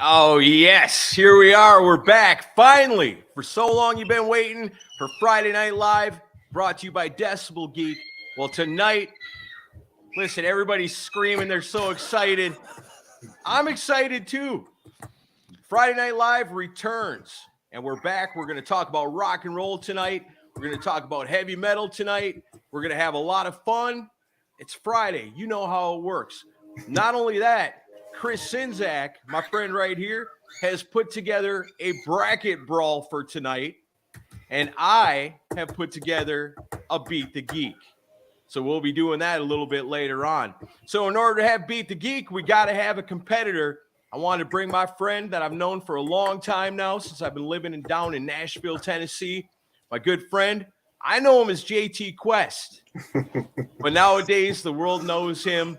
Oh, yes. Here we are. We're back. Finally. For so long you've been waiting for Friday Night Live, brought to you by Decibel Geek. Well, tonight, listen, everybody's screaming. They're so excited. I'm excited too. Friday Night Live returns, and we're back. We're going to talk about rock and roll tonight. We're going to talk about heavy metal tonight. We're going to have a lot of fun. It's Friday. You know how it works. Not only that, Chris Sinzak, my friend right here, has put together a bracket brawl for tonight, and I have put together a Beat the Geek. So we'll be doing that a little bit later on. So in order to have Beat the Geek, we got to have a competitor. I wanted to bring my friend that I've known for a long time now, since I've been living down in Nashville, Tennessee. My good friend. I know him as JT Quest, but nowadays the world knows him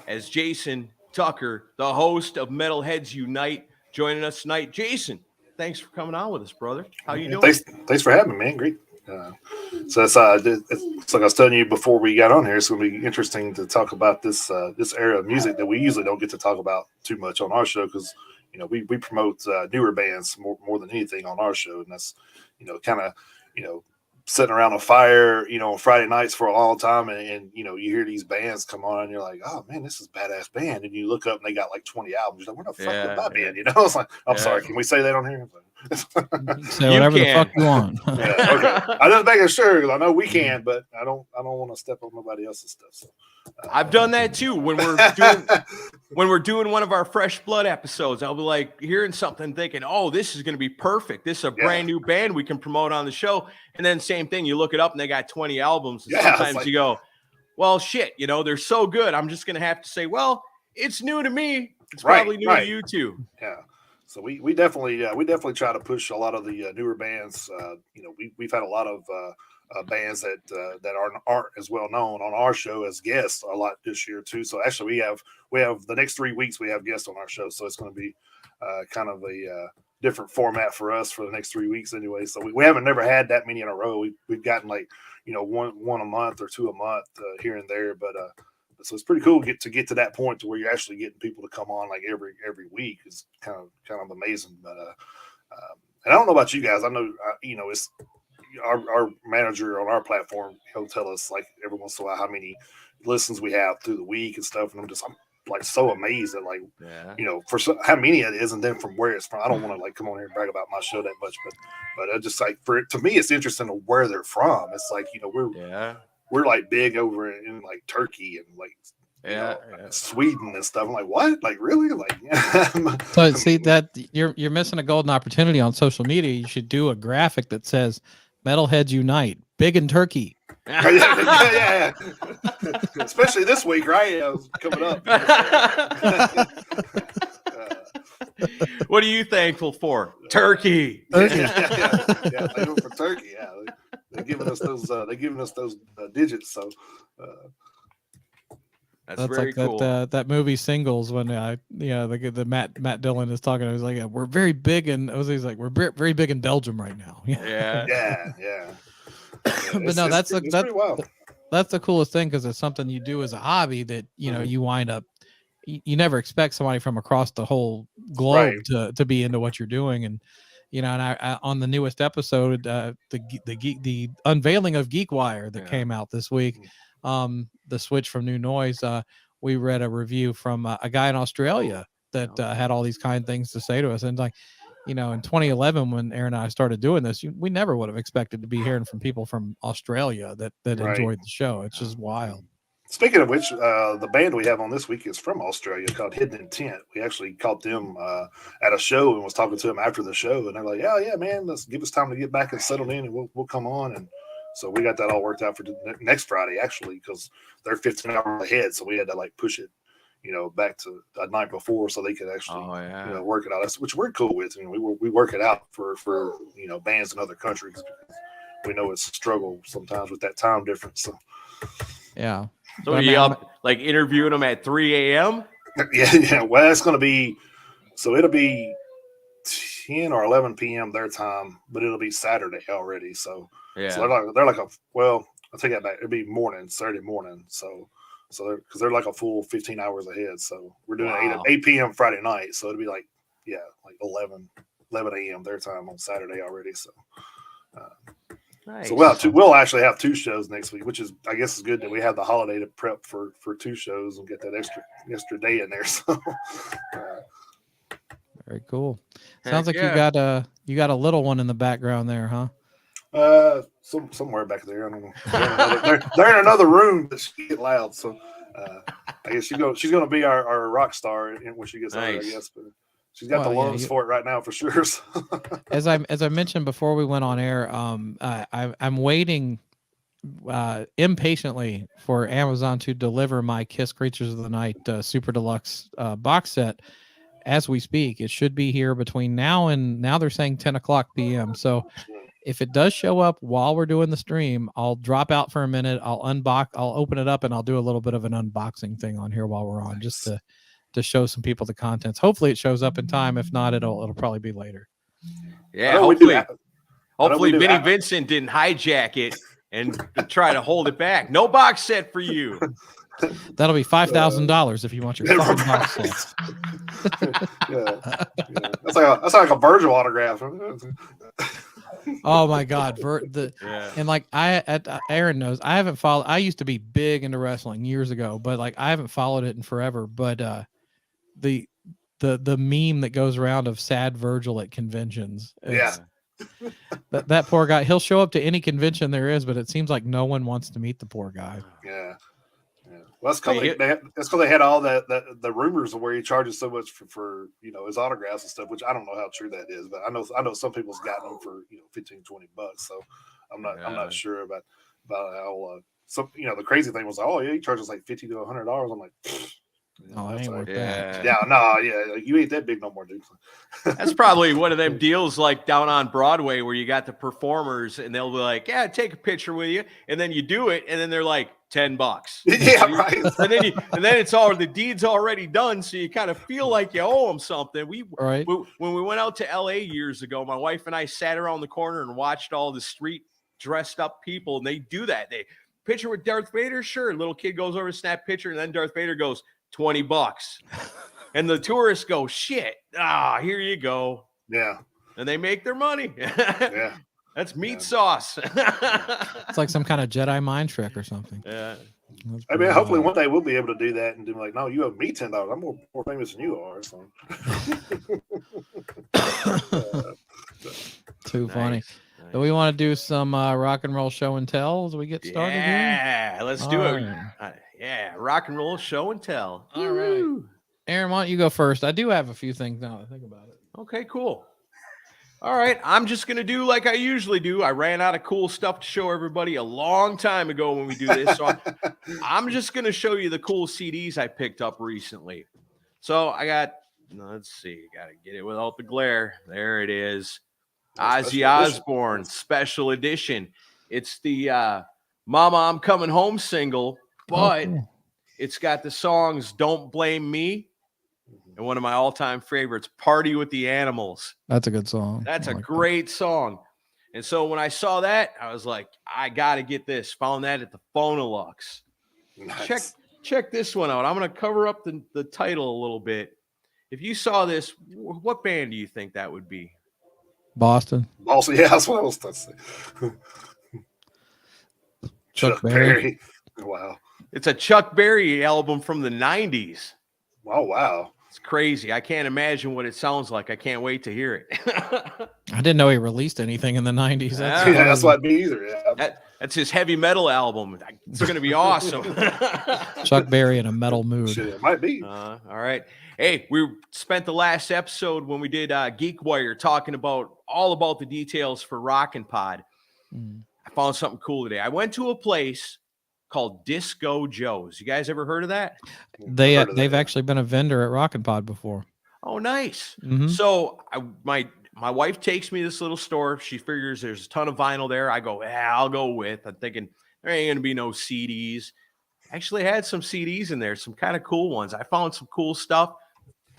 as Jason Tucker, the host of Metalheads Unite, joining us tonight. Jason, thanks for coming on with us, brother. How you doing? Thanks for having me, man. Great. So it's like I was telling you before we got on here. It's going to be interesting to talk about this era of music that we usually don't get to talk about too much on our show because we promote newer bands more than anything on our show, and that's kind of sitting around a fire on Friday nights for a long time, and you hear these bands come on and you're like, oh man, this is a badass band, and you look up and they got like 20 albums. You're like, where the fuck is my band? It's like, I'm sorry, can we say that on here? Say whatever the fuck you want. Yeah, okay. I'm just making sure because I know we can, but I don't want to step on nobody else's stuff. So, I've done that too. When we're doing one of our Fresh Blood episodes, I'll be like hearing something, thinking, "Oh, this is going to be perfect. This is a brand new band we can promote on the show." And then same thing, you look it up and they got 20 albums. And sometimes you go, "Well, shit, they're so good. I'm just going to have to say, well, it's new to me. It's probably new to you too." Yeah. So we definitely try to push a lot of the newer bands. We've had a lot of bands that aren't as well known on our show as guests a lot this year too. So actually we have the next 3 weeks we have guests on our show. So it's going to be kind of a different format for us for the next 3 weeks anyway. So we haven't never had that many in a row. We've gotten like one a month or two a month here and there, but. So it's pretty cool to get to that point to where you're actually getting people to come on like every week is kind of amazing. But and I don't know about you guys. I know it's our manager on our platform. He'll tell us like every once in a while how many listens we have through the week and stuff. And I'm like so amazed at like for how many it is, and then from where it's from. I don't want to like come on here and brag about my show that much, but I just like to me it's interesting to where they're from. It's like we're like big over in like Turkey and like Sweden and stuff. I'm like, what? Like really? Like So see that you're missing a golden opportunity on social media. You should do a graphic that says Metalheads Unite, big in Turkey. yeah. Especially this week, right? Coming up. What are you thankful for? Turkey. Yeah, thankful for Turkey. Yeah, they're giving us those digits. So that's very like cool. That movie Singles when the Matt Dillon is talking. I was like, we're very big, and he's like, we're very big in Belgium right now. Yeah. But no, that's pretty wild. That's the coolest thing because it's something you do as a hobby that you wind up. You never expect somebody from across the whole globe to be into what you're doing, and and I on the newest episode, the unveiling of GeekWire that came out this week, the switch from New Noise. We read a review from a guy in Australia that had all these kind things to say to us, and like. In 2011, when Aaron and I started doing this, we never would have expected to be hearing from people from Australia that enjoyed the show. It's just wild. Speaking of which, the band we have on this week is from Australia called Hidden Intent. We actually caught them at a show and was talking to them after the show. And they're like, yeah, man, let's give us time to get back and settle in and we'll come on. And so we got that all worked out for next Friday, actually, because they're 15 hours ahead. So we had to like push it, back to the night before so they could actually, work it out. Which we're cool with. We work it out for bands in other countries. We know it's a struggle sometimes with that time difference. So. Yeah. So are you up like interviewing them at 3 a.m.? Yeah. Well, it's going to be, so it'll be 10 or 11 p.m. their time, but it'll be Saturday already. So, so they're like I'll take that back. It'll be Saturday morning. So they're like a full 15 hours ahead. So we're doing 8 p.m. Friday night. So it'll be like like 11 a.m. their time on Saturday already. So. Nice. So we'll actually have 2 shows next week, which is, I guess, is good that we have the holiday to prep for 2 shows and get that extra day in there. So, Very cool. Heck Sounds like yeah. you got a little one in the background there, huh? Somewhere back there, I don't know. They're in another room, but she get loud. So, I guess she's going to be our rock star when she gets older, I guess. But she's got the lungs for it right now, for sure. So. As I mentioned before we went on air, I'm waiting impatiently for Amazon to deliver my Kiss Creatures of the Night Super Deluxe box set as we speak. It should be here between now they're saying 10 o'clock p.m. So if it does show up while we're doing the stream, I'll drop out for a minute. I'll open it up, and I'll do a little bit of an unboxing thing on here while we're on, just to show some people the contents. Hopefully it shows up in time. If not, it'll probably be later. Yeah, hopefully Vinnie Vincent didn't hijack it and try to hold it back. No box set for you. That'll be $5,000 if you want your fucking box set. Yeah. That's like a Virgil autograph. Oh my God. And like Aaron knows, I haven't followed. I used to be big into wrestling years ago, but like I haven't followed it in forever. But the meme that goes around of sad Virgil at conventions. That poor guy, he'll show up to any convention there is, but it seems like no one wants to meet the poor guy. Yeah. Well, that's because they had all the rumors of where he charges so much for his autographs and stuff, which I don't know how true that is, but I know some people's gotten them for $15-20. So I'm not sure about how the crazy thing was, he charges like $50 to $100. I'm like, that ain't worth that. Yeah, you ain't that big no more, dude. That's probably one of them deals like down on Broadway where you got the performers and they'll be like, yeah, take a picture with you, and then you do it, and then they're like $10. Yeah, right. and then it's all, the deed's already done, so you kind of feel like you owe them something. When we went out to LA years ago, my wife and I sat around the corner and watched all the street dressed up people, and they do that. They picture with Darth Vader, sure. Little kid goes over to snap picture, and then Darth Vader goes, $20. And the tourists go, shit, here you go. Yeah. And they make their money. Yeah. That's meat sauce. It's like some kind of Jedi mind trick or something. Yeah. I mean, hopefully one day we'll be able to do that and do like, no, you owe me $10. I'm more famous than you are. So. Too funny. Do we want to do some rock and roll show and tell as we get started here? Yeah, let's do it. Yeah, rock and roll show and tell. All right. Aaron, why don't you go first? I do have a few things now to think about it. Okay, cool. All right, I'm just going to do like I usually do. I ran out of cool stuff to show everybody a long time ago when we do this. So I'm just going to show you the cool CDs I picked up recently. So I got, let's see, got to get it without the glare. There it is. Ozzy Osbourne Special Edition. It's the Mama I'm Coming Home single, but it's got the songs Don't Blame Me and one of my all-time favorites, Party with the Animals. That's a good song. That's a great song. And so when I saw that, I was like, I got to get this. Found that at the Phonolux. Nice. Check this one out. I'm going to cover up the title a little bit. If you saw this, what band do you think that would be? Boston. Yeah, that's what I was going to say. Chuck Berry. Wow. It's a Chuck Berry album from the 90s. Oh, wow. It's crazy. I can't imagine what it sounds like. I can't wait to hear it. I didn't know he released anything in the 90s. That's what me either. Yeah. That's his heavy metal album. It's going to be awesome. Chuck Berry in a metal mood. Shit, it might be. All right. Hey, we spent the last episode when we did Geek Wire talking all about the details for Rockin' Pod. I found something cool today. I went to a place called Disco Joe's. You guys ever heard of that? They've actually been a vendor at Rockin' Pod before. Oh, nice. Mm-hmm. So my wife takes me to this little store. She figures there's a ton of vinyl there. I go, I'll go with. I'm thinking there ain't gonna be no CDs. Actually had some CDs in there, some kind of cool ones. I found some cool stuff.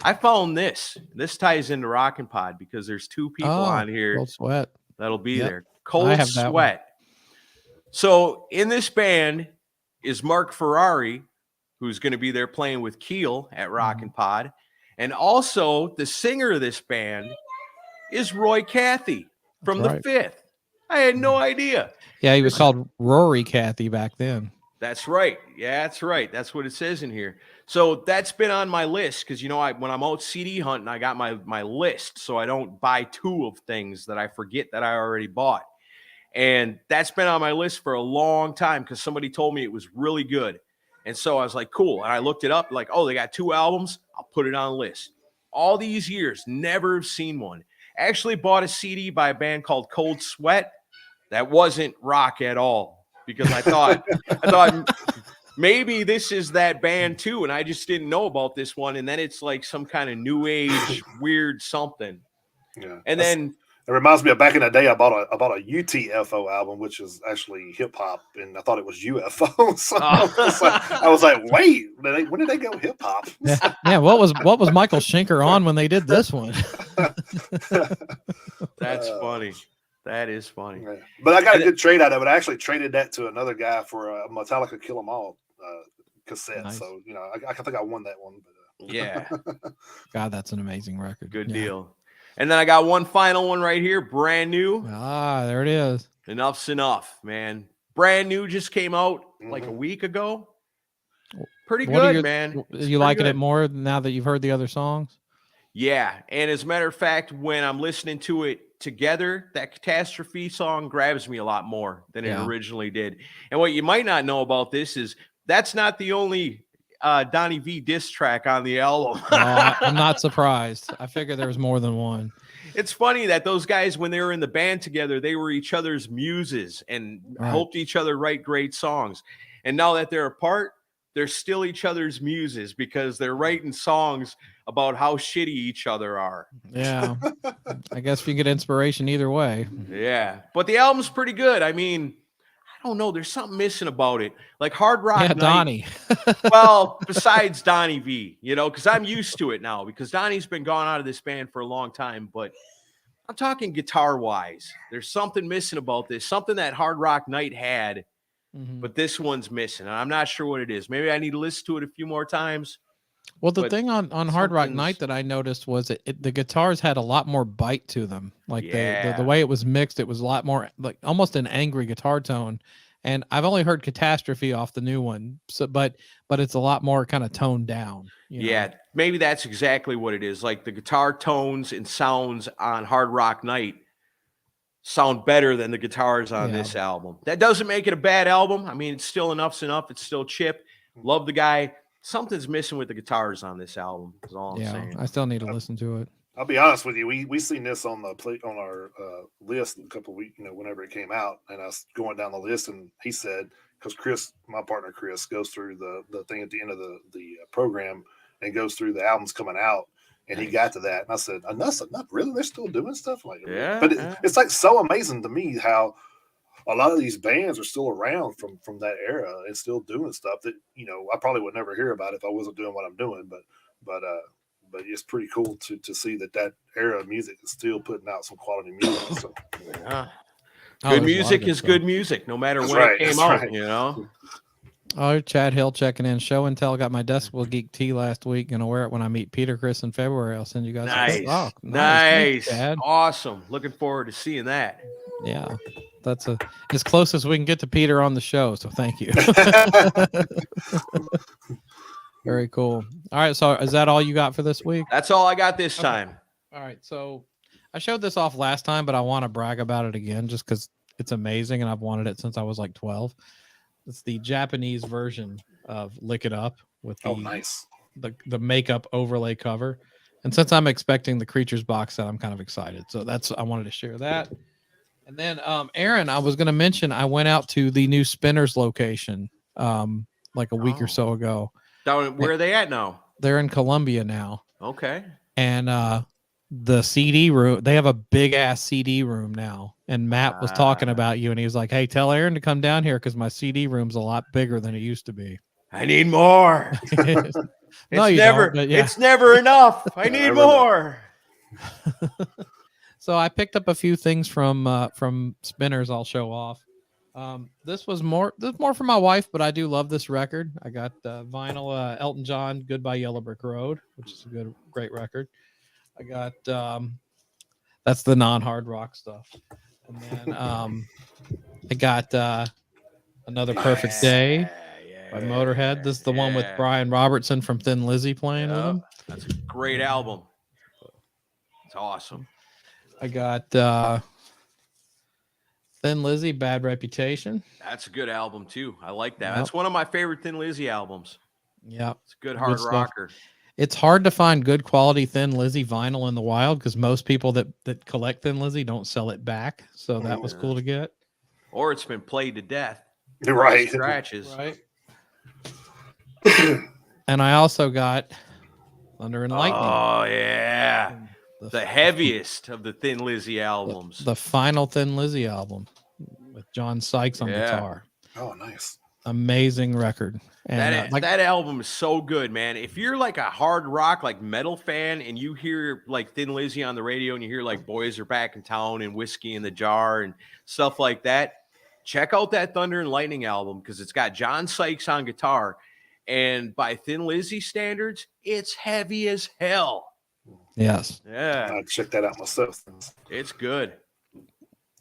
I found this. This ties into Rockin' Pod because there's two people on here. Cold Sweat. That'll be there. Cold Sweat. So in this band is Mark Ferrari, who's going to be there playing with Keel at Rockin' Pod. And also, the singer of this band is Roy Cathy from That's right. the Fifth. I had no idea. Yeah, he was called Rory Cathy back then. That's right. Yeah, that's right. That's what it says in here. So that's been on my list because, you know, when I'm out CD hunting, I got my list so I don't buy two of things that I forget that I already bought. And that's been on my list for a long time because somebody told me it was really good. And so I was like, cool. And I looked it up, like, oh, they got 2 albums. I'll put it on the list. All these years, never have seen one. Actually bought a CD by a band called Cold Sweat. That wasn't rock at all. Because I thought maybe this is that band too, and I just didn't know about this one. And then it's like some kind of new age weird something. Yeah, and then it reminds me of back in the day. I bought a UTFO album, which is actually hip hop, and I thought it was UFO. So I was like, wait, when did they go hip hop? Yeah, what was Michael Schenker on when they did this one? That's funny. That is funny. Yeah. But I got a good trade out of it. I actually traded that to another guy for a Metallica Kill 'Em All cassette. Nice. So, you know, I think I won that one. But, yeah. God, that's an amazing record. Good deal. And then I got one final one right here. Brand new. Ah, there it is. Enough's enough, man. Brand new just came out like a week ago. Pretty good, man. You liking it more now that you've heard the other songs? Yeah. And as a matter of fact, when I'm listening to it together, that Catastrophe song grabs me a lot more than it originally did. And what you might not know about this is that's not the only Donnie V diss track on the album. I'm not surprised. I figured there was more than one. It's funny that those guys, when they were in the band together, they were each other's muses and helped each other write great songs. And now that they're apart, they're still each other's muses because they're writing songs about how shitty each other are. Yeah. I guess you get inspiration either way. Yeah. But the album's pretty good. I mean, I don't know. There's something missing about it. Like Hard Rock Night. Donnie. Well, besides Donnie V, you know, because I'm used to it now because Donnie's been gone out of this band for a long time. But I'm talking guitar-wise. There's something missing about this. Something that Hard Rock Night had. But this one's missing. And I'm not sure what it is. Maybe I need to listen to it a few more times. Well, the thing on Hard Rock Night that I noticed was the guitars had a lot more bite to them. Like the way it was mixed, it was a lot more like almost an angry guitar tone. And I've only heard Catastrophe off the new one, so but it's a lot more kind of toned down. You know? Maybe that's exactly what it is. Like the guitar tones and sounds on Hard Rock Night sound better than the guitars on this album. That doesn't make it a bad album. I mean, it's still Enough's Enough. It's still Chip. Love the guy. Something's missing with the guitars on this album. Is all I'm saying. I still need to listen to it. I'll be honest with you. We seen this on our list a couple of weeks, you know, whenever it came out, and I was going down the list, and he said, because Chris, my partner Chris, goes through the thing at the end of the program and goes through the albums coming out. And he got to that, and I said, "Enough's Enough, really? They're still doing stuff like that." But it's like so amazing to me how a lot of these bands are still around from that era and still doing stuff that, you know, I probably would never hear about if I wasn't doing what I'm doing. But it's pretty cool to see that era of music is still putting out some quality music. So. Good music is good music, no matter when it came out. You know. Oh, Chad Hill checking in. Show and Tell got my Decibel Geek tee last week. Gonna wear it when I meet Peter Chris in February. I'll send you guys. Nice. Nice. Awesome. Looking forward to seeing that. Yeah, that's as close as we can get to Peter on the show. So thank you. Very cool. All right. So is that all you got for this week? That's all I got this time. All right. So I showed this off last time, but I want to brag about it again just because it's amazing and I've wanted it since I was like 12. It's the Japanese version of Lick It Up with the makeup overlay cover. And since I'm expecting the Creatures box set, I'm kind of excited. So I wanted to share that. And then Aaron, I was going to mention I went out to the new Spinners location like a week or so ago. Where are they at now? They're in Columbia now. Okay. And the CD room, they have a big ass CD room now. And Matt was talking about you, and he was like, "Hey, tell Aaron to come down here because my CD room's a lot bigger than it used to be." I need more. It's never enough. I need more. So I picked up a few things from Spinners I'll show off. This was more for my wife, but I do love this record. I got vinyl Elton John Goodbye Yellow Brick Road, which is a great record. I got that's the non-hard rock stuff. And then I got Another Perfect Day by Motorhead. This is the one with Brian Robertson from Thin Lizzy playing with him. That's a great album. It's awesome. I got Thin Lizzy, Bad Reputation. That's a good album too. I like that. Yep. That's one of my favorite Thin Lizzy albums. Yeah, it's a good hard rocker. It's hard to find good quality Thin Lizzy vinyl in the wild because most people that collect Thin Lizzy don't sell it back. So that was cool to get. Or it's been played to death. Right. Scratches. Right. And I also got Thunder and Lightning. Oh yeah. The heaviest of the Thin Lizzy albums. The final Thin Lizzy album with John Sykes on guitar. Oh, nice. Amazing record. And that album is so good, man. If you're like a hard rock, like metal fan, and you hear like Thin Lizzy on the radio and you hear like Boys Are Back in Town and Whiskey in the Jar and stuff like that, check out that Thunder and Lightning album because it's got John Sykes on guitar. And by Thin Lizzy standards, it's heavy as hell. Yes. Yeah. I'll check that out myself. It's good.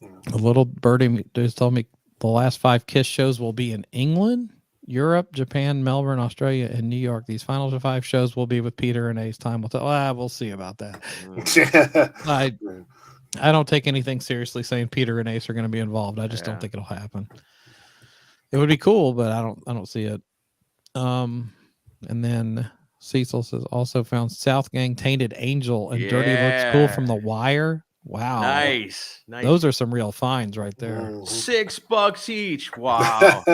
A little birdie just told me the last 5 Kiss shows will be in England, Europe, Japan, Melbourne, Australia, and New York. These final 5 shows will be with Peter and Ace. Time will tell. We'll see about that. I don't take anything seriously saying Peter and Ace are going to be involved. I just don't think it'll happen. It would be cool, but I don't see it. And then Cecil says also found South Gang Tainted Angel and Dirty Looks Cool from The Wire. Wow. Nice. Those are some real finds right there. $6 each. Wow.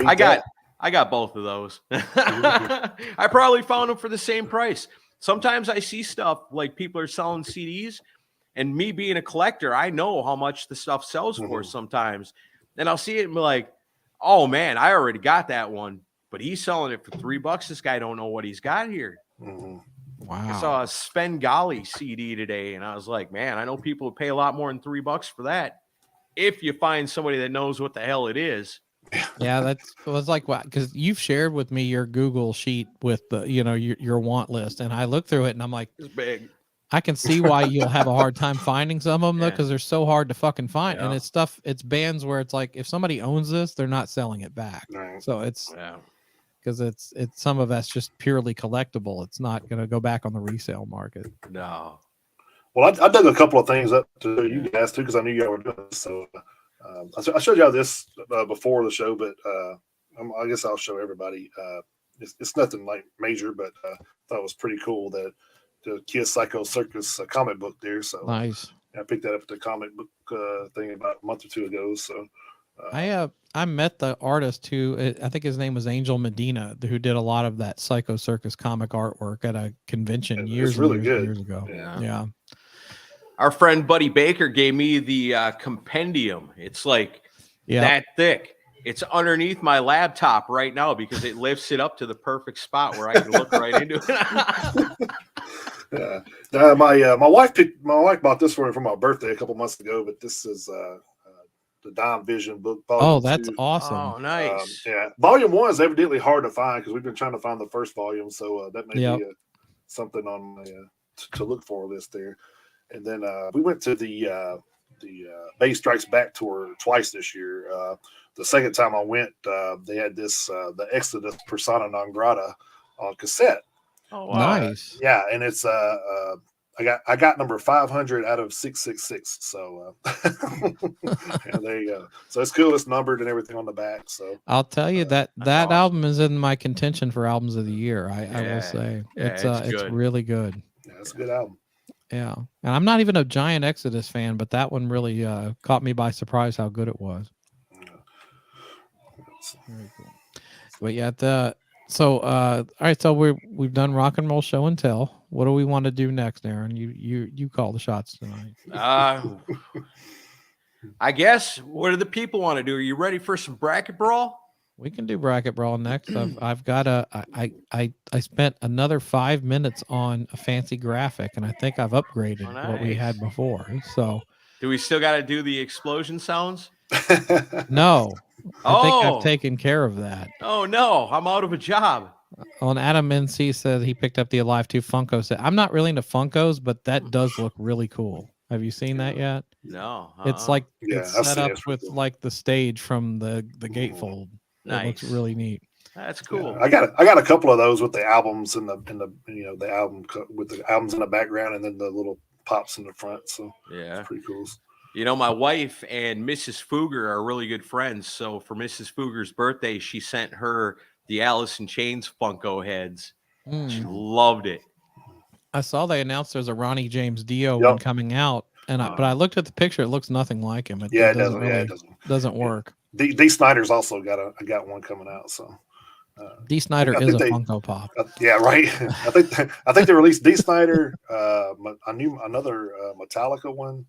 I got both of those. I probably found them for the same price. Sometimes I see stuff like people are selling CDs, and me being a collector, I know how much the stuff sells for sometimes. And I'll see it and be like, oh man, I already got that one, but he's selling it for $3. This guy don't know what he's got here. Wow. I saw a Svengali CD today, and I was like, man, I know people would pay a lot more than $3 for that if you find somebody that knows what the hell it is. Yeah, it was like what, because you've shared with me your Google sheet with the your want list, and I looked through it and I'm like, it's big. I can see why you'll have a hard time finding some of them though, because they're so hard to fucking find. And it's bands where it's like if somebody owns this, they're not selling it back. Right. So it's because it's some of that's just purely collectible. It's not going to go back on the resale market. No. Well, I dug a couple of things up to you guys too because I knew y'all were doing this. So I showed y'all this before the show, but I guess I'll show everybody. It's nothing like major, but I thought it was pretty cool that the Kiss Psycho Circus comic book there. So nice. I picked that up at the comic book thing about a month or two ago. So I met the artist who I think his name was Angel Medina, who did a lot of that Psycho Circus comic artwork at a convention years ago. Yeah. Our friend Buddy Baker gave me the compendium. It's like that thick. It's underneath my laptop right now because it lifts it up to the perfect spot where I can look right into it. My wife bought this for me for my birthday a couple months ago, but this is the Dime Vision book. Oh, that's awesome. Oh, nice. Volume 1 is evidently hard to find because we've been trying to find the first volume, so that may be something on my to look for list there. And then we went to the Bass Strikes Back tour twice this year. The second time I went, they had this the Exodus Persona Non Grata on cassette. Oh, wow. Nice. Yeah, and it's I got number 500 out of 666. So there you go. So it's cool. It's numbered and everything on the back. So I'll tell you that awesome. Album is in my contention for albums of the year. I will say it's really good. Yeah, it's a good album. Yeah, and I'm not even a giant Exodus fan, but that one really caught me by surprise how good it was. Very cool. But yeah, all right, so we've done rock and roll show and tell. What do we want to do next, Aaron? You call the shots tonight. I guess what do the people want to do? Are you ready for some bracket brawl? We can do bracket brawl next. I've got I spent another 5 minutes on a fancy graphic, and I think I've upgraded what we had before. So do we still got to do the explosion sounds? No, I think I've Oh, taken care of that. oh no, I'm out of a job. On Adam NC said he picked up the Alive 2 Funko set. I'm not really into Funkos, but that does look really cool. Have you seen that yet? No, It's like Yeah, it's I've set seen it. up It's pretty with cool. like the stage from the gatefold. It looks Nice. really neat. That's Yeah, cool. I got a couple of those with the albums in the the album with the albums in the background and then the little pops in the front. So Yeah. it's pretty cool. You know, my wife and Mrs. Fugger are really good friends. So for Mrs. Fugger's birthday, she sent her the Alice in Chains Funko heads. She loved it. I saw they announced there's a Ronnie James Dio Yep. one coming out, and but I looked at the picture; it looks nothing like him. It doesn't really, it doesn't work. D. Snyder's also got one coming out. So D. Snyder is a Funko Pop. Yeah, right. I think they released D. Snyder, another Metallica one,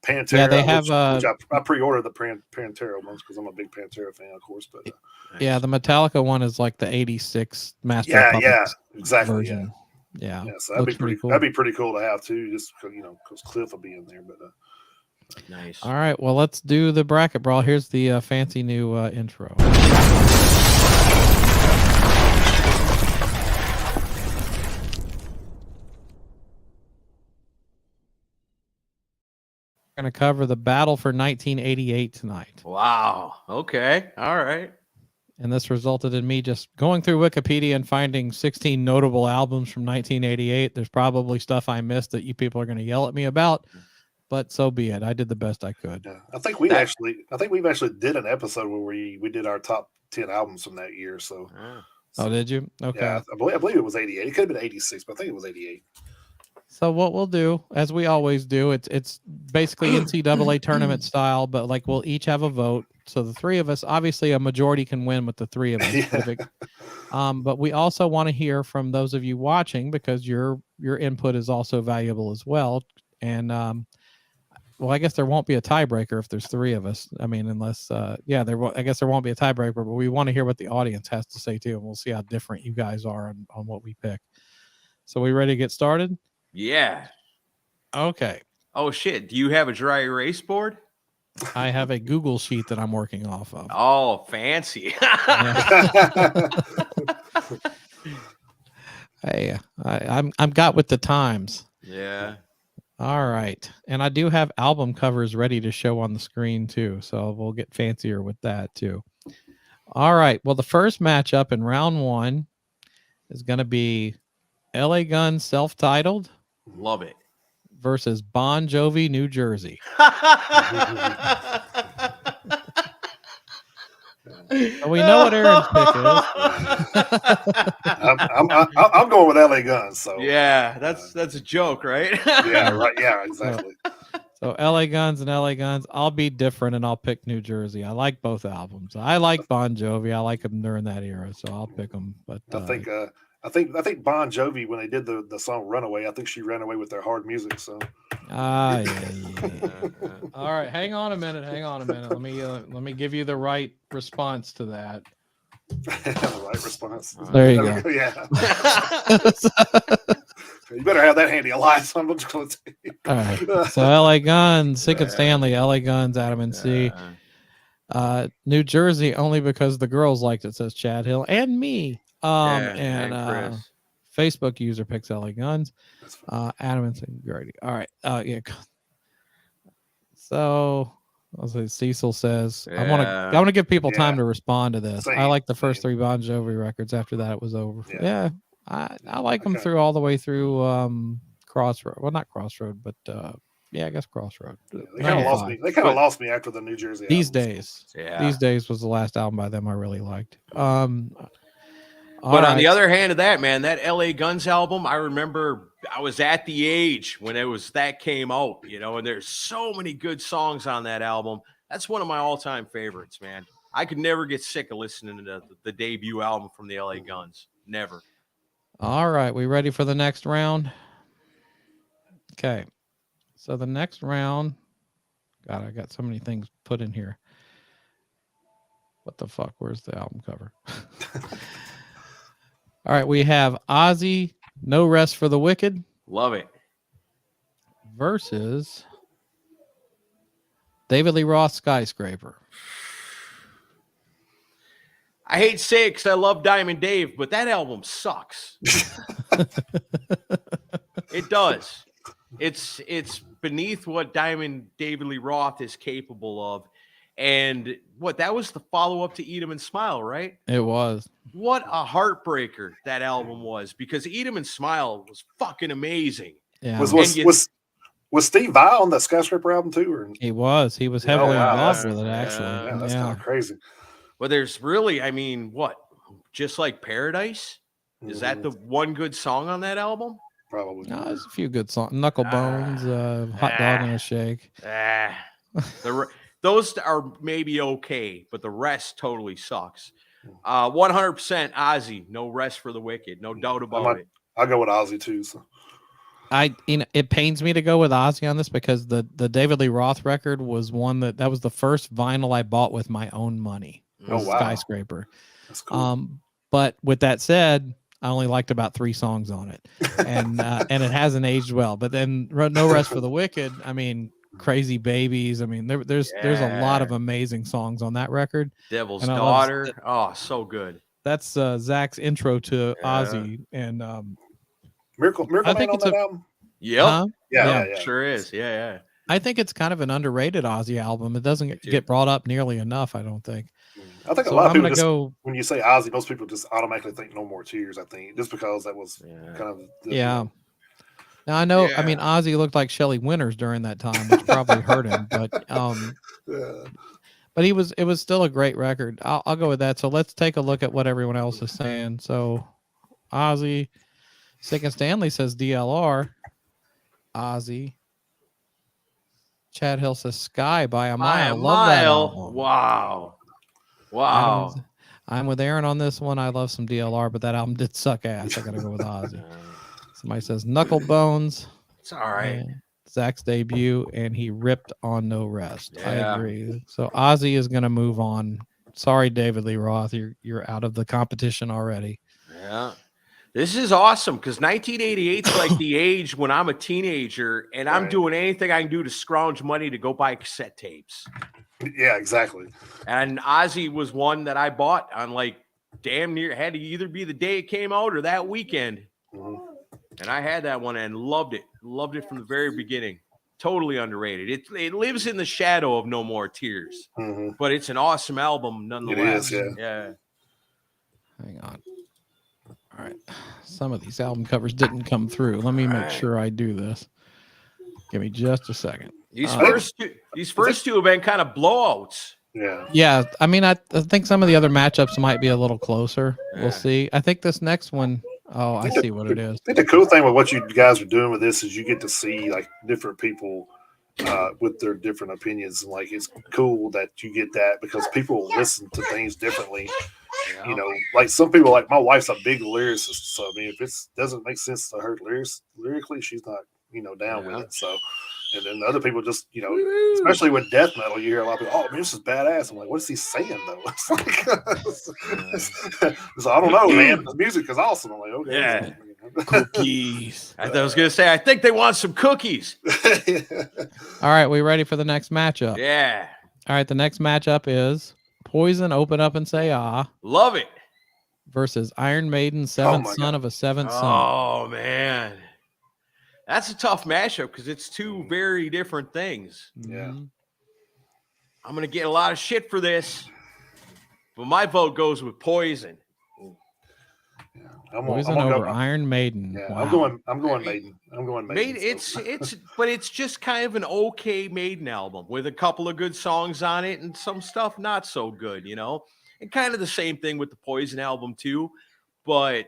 Pantera. Yeah, they have. Which I pre-ordered the Pantera ones because I'm a big Pantera fan, of course. But yeah, the Metallica one is like the '86 Master of Puppets exactly version. Yeah, so that'd be pretty cool. That'd be pretty cool to have too, just because Cliff will be in there. But nice. All right, well, let's do the bracket brawl. Here's the fancy new intro. We're going to cover the battle for 1988 tonight. Wow. Okay. All right. And this resulted in me just going through Wikipedia and finding 16 notable albums from 1988. There's probably stuff I missed that you people are going to yell at me about, but so be it. I did the best I could. yeah, I think we've actually did an episode where we did our top 10 albums from that year. So, oh, did you? Okay. Yeah, I believe it was 88. It could have been 86, but I think it was 88. So what we'll do, as we always do, it's basically NCAA tournament style, but like we'll each have a vote. So the three of us, obviously a majority can win with the three of us. Yeah. But we also want to hear from those of you watching because your input is also valuable as well. And well, I guess there won't be a tiebreaker if there's three of us. I mean, unless I guess there won't be a tiebreaker, but we want to hear what the audience has to say too, and we'll see how different you guys are on what we pick. So we ready to get started? Yeah. Okay. Oh shit. Do you have a dry erase board? I have a Google sheet that I'm working off of. Oh, fancy. Hey, I'm got with the times. Yeah. All right. And I do have album covers ready to show on the screen too. So we'll get fancier with that too. All right. Well, the first matchup in round one is going to be LA Gun self-titled. Love it. Versus Bon Jovi, New Jersey. So we know what Aaron's pick is. I'm going with LA Guns. So yeah, that's a joke, right? Yeah, right. Yeah, exactly. So LA Guns and LA Guns. I'll be different and I'll pick New Jersey. I like both albums. I like Bon Jovi. I like him during that era, so I'll pick them. But I think Bon Jovi, when they did the song "Runaway," I think she ran away with their hard music. So, yeah. All right, hang on a minute. Let me give you the right response to that. The right response. There you go. Yeah. You better have that handy alive. So I'm just going to tell you. All right. So LA Guns, Sick and Stanley, LA Guns, Adam and C. New Jersey only because the girls liked it, says Chad Hill and me. And Facebook user picks LA Guns. Adam and Grady. All right. Yeah. So Cecil says I want to give people time to respond to this. I like the first three Bon Jovi records. After that, it was over. Yeah. I like them through all the way through Crossroad. Well, not Crossroad, but I guess Crossroad. They kind of lost me. They kind of lost me after the New Jersey. These days was the last album by them I really liked. But on the other hand of that, man, that LA Guns album, I remember I was at the age when that came out, and there's so many good songs on that album. That's one of my all-time favorites, man. I could never get sick of listening to the debut album from the LA Guns. Never. All right, we ready for the next round? Okay. So the next round, God, I got so many things put in here. What the fuck? Where's the album cover? All right, we have Ozzy, No Rest for the Wicked. Love it. Versus David Lee Roth, Skyscraper. I hate to say it because I love Diamond Dave, but that album sucks. It does. It's beneath what Diamond David Lee Roth is capable of. And that was the follow-up to Eat 'em and Smile, right? It was. What a heartbreaker that album was, because Eat 'em and Smile was fucking amazing. Yeah. Was Steve Vai on that Skyscraper album too? Or? He was heavily involved Yeah. with it, actually. Yeah, that's kind of crazy. Well, there's really, I mean, Just Like Paradise? Is that the one good song on that album? Probably. No, there's a few good songs. Knuckle Bones, Hot Dog and a Shake. Those are maybe okay, but the rest totally sucks. 100% Ozzy, No Rest for the Wicked, no doubt about it. I'll go with Ozzy too. So. It pains me to go with Ozzy on this because the David Lee Roth record was one that was the first vinyl I bought with my own money. Oh, wow. Skyscraper. That's cool. But with that said, I only liked about 3 songs on it, and it hasn't aged well. But then No Rest for the Wicked. I mean, Crazy Babies. I mean, there's a lot of amazing songs on that record. Devil's Daughter. So good. That's Zach's intro to Ozzy, and Miracle Man on that album. Yep. Yeah, sure is. Yeah. I think it's kind of an underrated Ozzy album. It doesn't get brought up nearly enough, I don't think. I think a lot of people when you say Ozzy, most people just automatically think No More Tears, I think, just because that was kind of Now I know, I mean, Ozzy looked like Shelley Winters during that time, which probably hurt him, but but it was still a great record. I'll go with that. So let's take a look at what everyone else is saying. So Ozzy, Sick and Stanley says DLR. Ozzy. Chad Hill says Sky by a Mile. Love that album. Wow. I'm with Aaron on this one. I love some DLR, but that album did suck ass. I gotta go with Ozzy. Somebody says Knuckle Bones. It's all right. Zach's debut, and he ripped on No Rest. I agree. So Ozzy is gonna move on. Sorry, David Lee Roth, you're out of the competition already. Yeah. This is awesome because 1988 is like the age when I'm a teenager and I'm doing anything I can do to scrounge money to go buy cassette tapes. Yeah, exactly. And Ozzy was one that I bought on like damn near, had to either be the day it came out or that weekend. Mm-hmm. And I had that one and loved it. Loved it from the very beginning. Totally underrated. It lives in the shadow of No More Tears, but it's an awesome album nonetheless. It is, yeah. Hang on. All right. Some of these album covers didn't come through. Let me make sure I do this. Give me just a second. These first two have been kind of blowouts. Yeah. I mean, I think some of the other matchups might be a little closer. We'll see. I think this next one. Oh, I see what it is. I think the cool thing with what you guys are doing with this is you get to see like different people with their different opinions. And like, it's cool that you get that because people listen to things differently. Yeah. You know, like some people, like my wife's a big lyricist. So I mean, if it doesn't make sense to her lyrically, she's not, down with it. So, and then the other people just, especially with death metal, you hear a lot of people, oh, man, this is badass. I'm like, what is he saying though? It's like, so I don't know, man. The music is awesome. I'm like, okay. Yeah. Cookies. I was going to say, I think they want some cookies. All right. We ready for the next matchup? Yeah. All right. The next matchup is Poison, Open Up and Say Ah. Love it. Versus Iron Maiden, Seventh Son of a Seventh Son. Oh, man. That's a tough matchup because it's two very different things. Yeah. I'm going to get a lot of shit for this, but my vote goes with Poison. Yeah. Poison over Iron Maiden. Yeah, wow. I'm going Maiden. Maiden. It's just kind of an okay Maiden album with a couple of good songs on it and some stuff not so good, and kind of the same thing with the Poison album too. But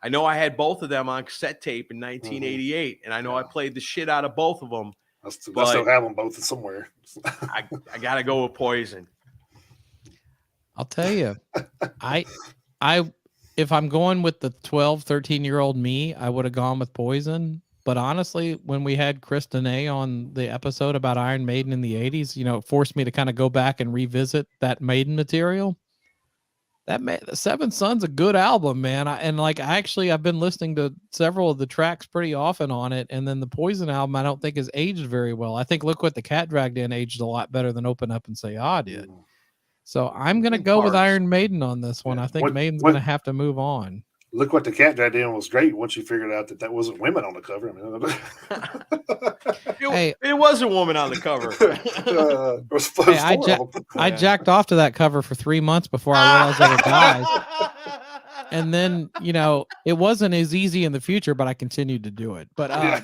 I know I had both of them on cassette tape in 1988, and I know I played the shit out of both of them. I still have them both somewhere. I got to go with Poison. I'll tell you, if I'm going with the 12, 13-year-old me, I would have gone with Poison. But honestly, when we had Chris Dene on the episode about Iron Maiden in the 80s, it forced me to kind of go back and revisit that Maiden material. Seven Son's a good album, man. I've been listening to several of the tracks pretty often on it, and then the Poison album I don't think has aged very well. I think Look What the Cat Dragged In aged a lot better than Open Up and Say Ah did. So I'm gonna go with Iron Maiden on this one. I think Maiden's gonna have to move on. Look What the Cat Dragged In was great once you figured out that wasn't women on the cover. It was a woman on the cover. I jacked off to that cover for 3 months before I realized they were guys. And then, it wasn't as easy in the future, but I continued to do it. But I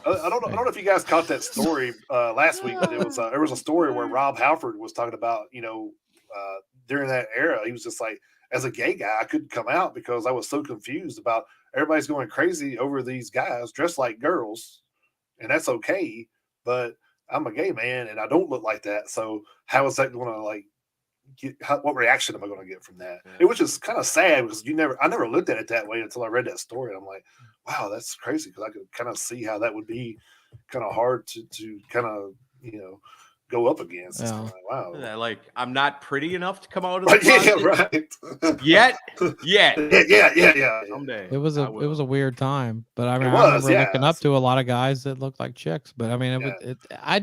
don't know if you guys caught that story last week, but there was a story where Rob Halford was talking about, during that era, he was just like, as a gay guy, I couldn't come out because I was so confused about everybody's going crazy over these guys dressed like girls, and that's okay. But I'm a gay man and I don't look like that. So how is that going to what reaction am I going to get from that? It was just kind of sad because I never looked at it that way until I read that story. I'm like, wow, that's crazy, because I could kind of see how that would be kind of hard to kind of go up against. Yeah. Wow, I'm not pretty enough to come out of the closet. Yet. Yeah. Someday. It was a weird time, but I remember looking up to a lot of guys that looked like chicks. But I mean, I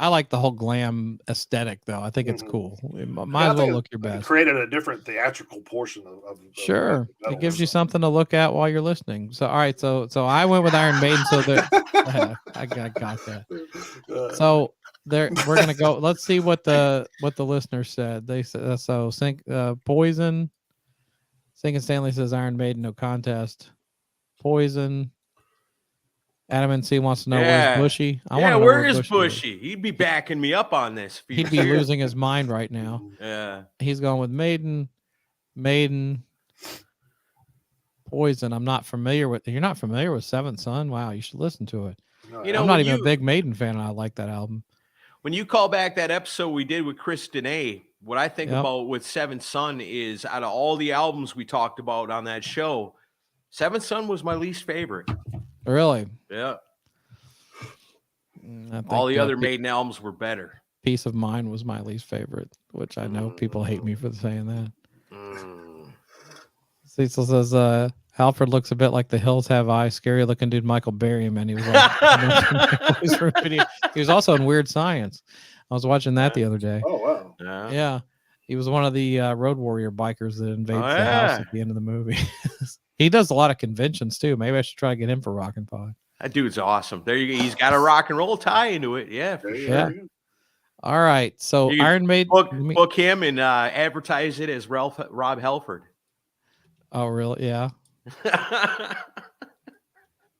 like the whole glam aesthetic, though. I think it's cool. Might as well look your best. It created a different theatrical portion of sure. It gives you something to look at while you're listening. So all right, so I went with Iron Maiden. So I got that. So we're gonna go. Let's see what the listener said. They said Poison. Sinking Stanley says Iron Maiden, no contest. Poison. Adam and C wants to know where's Bushy. Where is Bushy? He'd be backing me up on this. He'd be losing his mind right now. Yeah. He's going with Maiden. Poison. I'm not familiar with. You're not familiar with Seventh Son? Wow, you should listen to it. I'm not even a big Maiden fan, and I like that album. When you call back that episode we did with Chris Dene, what I think about with Seventh Son is, out of all the albums we talked about on that show, Seventh Son was my least favorite. Really? Yeah. All the other Maiden albums were better. Peace of Mind was my least favorite, which I know people hate me for saying that. Cecil says, Halford looks a bit like The Hills Have Eyes. Scary looking dude, Michael Berry, man. He was he was also in Weird Science. I was watching that the other day. Oh, wow. Yeah. He was one of the Road Warrior bikers that invades the house at the end of the movie. He does a lot of conventions too. Maybe I should try to get him for Rockin' Pod. That dude's awesome. There you go. He's got a rock and roll tie into it. Yeah, for sure. Yeah. All right. So Iron Maiden. Book him and advertise it as Rob Halford. Oh, really? Yeah.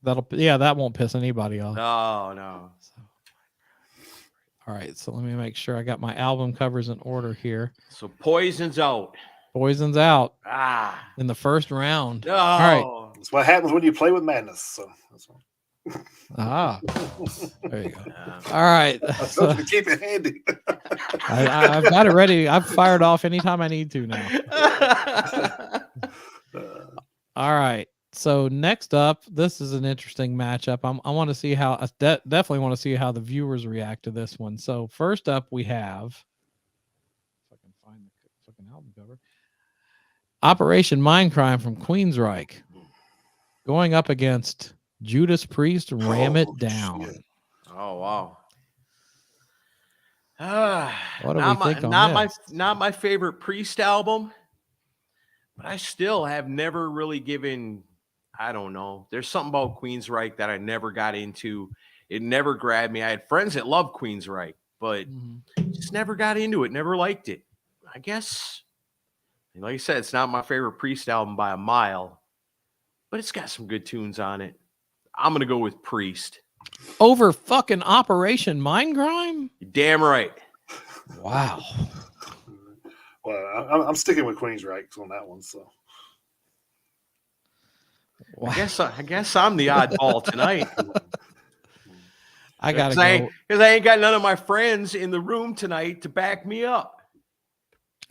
That won't piss anybody off. Oh, no. All right, so let me make sure I got my album covers in order here. So Poison's out. Poison's out. In the first round. Oh. All right. That's what happens when you play with madness. So that's there you go. All right. So, keep it handy. I've got it ready. I've fired off anytime I need to now. All right. So next up, this is an interesting matchup. I want to see how definitely want to see how the viewers react to this one. So first up, we have, if I can find the fucking album cover, Operation Mindcrime from Queensryche, going up against Judas Priest, Ram It Down. Shit. Oh wow! What do we think on this? Not my favorite Priest album, but I still have never really given. I don't know. There's something about Queensryche that I never got into. It never grabbed me. I had friends that loved Queensryche, but just never got into it. Never liked it. I guess, like I said, it's not my favorite Priest album by a mile, but it's got some good tunes on it. I'm going to go with Priest. Over fucking Operation Mindcrime? You're damn right. Wow. Well, I'm sticking with Queensryche on that one, so. Wow. I guess I'm the oddball tonight. I gotta go because I ain't got none of my friends in the room tonight to back me up.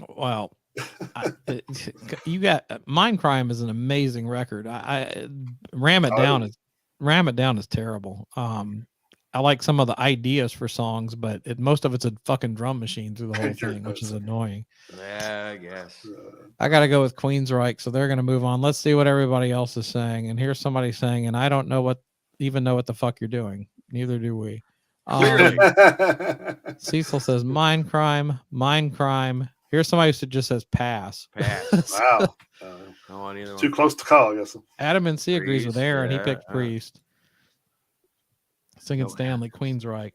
Well, you got Mindcrime is an amazing record. Ram It Down is terrible. I like some of the ideas for songs, but most of it's a fucking drum machine through the whole Sure thing, which does. is annoying. Yeah, I guess. I got to go with Queensryche, so they're going to move on. Let's see what everybody else is saying. And here's somebody saying, and I don't even know what the fuck you're doing. Neither do we. Clearly. Cecil says Mind Crime. Here's somebody who just says pass. Wow. No one either. Too close to call, I guess. Adam and C agrees with Priest, Aaron. He yeah, picked Priest. Singing No Stanley, Queensryche.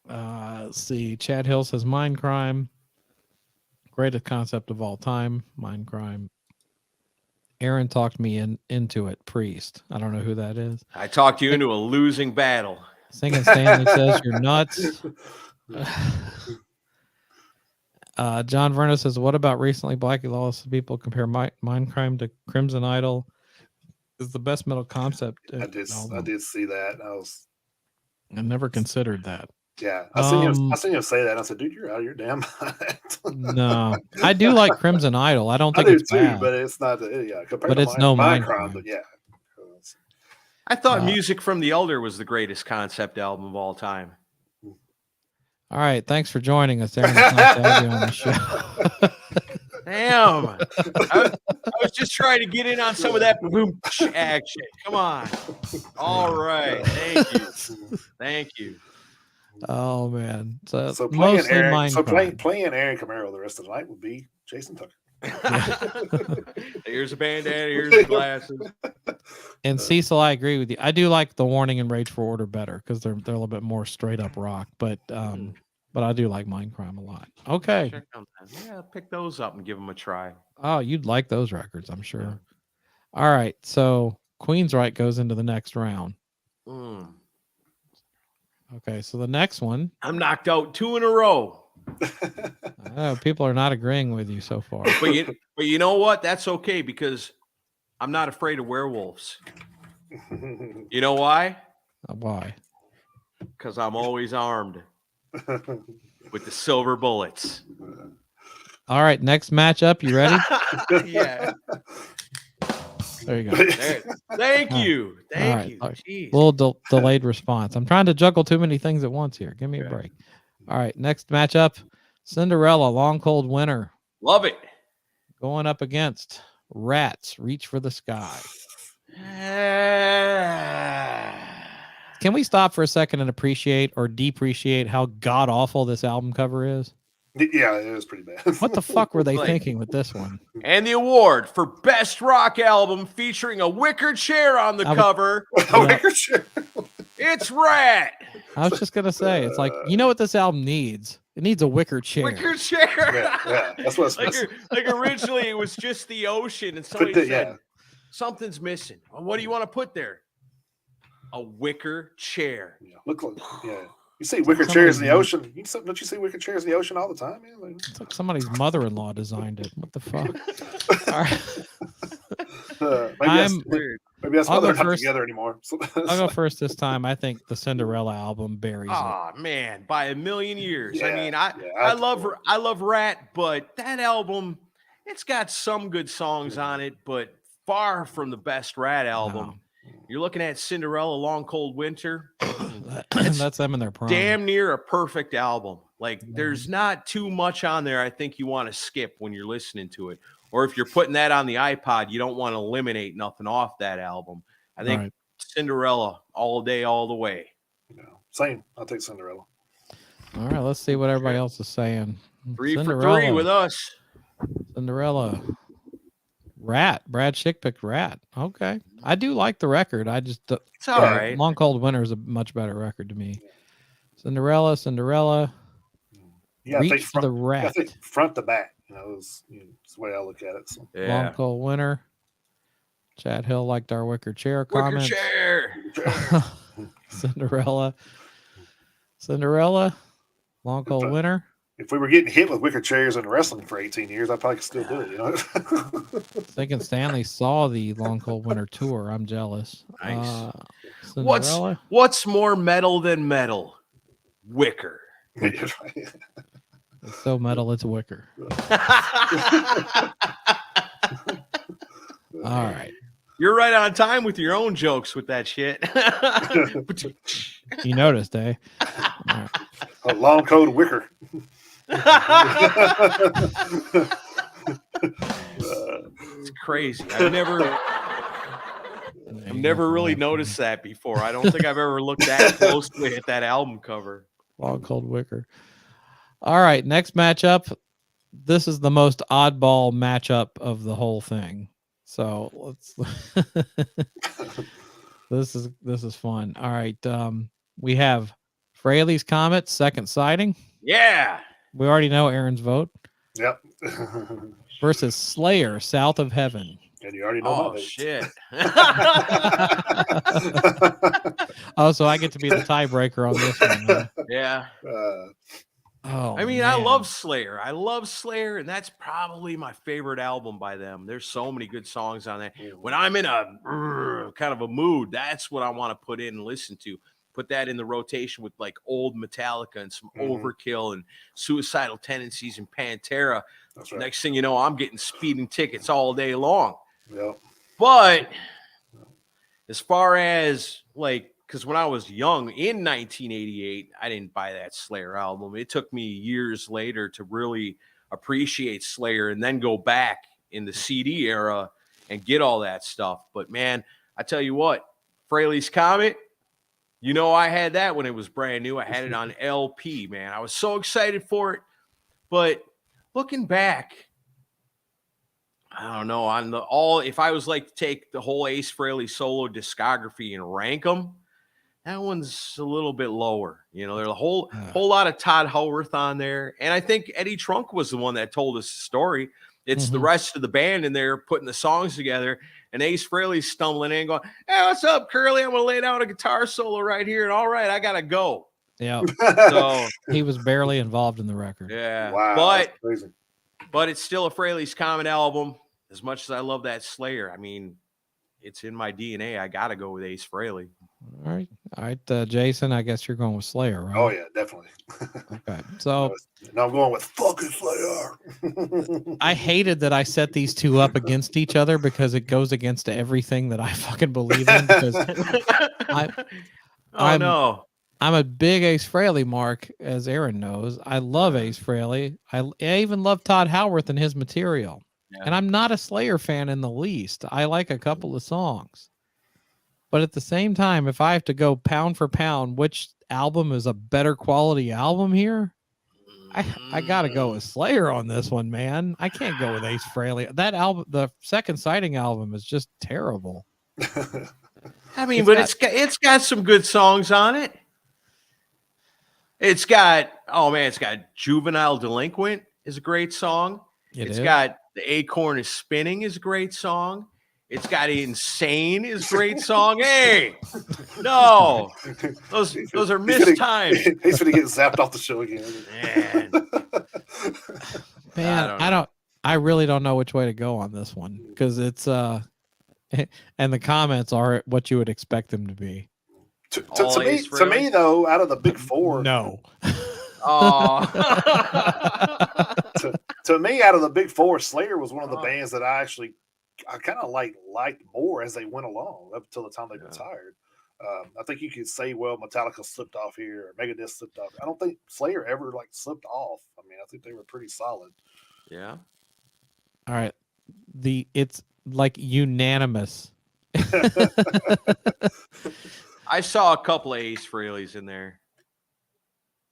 Let's see. Chad Hill says Mind Crime. Greatest concept of all time. Mind Crime. Aaron talked me into it. Priest. I don't know who that is. I talked you into a losing battle. Singing Stanley says you're nuts. John Verna says, what about recently Blackie Lawless people compare Mind Crime to Crimson Idol? Is the best metal concept. I did see that. I never considered that. Yeah. I seen him say that. And I said, dude, you're out of your damn mind. No. I do like Crimson Idol. I don't think I do it's too, bad. but it's not compared But to it's no Mind Crime. But yeah. I thought Music from the Elder was the greatest concept album of all time. All right. Thanks for joining us, Aaron. It's nice to have you on the show. Damn. I was just trying to get in on some of that boom action. Come on. All right. Thank you. Oh, man. So playing mostly Aaron, Mind Crime. playing Aaron Camaro the rest of the night would be Jason Tucker. Here's a bandana. Here's the glasses. And Cecil, I agree with you. I do like the Warning and Rage for Order better because they're a little bit more straight up rock. But I do like Mind Crime a lot. Okay. Yeah, pick those up and give them a try. Oh, you'd like those records, I'm sure. All right. So Queensryche goes into the next round. Okay. So the next one. I'm knocked out 2 in a row. People are not agreeing with you so far. But you know what? That's okay because I'm not afraid of werewolves. You know why? Why? Because I'm always armed with the silver bullets. All right, next matchup. You ready? Yeah. There you go. Thank you. Thank you. Jeez. Little delayed response. I'm trying to juggle too many things at once here. Give me a break. All right, next matchup. Cinderella, Long Cold Winter. Love it. Going up against Rats, Reach for the Sky. Can we stop for a second and appreciate or depreciate how god awful this album cover is? Yeah, it was pretty bad. What the fuck were they thinking with this one? And the award for Best Rock Album featuring a wicker chair on the cover. A wicker chair. It's Rat. I was just going to say, it's like, you know what this album needs? It needs a wicker chair. Wicker chair. Yeah, that's what's like originally it was just the ocean and somebody said, something's missing. What do you want to put there? A wicker chair. Yeah, you see wicker chairs in the ocean. Don't you see wicker chairs in the ocean all the time, man? It's like somebody's mother-in-law designed it. What the fuck? All right. Maybe that's why they're not together anymore. I'll go first this time. I think the Cinderella album buries it. Oh man, by a million years. Yeah, I mean, I love Rat, but that album, it's got some good songs on it, but far from the best Rat album. No. You're looking at Cinderella, Long Cold Winter. That's them in their prime. Damn near a perfect album. Like there's not too much on there I think you want to skip when you're listening to it. Or if you're putting that on the iPod, you don't want to eliminate nothing off that album. I think Cinderella all day, all the way. Yeah, same. I'll take Cinderella. All right, let's see what everybody else is saying. 3 for 3 with us. Cinderella. Rat. Brad Schick picked Rat. Okay. I do like the record. I just it's all right. Long Cold Winter is a much better record to me. Cinderella. Yeah, Reach for the Rat. I think front to back. It's the way I look at it. So. Yeah. Long Cold Winter. Chad Hill liked our wicker chair comment. Wicker chair. Cinderella. Long Cold Winter. If we were getting hit with wicker chairs in wrestling for 18 years, I probably could still do it. Thinking Stanley saw the Long Cold Winter tour. I'm jealous. Nice. What's more metal than metal? Wicker. It's so metal, it's wicker. All right. You're right on time with your own jokes with that shit. You noticed, eh? Right. A long coat wicker. It's crazy. I've never really noticed that before. I don't think I've ever looked that closely at that album cover. Long cold wicker. All right, next matchup. This is the most oddball matchup of the whole thing. So let's this is fun. All right. We have Fraley's Comet, Second Sighting. Yeah. We already know Aaron's vote. Yep. Versus Slayer, South of Heaven. And you already know my vote. Shit. Oh, so I get to be the tiebreaker on this one. Huh? Yeah. I mean, I love Slayer. And that's probably my favorite album by them. There's so many good songs on there. When I'm in a kind of a mood, that's what I want to put in and listen to. Put that in the rotation with like old Metallica and some Overkill and Suicidal Tendencies and Pantera. That's right. Next thing you know, I'm getting speeding tickets all day long. Yep. But as far as like, because when I was young in 1988, I didn't buy that Slayer album. It took me years later to really appreciate Slayer and then go back in the CD era and get all that stuff. But man, I tell you what, Fraley's Comet, you know, I had that when it was brand new. I had it on LP, man. I was so excited for it. But looking back, I don't know, if I was like to take the whole Ace Frehley solo discography and rank them, that one's a little bit lower. You know, there's a whole lot of Todd Howarth on there. And I think Eddie Trunk was the one that told us the story. It's the rest of the band in there putting the songs together. And Ace Frehley's stumbling in going, hey, what's up, Curly? I'm going to lay down a guitar solo right here. And all right, I got to go. Yeah. So he was barely involved in the record. Yeah. Wow. But it's still a Fraley's Comet album. As much as I love that Slayer, I mean, it's in my DNA. I got to go with Ace Frehley. All right, Jason, I guess you're going with Slayer, right? Oh, yeah, definitely. Okay, so now I'm going with fucking Slayer. I hated that I set these two up against each other because it goes against everything that I fucking believe in. Because I'm a big Ace Frehley mark, as Aaron knows. I love Ace Frehley. I even love Todd Howarth and his material. Yeah. And I'm not a Slayer fan in the least. I like a couple of songs. But at the same time, if I have to go pound for pound, which album is a better quality album here? I got to go with Slayer on this one, man. I can't go with Ace Frehley. That album, the Second Sighting album, is just terrible. I mean, it's got some good songs on it. It's got Juvenile Delinquent is a great song. It's got The Acorn is Spinning is a great song. It's got Insane is a great song. Hey, no, those are missed times. He's gonna get zapped off the show again. Man, I really don't know which way to go on this one because it's and the comments are what you would expect them to be. To me though, out of the big four, no. To me, out of the big four, Slayer was one of the bands that I kind of liked more as they went along up until the time they retired. I think you could say, well, Metallica slipped off here, or Megadeth slipped off. I don't think Slayer ever slipped off. I mean, I think they were pretty solid. Yeah. All right. It's like unanimous. I saw a couple of Ace Frehleys in there.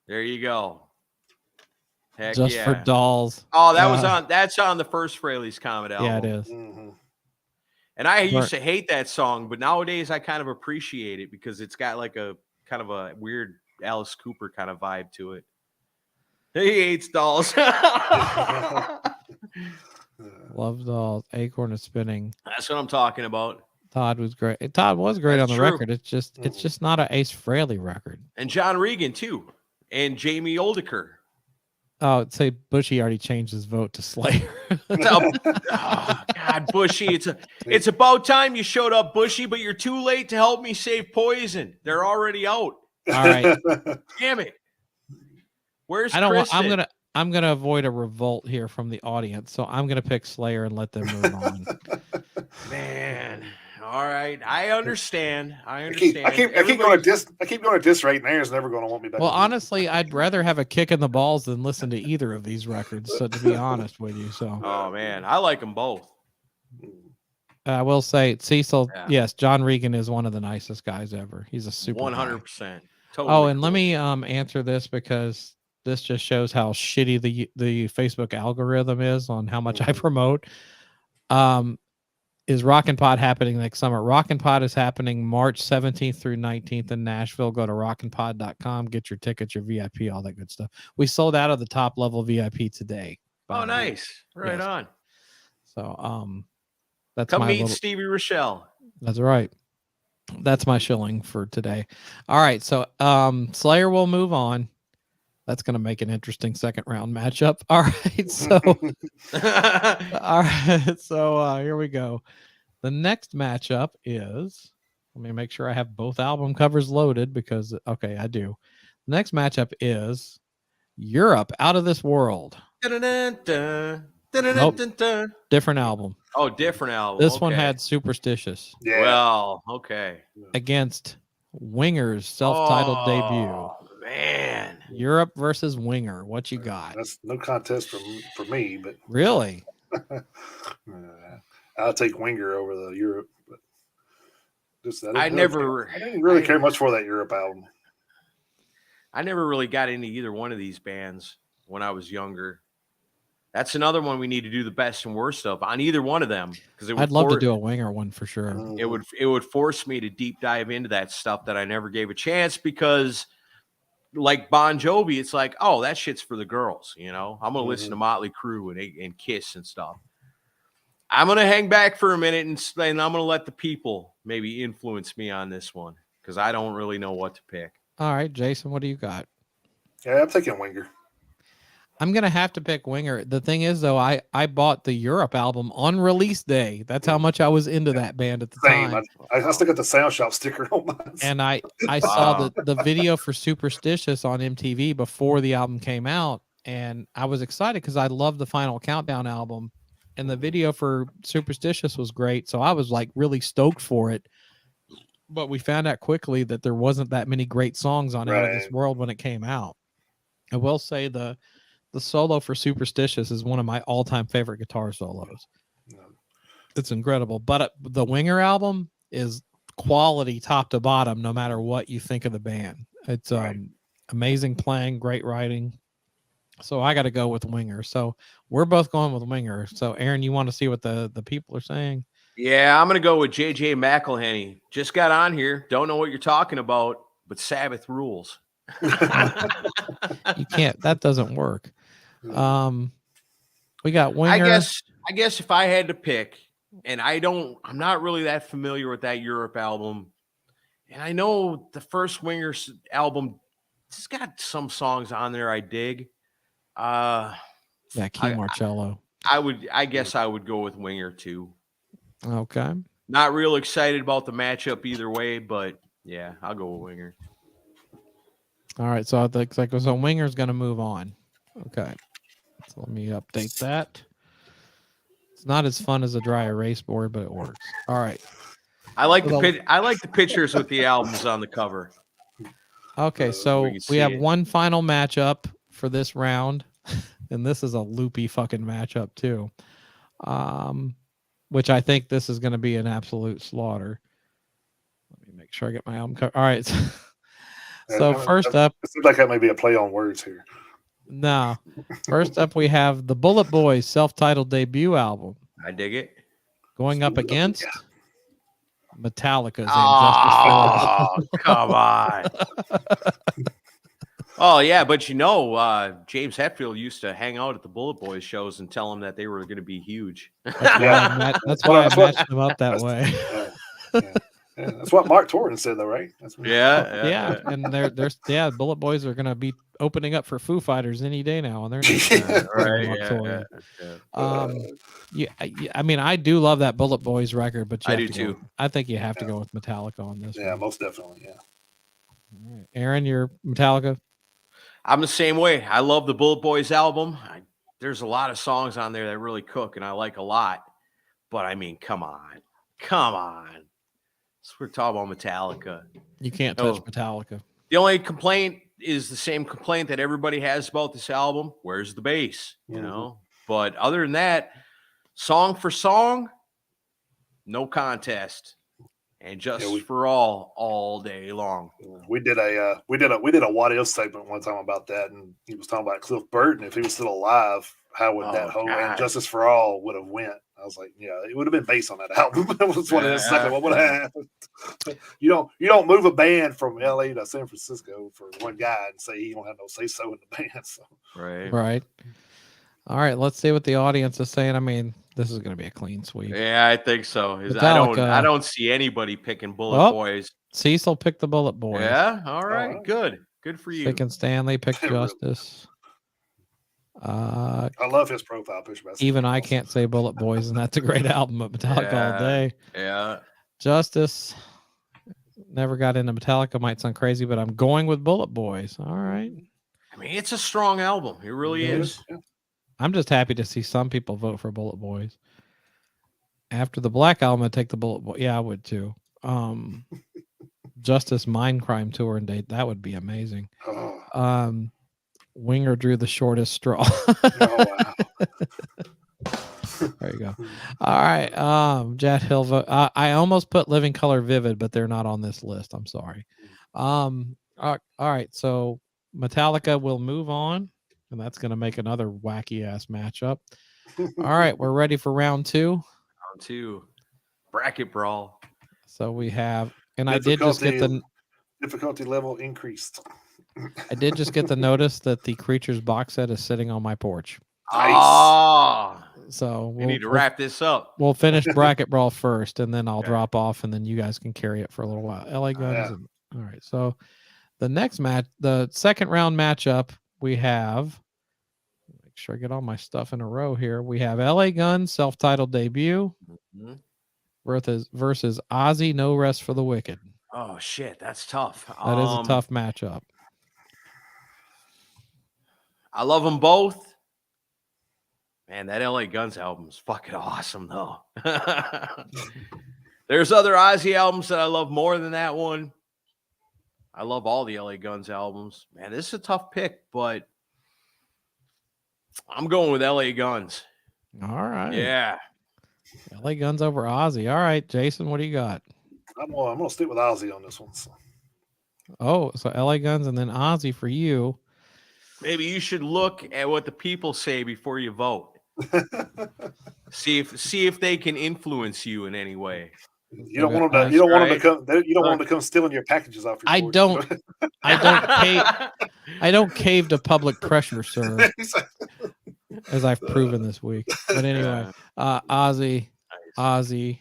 There you go. Heck Just for dolls. Oh, that's on the first Fraley's Comet album. Yeah, it is. Mm-hmm. And I used to hate that song, but nowadays I kind of appreciate it because it's got like a kind of a weird Alice Cooper kind of vibe to it. He hates dolls. Love dolls. Acorn is Spinning. That's what I'm talking about. Todd was great. Todd was great on the record. It's just not an Ace Frehley record. And John Regan too, and Jamie Oldiker. Oh, say Bushy already changed his vote to Slayer. Oh, God, Bushy. It's about time you showed up, Bushy, but you're too late to help me save Poison. They're already out. All right. Damn it. Where's Kristen? I'm gonna avoid a revolt here from the audience, so I'm gonna pick Slayer and let them move on. Man. All right, I understand. I I keep understand. going to diss rate, and Aaron's never going to want me back. Well, honestly, I'd rather have a kick in the balls than listen to either of these records. So to be honest with you, so Oh man, I like them both. I will say, Cecil, Yeah. yes, John Regan is one of the nicest guys ever. He's a super 100%. Totally. Totally. Oh, and let me answer this because this just shows how shitty the Facebook algorithm is on how much I promote. Is Rockin' Pod happening next summer? Rockin' Pod is happening March 17th through 19th in Nashville. Go to rockinpod.com, get your tickets, your VIP, all that good stuff. We sold out of the top level VIP today. Oh, nice. Right on. So, that's come my meet Stevie Rochelle. That's right. That's my shilling for today. All right. So, Slayer will move on. That's going to make an interesting second round matchup. All right. So, all right. So, here we go. The next matchup is, let me make sure I have both album covers loaded because, okay, I do. The next matchup is Europe Out of This World. Nope. Different album. Oh, different album. This one had Superstitious. Yeah. Well, okay. Against Winger's self-titled debut. Man. Europe versus Winger. What you got? That's no contest for me, but really, I'll take Winger over the Europe. But just I didn't really care much for that Europe album. I never really got into either one of these bands when I was younger. That's another one we need to do the best and worst of on either one of them, because I'd love to do a Winger one for sure. It would force me to deep dive into that stuff that I never gave a chance, because like Bon Jovi, it's like, oh, that shit's for the girls, you know. I'm gonna listen to Motley Crue and Kiss and stuff. I'm gonna hang back for a minute and I'm gonna let the people maybe influence me on this one, because I don't really know what to pick. All right, Jason, what do you got? Yeah, I'm taking Winger. I'm gonna have to pick Winger. The thing is, though, I bought the Europe album on release day. That's how much I was into that band at the time. I still got the Sound Shop sticker on mine. And I saw the video for Superstitious on MTV before the album came out, and I was excited because I loved the Final Countdown album, and the video for Superstitious was great. So I was like really stoked for it. But we found out quickly that there wasn't that many great songs on Out of This World when it came out. I will say the solo for Superstitious is one of my all-time favorite guitar solos. It's incredible. But the Winger album is quality top to bottom, no matter what you think of the band. It's amazing playing, great writing. So I got to go with Winger. So we're both going with Winger. So Aaron, you want to see what the people are saying? Yeah, I'm going to go with JJ McElhenney. Just got on here. Don't know what you're talking about, but Sabbath rules. You can't. That doesn't work. We got Winger. I guess if I had to pick, and I'm not really that familiar with that Europe album, and I know the first Winger album, it's got some songs on there I dig. Key Marcello. I guess I would go with Winger too. Okay. Not real excited about the matchup either way, but yeah, I'll go with Winger. All right, so I think so Winger's going to move on. Okay. So let me update that. It's not as fun as a dry erase board, but it works. All right. I like the pictures with the albums on the cover. Okay, so we have one final matchup for this round, and this is a loopy fucking matchup too. Which I think this is going to be an absolute slaughter. Let me make sure I get my album cover. All right. So first up, it seems like that may be a play on words here. No. First up, we have the Bullet Boys self-titled debut album. I dig it. Going up against Metallica's Oh, come on. Oh, yeah, but James Hetfield used to hang out at the Bullet Boys shows and tell them that they were going to be huge. That's why I matched them up that way. Yeah, that's what Mark Torrance said, though, right? Yeah. And they're Bullet Boys are going to be opening up for Foo Fighters any day now on their I mean, I do love that Bullet Boys record, but I do too. I think you have to go with Metallica on this. Yeah, most definitely. Yeah. All right. Aaron, you're Metallica. I'm the same way. I love the Bullet Boys album. There's a lot of songs on there that really cook, and I like a lot. But I mean, come on. So we're talking about Metallica. You can't touch Metallica. The only complaint is the same complaint that everybody has about this album. Where's the bass? You know? But other than that, song for song, no contest. And just for all day long. We did a what if segment one time about that, and he was talking about Cliff Burton. If he was still alive, how would that whole and Justice for All would have went? I was like, yeah, it would have been based on that album. That was exactly what would have happened. You don't move a band from LA to San Francisco for one guy and say he don't have no say so in the band. So. Right. All right, let's see what the audience is saying. I mean, this is going to be a clean sweep. Yeah, I think so. I don't see anybody picking Bullet Boys. Cecil picked the Bullet Boys. Yeah, all right, good for you. Sick and Stanley picked Justice. I love his profile picture. Even I can't say Bullet Boys, and that's a great album of Metallica all day. Yeah. Justice. Never got into Metallica. Might sound crazy, but I'm going with Bullet Boys. All right. I mean, it's a strong album. It really is. Yeah. I'm just happy to see some people vote for Bullet Boys. After the Black Album, I'd take the Bullet Boy. Yeah, I would too. Justice Mind Crime Tour and date. That would be amazing. Winger drew the shortest straw. Wow. There you go. All right. Jet Hill vote. I almost put Living Color Vivid, but they're not on this list. I'm sorry. All right. So Metallica will move on. And that's going to make another wacky ass matchup. All right, we're ready for round 2. Round 2, bracket brawl. So we have, and I did just get the difficulty level increased. I did just get the notice that the Creatures box set is sitting on my porch. Nice. So we need to wrap this up. We'll finish bracket brawl first, and then I'll drop off, and then you guys can carry it for a little while. LA Guns. All right. So the next match, the second round matchup. We have, make sure I get all my stuff in a row here. We have LA Guns self-titled debut versus Ozzy No Rest for the Wicked. Oh shit, that's tough. That is a tough matchup. I love them both. Man, that LA Guns album is fucking awesome though. There's other Ozzy albums that I love more than that one. I love all the LA Guns albums. Man, this is a tough pick, but I'm going with LA Guns. All right. Yeah. LA Guns over Ozzy. All right, Jason, what do you got? I'm gonna stick with Ozzy on this one. So. Oh, so LA Guns and then Ozzy for you. Maybe you should look at what the people say before you vote. see if they can influence you in any way. You don't want them to. You don't want them to come. You don't want them to come stealing your packages off your. I don't cave to public pressure, sir. As I've proven this week. But anyway, Ozzy, yeah,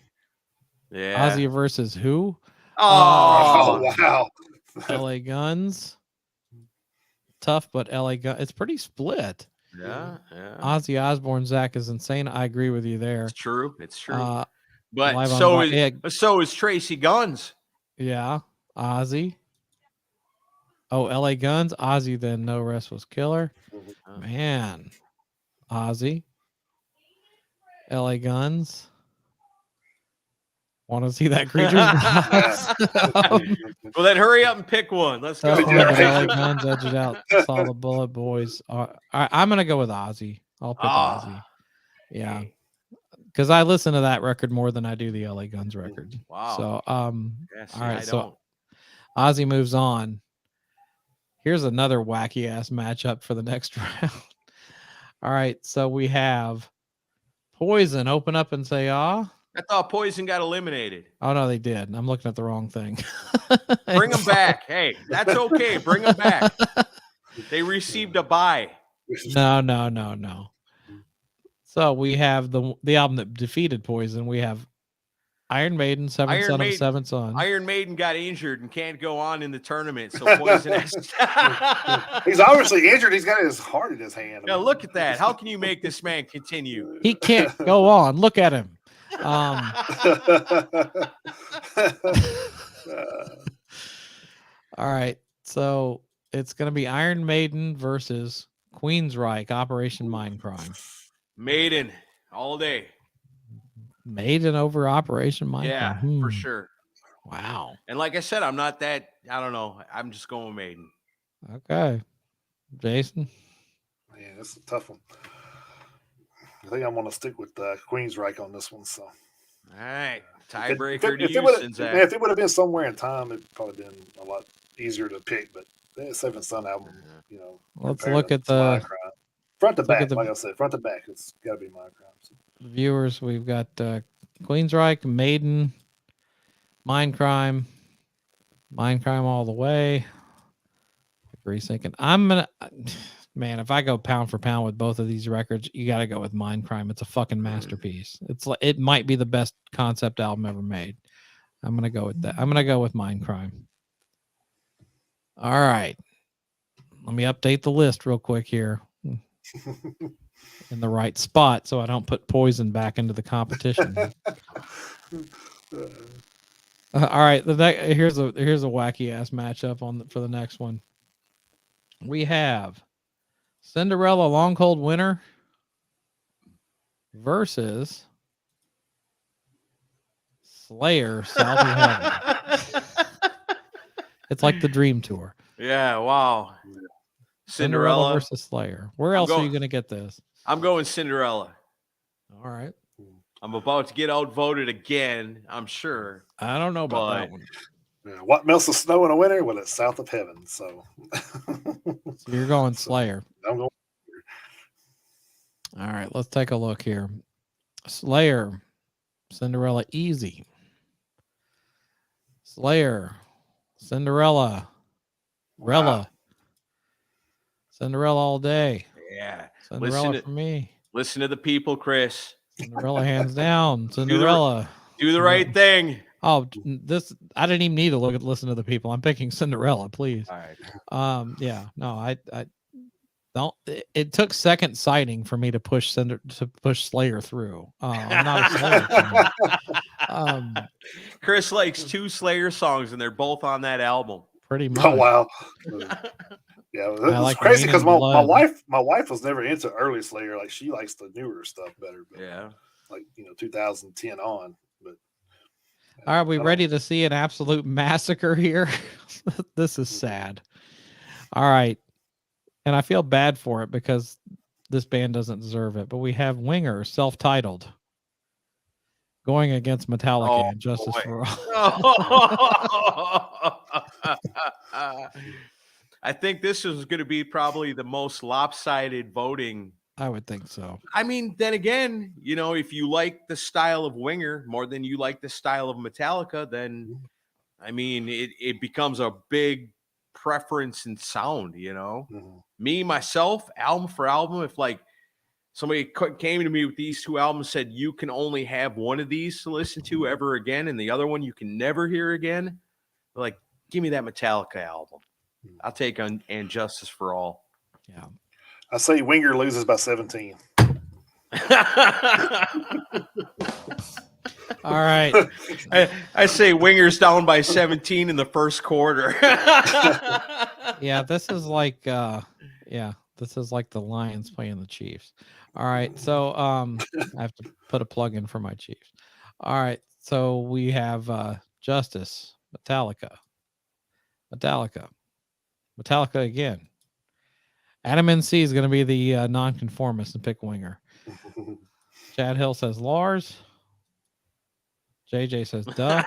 Ozzy versus who? Oh wow, LA Guns. Tough, but LA Guns. It's pretty split. Yeah. Ozzy Osbourne, Zach is insane. I agree with you there. It's true. But so is Tracy Guns. Yeah. Ozzy. Oh, LA Guns. Ozzy, then No Rest was killer. Man. Ozzy. LA Guns. Want to see that Creatures? Well, then hurry up and pick one. Let's go. LA Guns edge it out. Saw the Bullet Boys. I'm going to go with Ozzy. I'll pick Ozzy. Yeah. Because I listen to that record more than I do the LA Guns record. Wow. So, all right. So Ozzy moves on. Here's another wacky ass matchup for the next round. All right. So we have Poison. Open up and say, ah. I thought Poison got eliminated. Oh, no, they did. I'm looking at the wrong thing. Bring them back. Hey, that's okay. Bring them back. They received a bye. No. So we have the album that defeated Poison. We have Iron Maiden, Seventh Son of Seventh Son. Iron Maiden got injured and can't go on in the tournament, so Poison has. He's obviously injured. He's got his heart in his hand. Now look at that. How can you make this man continue? He can't go on. Look at him. All right. So it's going to be Iron Maiden versus Queensryche, Operation Mindcrime. Maiden all day. Maiden over Operation Mindcrime. Yeah, for sure. Wow. And like I said, I'm not that. I don't know. I'm just going with Maiden. Okay. Jason? Man, this is a tough one. I think I'm going to stick with Queensryche on this one. So, All right, if tiebreaker to it you, would Sinzak. if it would have been somewhere in time, it'd probably been a lot easier to pick. But the Seventh Son album, you know, Let's look at to Mind the Crime. Front to look at back. the Like I said, front to back. It's got to be Mind Crime. So. viewers. We've got Queensryche, Maiden, Mind Crime all the way. Agree's thinking I'm gonna. Man, if I go pound for pound with both of these records, you got to go with Mind Crime. It's a fucking masterpiece. It's like it might be the best concept album ever made. I'm gonna go with that. I'm gonna go with Mind Crime. All right, let me update the list real quick here in the right spot so I don't put Poison back into the competition. All right, here's a wacky ass matchup for the next one. We have Cinderella Long Cold Winter versus Slayer South of Heaven. It's like the Dream Tour. Yeah, wow. Cinderella versus Slayer. Where else are you going to get this? I'm going Cinderella. All right. I'm about to get outvoted again, I'm sure. I don't know about that one. Yeah, what melts the snow in the winter? Well, it's South of Heaven. So, so you're going Slayer. I'm going. All right, let's take a look here. Slayer, Cinderella, easy. Slayer, Cinderella, Rella. Wow. Cinderella all day. Yeah. Cinderella for me. Listen to the people, Chris. Cinderella hands down. Cinderella. Do the right thing. Oh, I didn't even need to listen to the people. I'm picking Cinderella, please. All right. Yeah. No, I don't. It took second sighting for me to push Slayer through. I'm not a Slayer fan. Chris likes 2 Slayer songs, and they're both on that album. Pretty much. Oh wow. Yeah, it's like crazy because my wife was never into early Slayer. Like she likes the newer stuff better. But yeah, like 2010 on. But are we ready to see an absolute massacre here? This is sad. All right, and I feel bad for it because this band doesn't deserve it. But we have Winger, self-titled, going against Metallica and Justice for All. I think this is going to be probably the most lopsided voting. I would think so. I mean, then again, if you like the style of Winger more than you like the style of Metallica, then, I mean, it becomes a big preference in sound, Mm-hmm. Me, myself, album for album, if like somebody came to me with these 2 albums, said you can only have one of these to listen to ever again, and the other one you can never hear again, like, give me that Metallica album. I'll take on And Justice for All. Yeah. I say Winger loses by 17. All right. I say Winger's down by 17 in the first quarter. Yeah, this is like the Lions playing the Chiefs. All right. So I have to put a plug in for my Chiefs. All right. So we have Justice, Metallica again. Adam NC is going to be the nonconformist and pick Winger. Chad Hill says Lars. JJ says duh.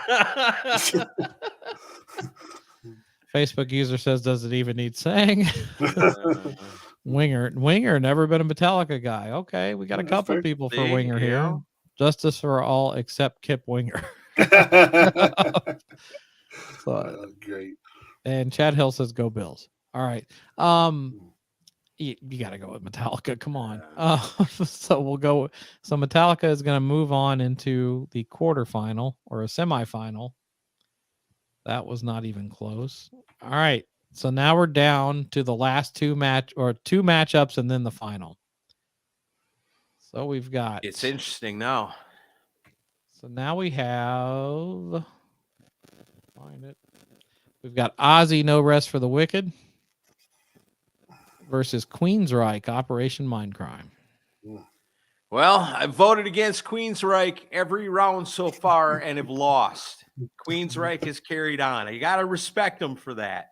Facebook user says, does it even need saying? Winger never been a Metallica guy. Okay, we got a couple people for Winger here. Justice for All except Kip Winger. Great. And Chad Hill says go Bills. All right. You got to go with Metallica. Come on. So we'll go. So Metallica is going to move on into the quarterfinal or a semifinal. That was not even close. All right. So now we're down to the last two matchups and then the final. So we've got. It's interesting now. So now we have. Find it. We've got Ozzy, No Rest for the Wicked versus Queensryche, Operation Mindcrime. Well, I've voted against Queensryche every round so far and have lost. Queensryche has carried on. You got to respect them for that.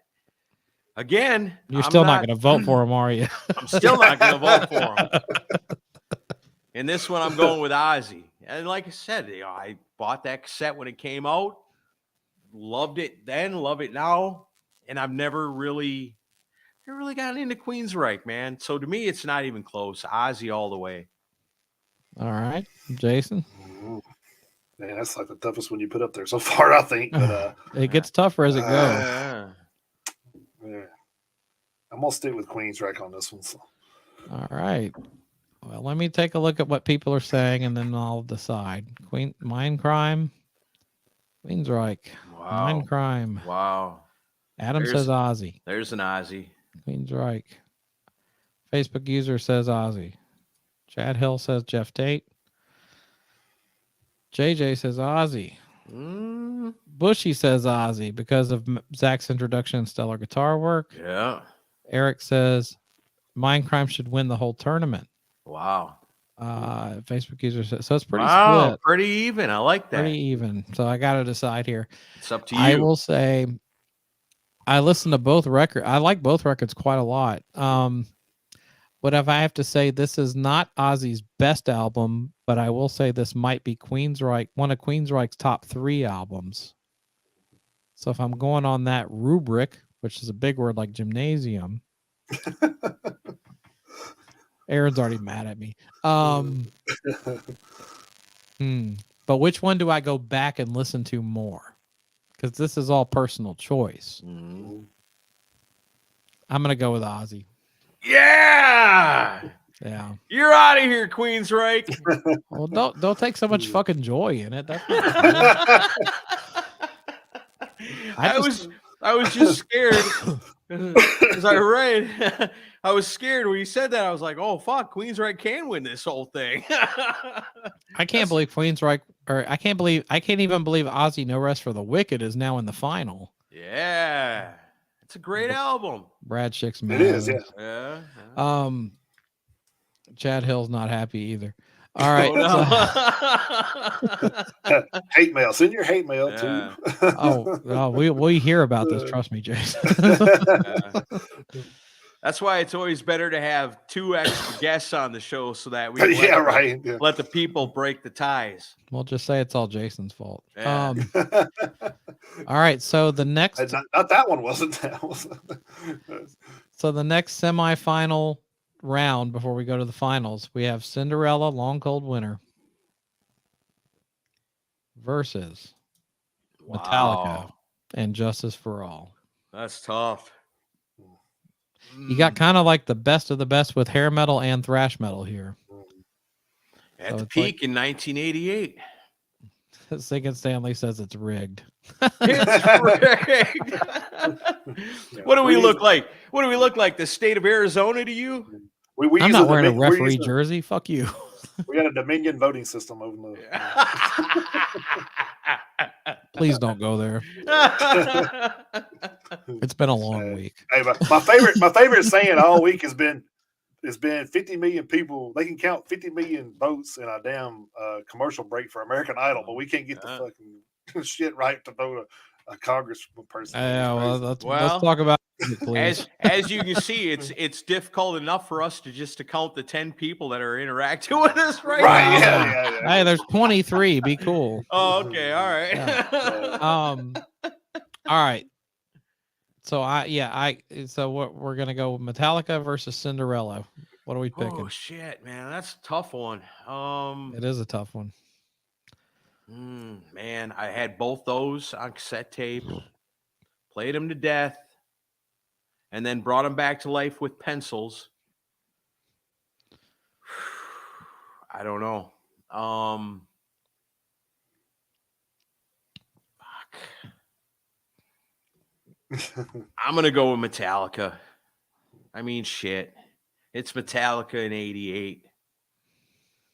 Again, You're still not going to vote for him, are you? I'm still not going to vote for him. In this one, I'm going with Ozzy. And like I said, I bought that cassette when it came out. Loved it then, love it now. And I've never really gotten into Queensryche, man. So to me, it's not even close. Ozzy all the way. All right, Jason. Man, that's like the toughest one you put up there so far, I think. But it gets tougher as it goes. Yeah. I'm gonna stick with Queensryche on this one. So. All right. Well, let me take a look at what people are saying, and then I'll decide. Mindcrime, Queensryche, Wow. Mindcrime. Wow. Adam says Ozzy. There's an Ozzy. Queensryche. Facebook user says Ozzy. Chad Hill says Jeff Tate. JJ says Ozzy. Bushy says Ozzy because of Zach's introduction and stellar guitar work. Yeah. Eric says Mindcrime should win the whole tournament. Wow. Facebook user says so. It's pretty split. Pretty even. I like that. Pretty even. So I got to decide here. It's up to you. I will say I listen to both records. I like both records quite a lot. But if I have to say, this is not Ozzy's best album, but I will say this might be Queensryche, one of Queensryche's top 3 albums. So if I'm going on that rubric, which is a big word like gymnasium, Aaron's already mad at me. But which one do I go back and listen to more? Because this is all personal choice. I'm going to go with Ozzy. Yeah. You're out of here, Queensryche. Well, don't take so much fucking joy in it. That's I was just scared. Is that right? I was scared when you said that. I was like, "Oh fuck, Queensryche can win this whole thing." I can't believe Queensryche, or I can't even believe Ozzy No Rest for the Wicked is now in the final. Yeah, it's a great album. Brad Schick's mad. It is, yeah. Chad Hill's not happy either. All right. Hate mail. Send your hate mail too. We hear about this. Trust me, Jason. That's why it's always better to have 2 extra guests on the show so that we let the people break the ties. We'll just say it's all Jason's fault. Yeah. All right. So the next, not that one wasn't. So the next semifinal round before we go to the finals, we have Cinderella Long Cold Winter versus Metallica and Justice for All. That's tough. You got kind of like the best of the best with hair metal and thrash metal here. At the peak in 1988. Singing Stanley says it's rigged. It's rigged. What do we look like? What do we look like? The state of Arizona to you? I'm not wearing a referee jersey. Fuck you. We got a Dominion voting system over there. Please don't go there. It's been a long week. Hey, my favorite saying all week has been 50 million people. They can count 50 million votes in a damn commercial break for American Idol, but we can't get the fucking shit right to vote a congressman person. Let's talk about it, please. As you can see, it's difficult enough for us to count the 10 people that are interacting with us right now. Yeah. Hey, there's 23. Be cool. Oh, okay. All right. Yeah. All right. So so we're gonna go with Metallica versus Cinderella. What are we picking? Oh shit, man, that's a tough one. It is a tough one. Man, I had both those on cassette tape, played them to death, and then brought them back to life with pencils. I don't know. I'm gonna go with Metallica. I mean, shit. It's Metallica in '88.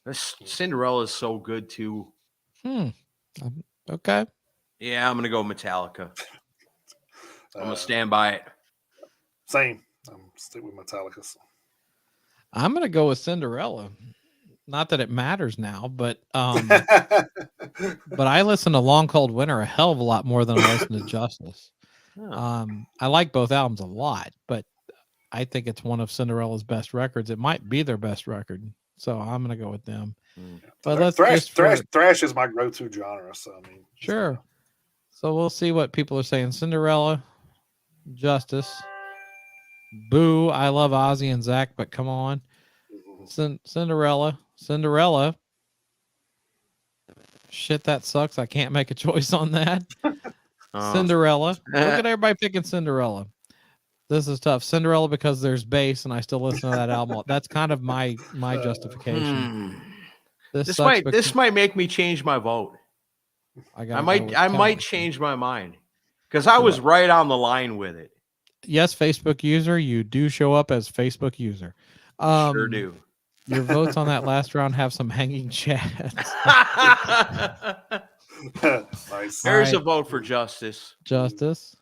This Cinderella is so good too. Okay. Yeah, I'm gonna go Metallica. I'm gonna stand by it. Same. I'm stick with Metallica. I'm gonna go with Cinderella. not that it matters now, but I listen to Long Cold Winter a hell of a lot more than I listen to Justice. Oh. I like both albums a lot, but I think it's one of Cinderella's best records. It might be their best record, so I'm gonna go with them. But let's thrash is my go-to genre. So I mean, sure. So we'll see what people are saying. Cinderella, Justice, Boo. I love Ozzy and Zach, but come on, Cinderella. Shit, that sucks. I can't make a choice on that. Cinderella. Look at everybody picking Cinderella. This is tough. Cinderella because there's bass, and I still listen to that album. That's kind of my justification. This might make me change my vote. I might change my mind because I was right on the line with it. Yes, Facebook user, you do show up as Facebook user. Sure do. Your votes on that last round have some hanging chads. Nice. There's a vote for Justice. Justice.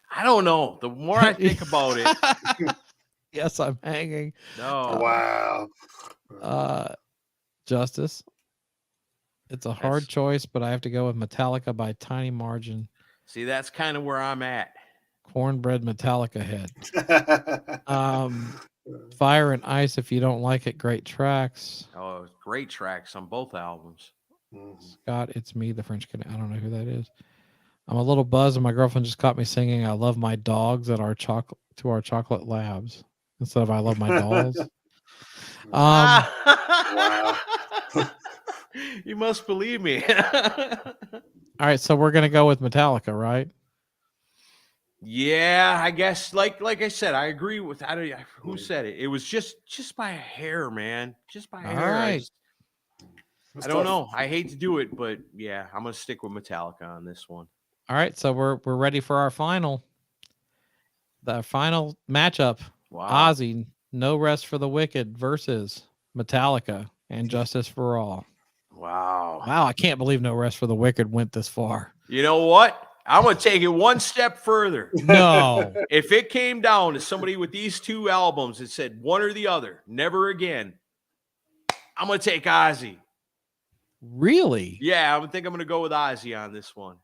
I don't know. The more I think about it. Yes, I'm hanging. No. Wow. Justice. It's a hard choice, but I have to go with Metallica by a tiny margin. See, that's kind of where I'm at. Cornbread Metallica head. Fire and Ice, if you don't like it, great tracks. Oh, great tracks on both albums. Scott, It's Me, the French Canadian. I don't know who that is. I'm a little buzzed, and my girlfriend just caught me singing "I love my dogs" at our chocolate labs instead of "I love my dolls." Wow. You must believe me. All right, so we're gonna go with Metallica, right? Yeah, I guess. Like I said, I agree with. Who said it? It was just by a hair, man. Just by a hair. Right. I don't know. I hate to do it, but yeah, I'm gonna stick with Metallica on this one. All right, so we're ready for our final matchup. Wow. Ozzy, No Rest for the Wicked versus Metallica and Justice for All. Wow. I can't believe No Rest for the Wicked went this far. You know what? I'm gonna take it one step further. No. If it came down to somebody with these two albums that said one or the other, never again, I'm gonna take Ozzy. Really? Yeah, I think I'm gonna go with Ozzy on this one.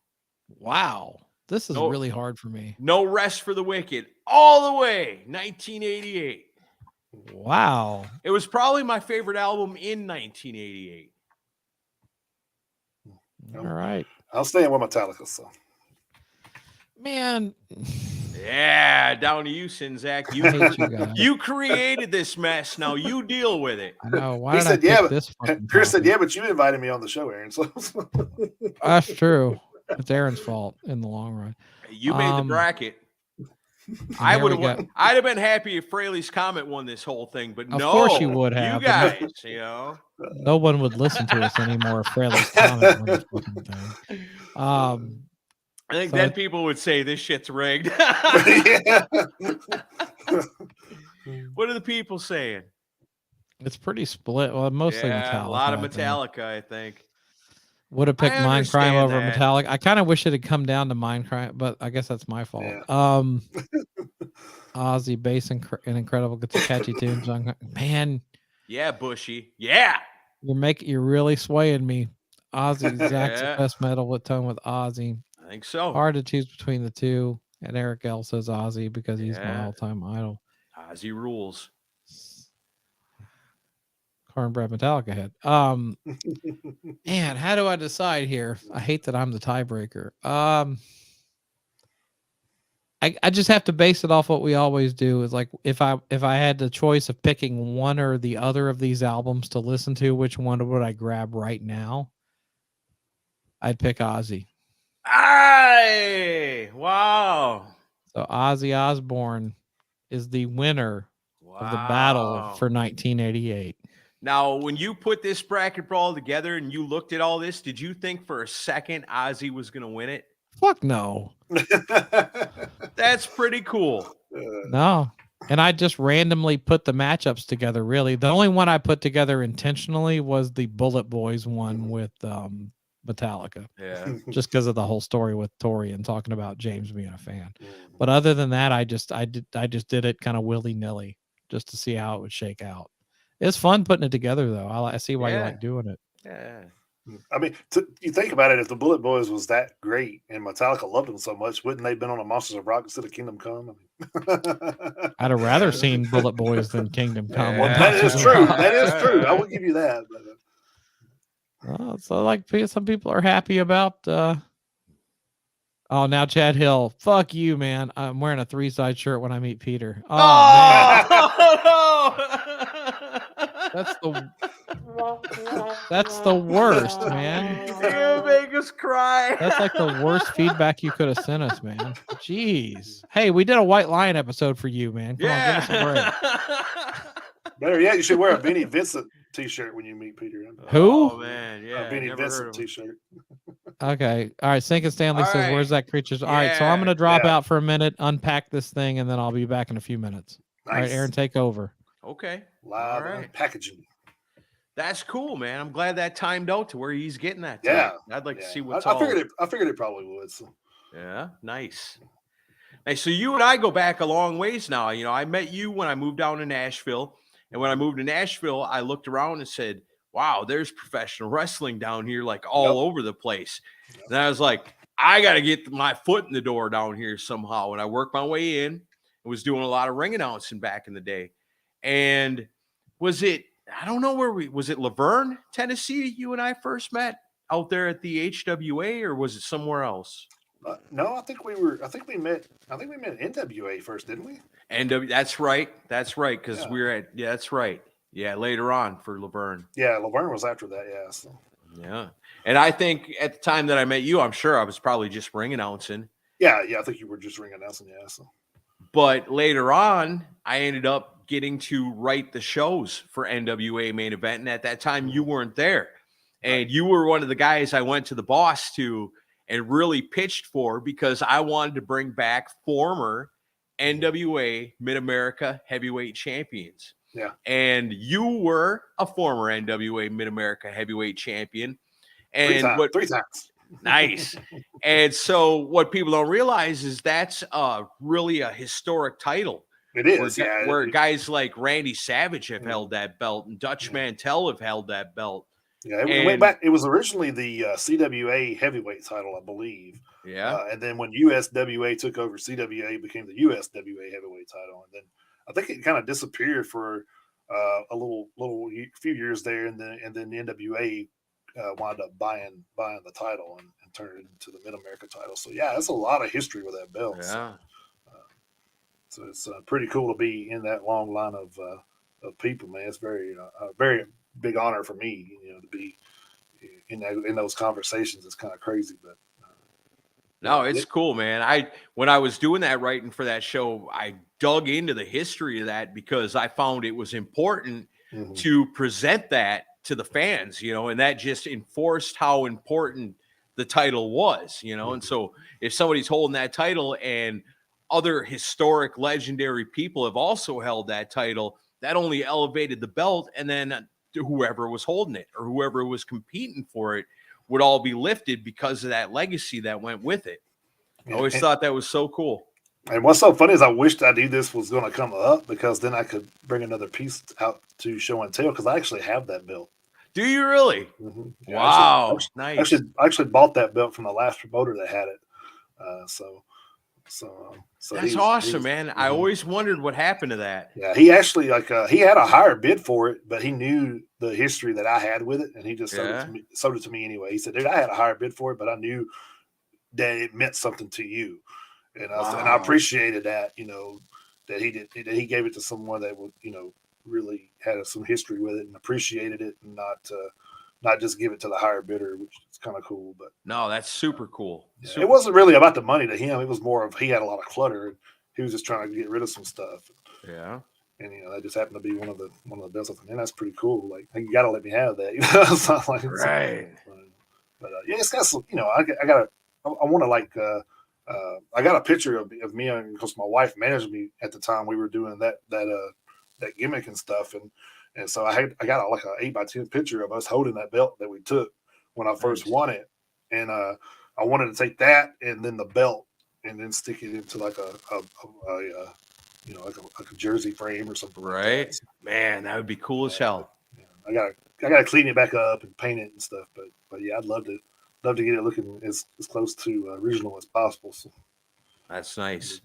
Wow. This is really hard for me. No Rest for the Wicked, all the way, 1988. Wow. It was probably my favorite album in 1988. All right. I'll stay with Metallica. So, man. Yeah, down to you, Sinzak. You created this mess. Now you deal with it. No, why did I pick this? Chris said, "Yeah, but you invited me on the show, Aaron." So that's true. It's Aaron's fault in the long run. You made the bracket. I'd have been happy if Fraley's Comet won this whole thing, but of course you would have. You guys, no one would listen to us anymore if Fraley's Comet won this fucking thing. I think then people would say this shit's rigged. What are the people saying? It's pretty split. Well, mostly Metallica. A lot of Metallica, I think. Would have picked Mind Crime over Metallica. I kind of wish it had come down to Mind Crime, but I guess that's my fault. Yeah. Ozzy bass and incredible catchy tunes. Man. Yeah, Bushy. Yeah. You're really swaying me. Ozzy, Zach's the best metal with tone with Ozzy. I think so. Hard to choose between the two. And Eric L says Ozzy because he's my all-time idol. Ozzy rules. Cornbread Metallica head. Man, how do I decide here? I hate that I'm the tiebreaker. I just have to base it off what we always do. Is like if I had the choice of picking one or the other of these albums to listen to, which one would I grab right now? I'd pick Ozzy. Wow. So Ozzy Osbourne is the winner of the battle for 1988. Now, when you put this bracket brawl together and you looked at all this, did you think for a second Ozzy was going to win it? Fuck no. That's pretty cool. No. And I just randomly put the matchups together, really. The only one I put together intentionally was the Bullet Boys one with Metallica. Yeah. Just because of the whole story with Tori and talking about James being a fan. But other than that, I just did it kind of willy-nilly just to see how it would shake out. It's fun putting it together, though. I see why you Yeah. like doing it. Yeah. I mean, you think about it, if the Bullet Boys was that great and Metallica loved them so much, wouldn't they have been on a Monsters of Rock instead of Kingdom Come? I mean, I'd have rather seen Bullet Boys than Kingdom Come. Yeah. on that is Monsters of true. Rock. That is true. I will give you that. But, So like some people are happy about oh, now Chad Hill, fuck you, man. I'm wearing a 3-side shirt when I meet Peter. Oh, man. That's the worst, man. You make us cry. That's like the worst feedback you could have sent us, man. Jeez. Hey, we did a White Lion episode for you, man. Come on, give us a break. better yet, you should wear a Vinnie Vincent T-shirt when you meet Peter. Who? Oh man, yeah. A Vinnie never heard Vincent of him. T-shirt. Okay. All right. Sink and Stanley All says, right. where's that creature? All right. So I'm going to Yeah. drop Yeah. out for a minute, unpack this thing, and then I'll be back in a few minutes. Nice. All right, Aaron, take over. Okay. Live All right. packaging. That's cool, man. I'm glad that timed out to where he's getting that. Yeah. tonight. I'd like to Yeah. see what's I figured it. I figured it probably would. So. Yeah, nice. Hey, so you and I go back a long ways now. You know, I met you when I moved down to Nashville. And when I moved to Nashville, I looked around and said, wow, there's professional wrestling down here, like all over the place. Yep. And I was like, I got to get my foot in the door down here somehow. And I worked my way in and was doing a lot of ring announcing back in the day. And was it, I don't know was it Laverne, Tennessee, you and I first met out there at the HWA, or was it somewhere else? No, I think we met NWA first, didn't we? That's right. That's right. Because Yeah. we were at, yeah, that's right. Yeah, later on for Laverne. Yeah, Laverne was after that. Yeah. So. Yeah. And I think at the time that I met you, I'm sure I was probably just ring announcing. Yeah. I think you were just ring announcing. Yeah. So. But later on, I ended up getting to write the shows for NWA Main Event. And at that time, you weren't there. And you were one of the guys I went to the boss to and really pitched for, because I wanted to bring back former NWA Mid-America Heavyweight Champions. Yeah. And you were a former NWA Mid-America Heavyweight Champion. And three times. Nice. And so what people don't realize is that's really a historic title. It is. Where guys like Randy Savage have held that belt and Dutch Mantell have held that belt. Yeah, it went back. It was originally the CWA heavyweight title, I believe. Yeah. And then when USWA took over, CWA it became the USWA heavyweight title. And then I think it kind of disappeared for a few years there, and then the NWA wound up buying the title and turned it into the Mid America title. So yeah, that's a lot of history with that belt. Yeah. So it's pretty cool to be in that long line of people, man. It's very big honor for me, to be in those conversations. It's kind of crazy, but no, it's cool, man. When I was doing that writing for that show, I dug into the history of that because I found it was important to present that to the fans, and that just enforced how important the title was, and so if somebody's holding that title and other historic legendary people have also held that title, that only elevated the belt, and then whoever was holding it or whoever was competing for it would all be lifted because of that legacy that went with it. I always thought that was so cool. And what's so funny is I wished I knew this was going to come up, because then I could bring another piece out to show and tell, because I actually have that belt. Do you really? Yeah, wow. Nice. I actually bought that belt from the last promoter that had it. So that's awesome, man. I always wondered what happened to that. Yeah, he actually he had a higher bid for it, but he knew the history that I had with it, and he just sold it to me anyway. He said, "Dude, I had a higher bid for it, but I knew that it meant something to you," and I appreciated that. That he gave it to someone that would really had some history with it and appreciated it, and not just give it to the higher bidder, which is kind of cool. But no, that's super cool. Yeah, it wasn't really about the money to him. It was more of he had a lot of clutter, and he was just trying to get rid of some stuff. Yeah. And that just happened to be one of the belts. I think, man, that's pretty cool. Like, you got to let me have that. So like, right. But yeah, it's got some. I want to I got a picture of me, because my wife managed me at the time we were doing that gimmick and stuff, and so I got an 8x10 picture of us holding that belt that we took when I first won it, and I wanted to take that and then the belt and then stick it into like a like a jersey frame or something. Right, like that. man, that would be cool as hell. Yeah, I gotta clean it back up and paint it and stuff. But yeah, I'd love to get it looking as close to original as possible. So. That's nice.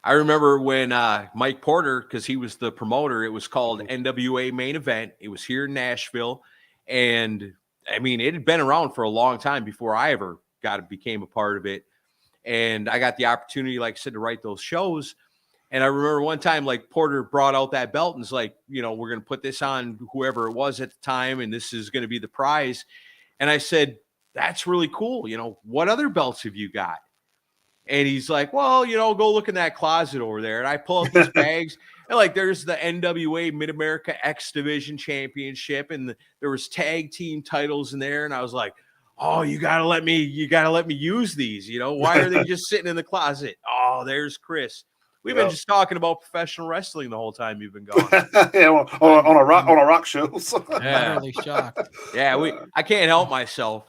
I remember when Mike Porter, because he was the promoter, it was called NWA Main Event. It was here in Nashville. And I mean, it had been around for a long time before I ever became a part of it. And I got the opportunity, like I said, to write those shows. And I remember one time, like, Porter brought out that belt and was like, we're going to put this on whoever it was at the time, and this is going to be the prize. And I said, that's really cool. What other belts have you got? And he's like, well, go look in that closet over there. And I pull out these bags, and like, there's the NWA Mid-America X Division Championship, and there was tag team titles in there. And I was like, oh, you gotta let me use these. Why are they just sitting in the closet? Oh, there's Chris. We've been just talking about professional wrestling the whole time you've been gone. Yeah, on a rock show. Utterly shocked. Yeah, I can't help myself.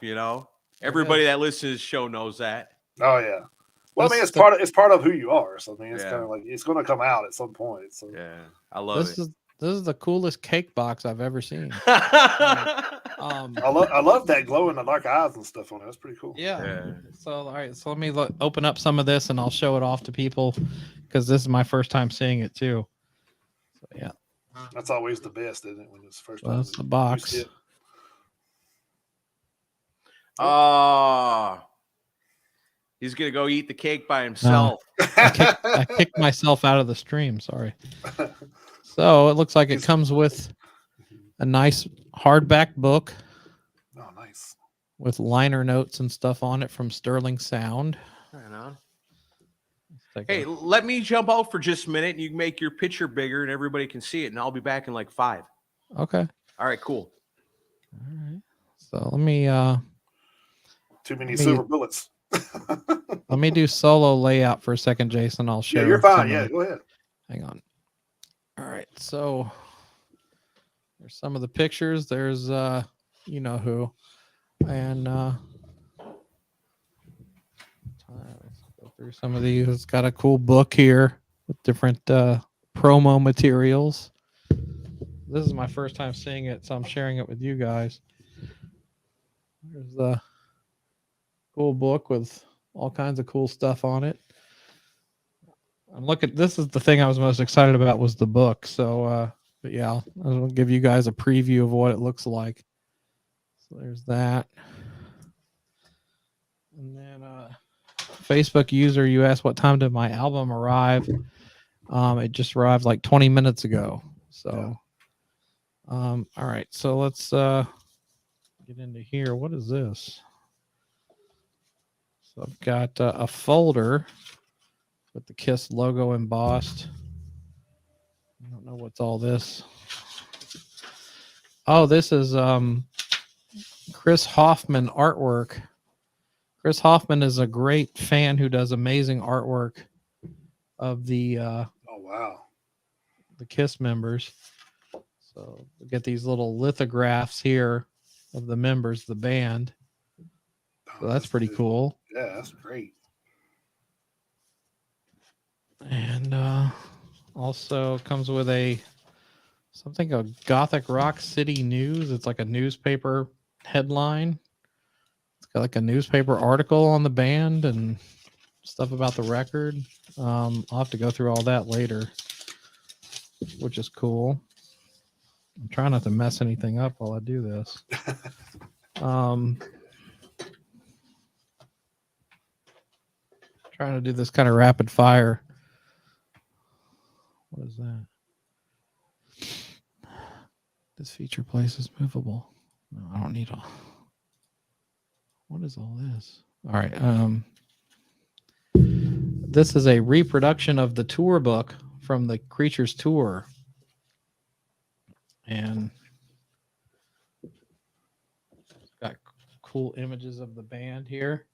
Everybody that listens to this show knows that. Oh yeah. Well, I mean, it's part of who you are. So I mean, it's kind of like it's going to come out at some point. So yeah, I love it. This is the coolest cake box I've ever seen. I love that glow in the dark eyes and stuff on it. That's pretty cool. Yeah. So all right, so let me open up some of this and I'll show it off to people because this is my first time seeing it too. So yeah, that's always the best, isn't it? When it's first time. That's the box. He's going to go eat the cake by himself. I kicked myself out of the stream. Sorry. So it looks like it comes with a nice hardback book. Oh, nice. With liner notes and stuff on it from Sterling Sound. Right on. Hey, let me jump out for just a minute and you can make your picture bigger and everybody can see it. And I'll be back in like 5. Okay. All right, cool. All right. So let me... Too many silver bullets. Let me do solo layout for a second, Jason. I'll share. Yeah, you're fine. Yeah, go ahead. Hang on. All right. So there's some of the pictures. There's you know who. And let's go through some of these. It's got a cool book here with different promo materials. This is my first time seeing it, so I'm sharing it with you guys. There's the cool book with all kinds of cool stuff on it. This is the thing I was most excited about was the book. So, but yeah, I'll give you guys a preview of what it looks like. So there's that. And then Facebook user, you asked what time did my album arrive? It just arrived like 20 minutes ago. So, all right. So let's get into here. What is this? So I've got a folder with the KISS logo embossed. I don't know what's all this. Oh, this is Chris Hoffman artwork. Chris Hoffman is a great fan who does amazing artwork of the oh wow, the KISS members. So we get these little lithographs here of the members of the band. So that's pretty cool. Yeah, that's great. And also comes with a Gothic Rock City News. It's like a newspaper headline. It's got like a newspaper article on the band and stuff about the record. I'll have to go through all that later, which is cool. I'm trying not to mess anything up while I do this. Trying to do this kind of rapid fire. What is that? This feature place is movable. No, I don't need all. What is all this? All right. This is a reproduction of the tour book from the Creatures tour. And it's got cool images of the band here.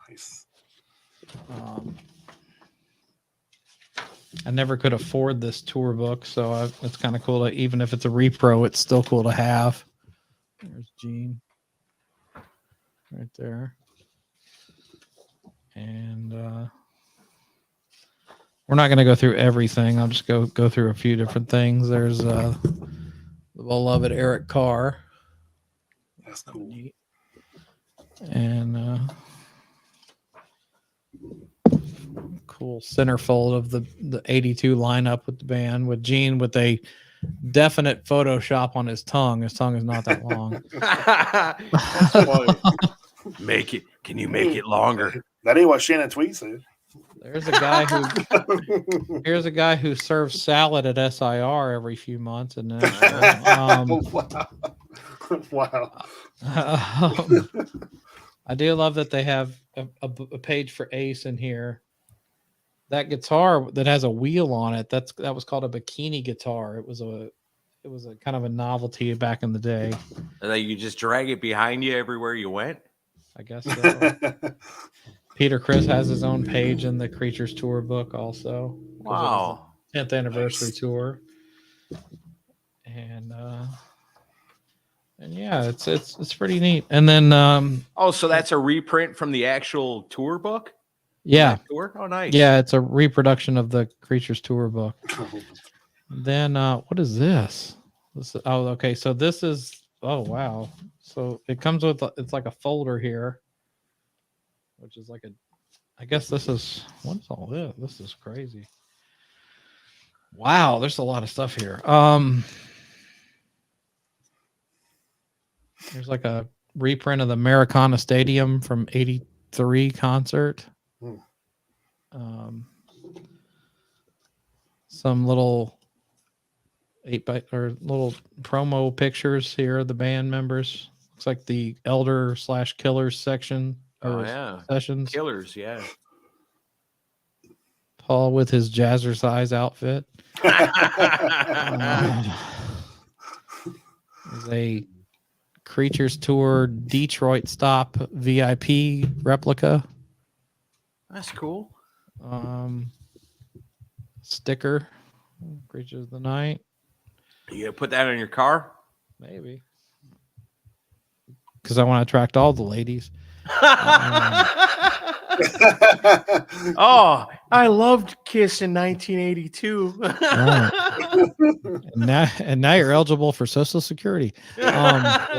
Nice. I never could afford this tour book, so it's kind of cool to, even if it's a repro, it's still cool to have. There's Gene right there. And We're not going to go through everything. I'll just go through a few different things. There's the beloved Eric Carr. That's cool. And cool centerfold of the 82 lineup with the band, with Gene with a definite Photoshop on his tongue. His tongue is not that long. That's funny. Make it. Can you make it longer? That ain't what Shannon Tweed said. Here's a guy who serves salad at SIR every few months, and Wow. I do love that they have a page for Ace in here. That guitar that has a wheel on it, that was called a bikini guitar. It was a kind of a novelty back in the day. And then you just drag it behind you everywhere you went. I guess so. Peter Criss has his own page in the Creatures Tour book also. Wow. 10th anniversary tour. And yeah, it's pretty neat. And then so that's a reprint from the actual tour book? Yeah. Tour? Oh, nice. Yeah, it's a reproduction of the Creatures Tour book. Then what is this? Okay. So this is wow. So it comes with it's like a folder here, which is like I guess this is what is all this? This is crazy. Wow, there's a lot of stuff here. There's like a reprint of the Americana Stadium from '83 concert. Some little 8x or little promo pictures here of the band members. Looks like the Elder/Killers section. Sessions. Killers, yeah. Paul with his jazzercise outfit. There's a Creatures Tour Detroit stop VIP replica. That's cool. Sticker. Creatures of the Night. You gonna put that on your car? Maybe. Because I want to attract all the ladies. Oh, I loved Kiss in 1982. Right. and now you're eligible for Social Security. My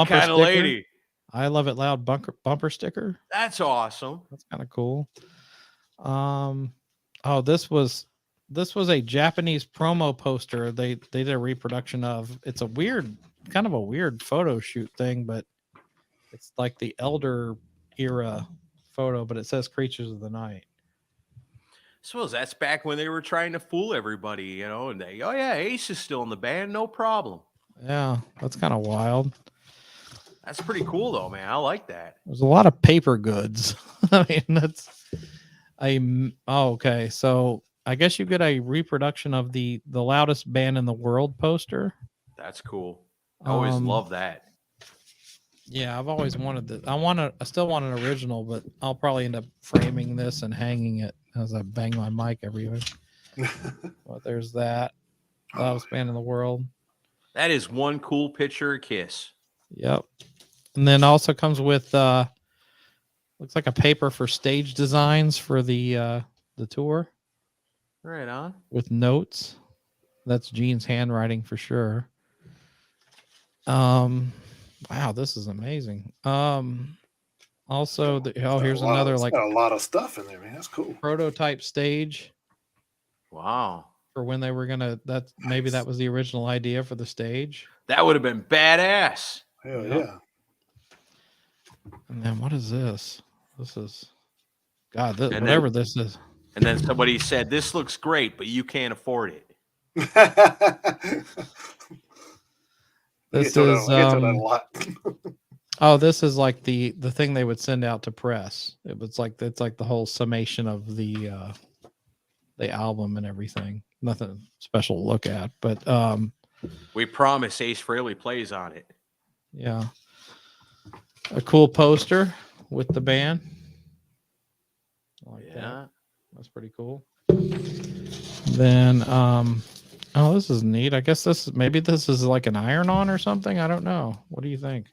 kind of lady. I Love It Loud bumper sticker. That's awesome. That's kind of cool. This was a Japanese promo poster. They did a reproduction of. It's a kind of a weird photo shoot thing, but it's like the Elder era photo, but it says Creatures of the Night. I suppose that's back when they were trying to fool everybody, and Ace is still in the band, no problem. Yeah, that's kind of wild. That's pretty cool though, man. I like that. There's a lot of paper goods. I mean, okay. So I guess you get a reproduction of the loudest band in the world poster. That's cool. I always love that. Yeah, I've always wanted that. I still want an original, but I'll probably end up framing this and hanging it as I bang my mic everywhere. But there's that. Loudest band in the world. That is one cool picture of Kiss. Yep. And then also comes with looks like a paper for stage designs for the tour. Right on. With notes. That's Gene's handwriting for sure. Wow, this is amazing. Also, here's another like got a lot of stuff in there, man. That's cool. Prototype stage. Wow. For when they were gonna. Maybe that was the original idea for the stage. That would have been badass. Hell yeah. And then what is this? This is God. This is. And then somebody said, "This looks great, but you can't afford it." This is this is like the thing they would send out to press. It's like the whole summation of the album and everything. Nothing special to look at, but we promise Ace Frehley plays on it. Yeah, a cool poster with the band. That's pretty cool. Then this is neat. I guess this is like an iron-on or something. I don't know. What do you think?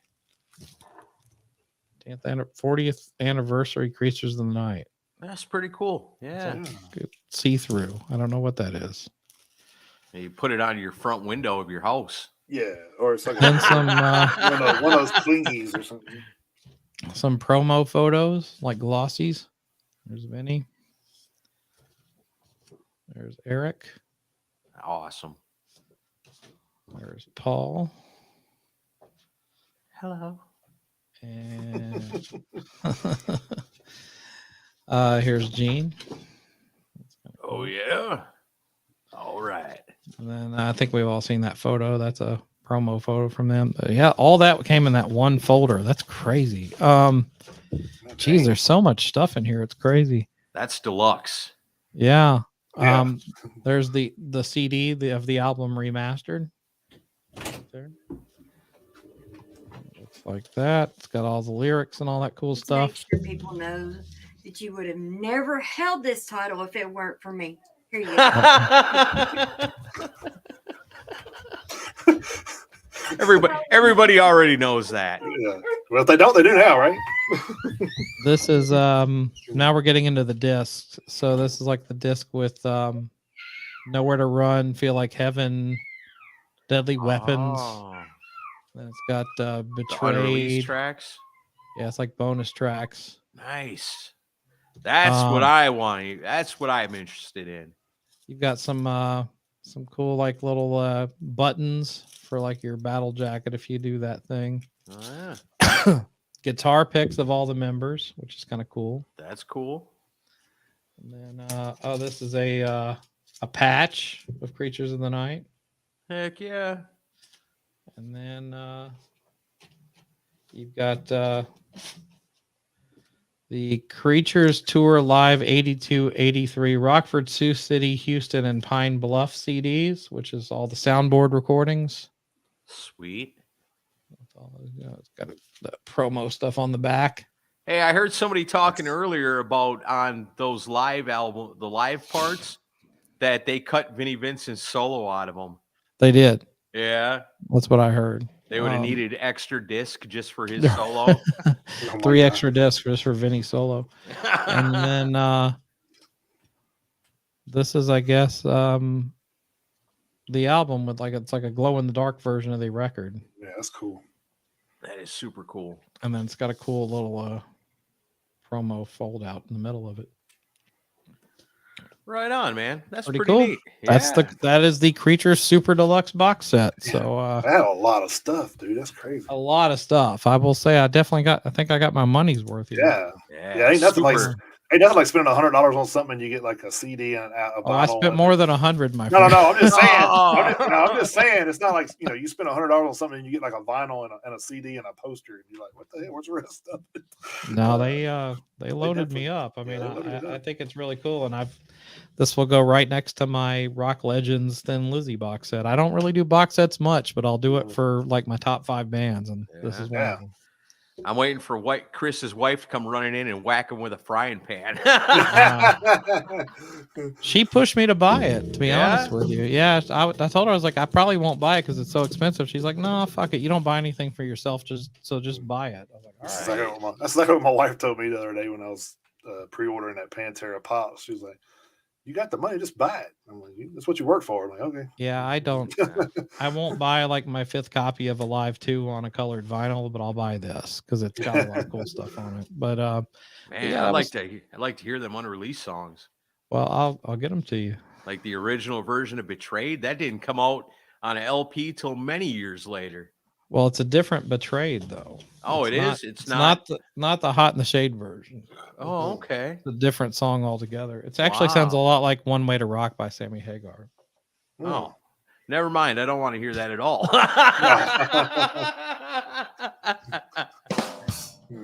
40th anniversary Creatures of the Night. That's pretty cool. Yeah. See through. I don't know what that is. You put it on your front window of your house. Yeah, or it's like Then some one of those clingies or something. some promo photos like glossies. There's Vinny. There's Eric. Awesome. There's Paul. Hello. And here's Gene. Oh yeah. All right. And then I think we've all seen that photo. That's a promo photo from them. But yeah, all that came in that one folder. That's crazy. Geez, there's so much stuff in here. It's crazy. That's deluxe. Yeah. Yeah. There's the CD of the album remastered. Right there. Looks like that. It's got all the lyrics and all that cool stuff. Make sure people know that you would have never held this title if it weren't for me. Here you go. Everybody already knows that. Yeah. Well, if they don't, they do now, right? This is now we're getting into the discs. So this is like the disc with Nowhere to Run, Feel Like Heaven, Deadly Weapons. Oh, And it's got the unreleased Betrayed. tracks. Yeah, it's like bonus tracks. Nice. That's what I want. That's what I'm interested in. You've got some cool like little buttons for like your battle jacket if you do that thing. Oh, yeah. Guitar picks of all the members, which is kind of cool. That's cool. And then this is a patch of Creatures of the Night. Heck yeah. And then you've got the Creatures Tour Live 82, 83, Rockford, Sioux City, Houston, and Pine Bluff CDs, which is all the soundboard recordings. Sweet. That's all, it's got the promo stuff on the back. Hey, I heard somebody talking earlier about on those live album, the live parts, that they cut Vinnie Vincent's solo out of them. They did. Yeah. That's what I heard. They would have needed extra disc just for his solo. Three extra discs just for Vinny solo. And then this is, I guess, the album with it's like a glow in the dark version of the record. Yeah, that's cool. That is super cool. And then it's got a cool little promo fold out in the middle of it. Right on, man. That's pretty cool. neat. That is the Creature Super Deluxe box set. Yeah. So I had a lot of stuff, dude. That's crazy. A lot of stuff. I will say I think I got my money's worth here. Yeah. Ain't nothing like spending $100 on something and you get like a CD and a vinyl. I spent more than $100, my friend. No. I'm just saying. Oh. I'm just saying. It's not like you spend $100 on something and you get like a vinyl and a CD and a poster and you're like, what the hell? What's the rest of it? No, they loaded me up. I mean, I think it's really cool, and this will go right next to my Rock Legends Thin Lizzy box set. I don't really do box sets much, but I'll do it for like my top 5 bands, and this is one of them. I'm waiting for Chris's wife to come running in and whack him with a frying pan. She pushed me to buy it, to be honest with you. Yeah, I told her, I was like, I probably won't buy it because it's so expensive. She's like, no, fuck it. You don't buy anything for yourself, just buy it. I was like, all right. That's like what my wife told me the other day when I was pre-ordering that Pantera Pops. She was like, you got the money, just buy it. I'm like, that's what you work for. I'm like, okay. Yeah, I don't. I won't buy like my 5th copy of Alive 2 on a colored vinyl, but I'll buy this because it's got a lot of cool stuff on it. But man, I'd like to hear them unreleased songs. Well, I'll get them to you. Like the original version of Betrayed, that didn't come out on an LP till many years later. Well, it's a different Betrayed though. Oh, it's not the Hot in the Shade version. Oh, okay. It's a different song altogether. It actually sounds a lot like One Way to Rock by Sammy Hagar. Oh, never mind. I don't want to hear that at all.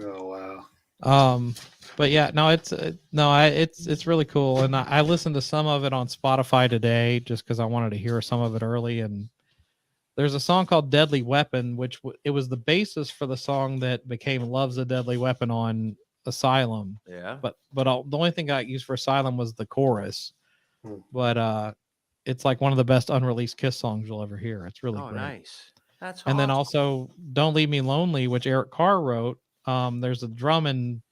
Oh wow. But yeah, no, it's really cool, and I listened to some of it on Spotify today just because I wanted to hear some of it early. And there's a song called Deadly Weapon, which it was the basis for the song that became Love's a Deadly Weapon on Asylum. Yeah. But the only thing I got used for Asylum was the chorus. But it's like one of the best unreleased Kiss songs you'll ever hear. It's really great. Nice. That's and then also Don't Leave Me Lonely, which Eric Carr wrote. There's a drum and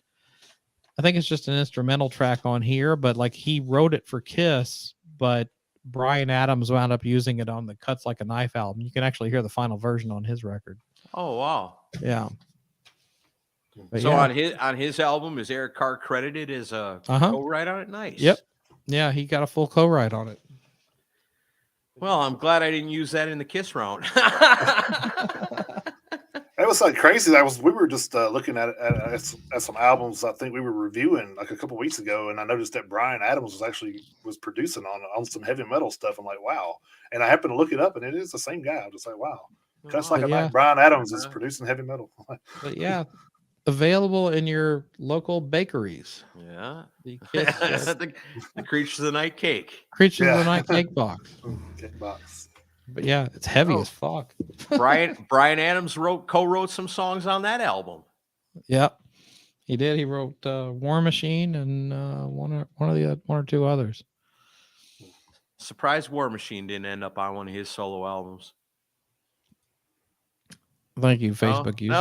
I think it's just an instrumental track on here, but like he wrote it for Kiss, but Bryan Adams wound up using it on the Cuts Like a Knife album. You can actually hear the final version on his record. Oh wow. Yeah. But So yeah. on his album, is Eric Carr credited as a co-write on it? Nice. Yep. Yeah, he got a full co-write on it. Well, I'm glad I didn't use that in the Kiss round. That was like crazy. We were just looking at some albums. I think we were reviewing like a couple weeks ago, and I noticed that Bryan Adams was producing on some heavy metal stuff. I'm like, wow. And I happened to look it up, and it is the same guy. I'm just like, wow. Cuts Like a Knife. Bryan Adams is producing heavy metal. But yeah, available in your local bakeries. Yeah. The Kiss, the Creatures of the Night cake. Creatures of the Night cake box. Cake box. But yeah, it's heavy as fuck. Bryan Adams co-wrote some songs on that album. Yep, he did. He wrote War Machine and one or two others. Surprised War Machine didn't end up on one of his solo albums. Thank you, Facebook user.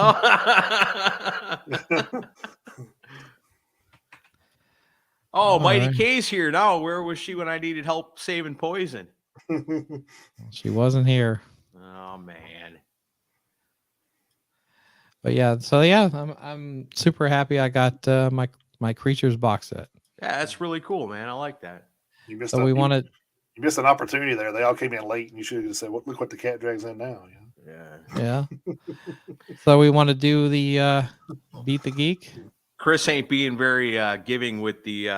Oh, Mighty K's here now. Where was she when I needed help saving Poison? She wasn't here. Oh man. But yeah, so yeah, I'm super happy I got my Creatures box set. Yeah, that's really cool, man. I like that. You missed You missed an opportunity there. They all came in late, and you should have said, "Look what the cat drags in now." Yeah. So we want to do the Beat the Geek. Chris ain't being very giving with the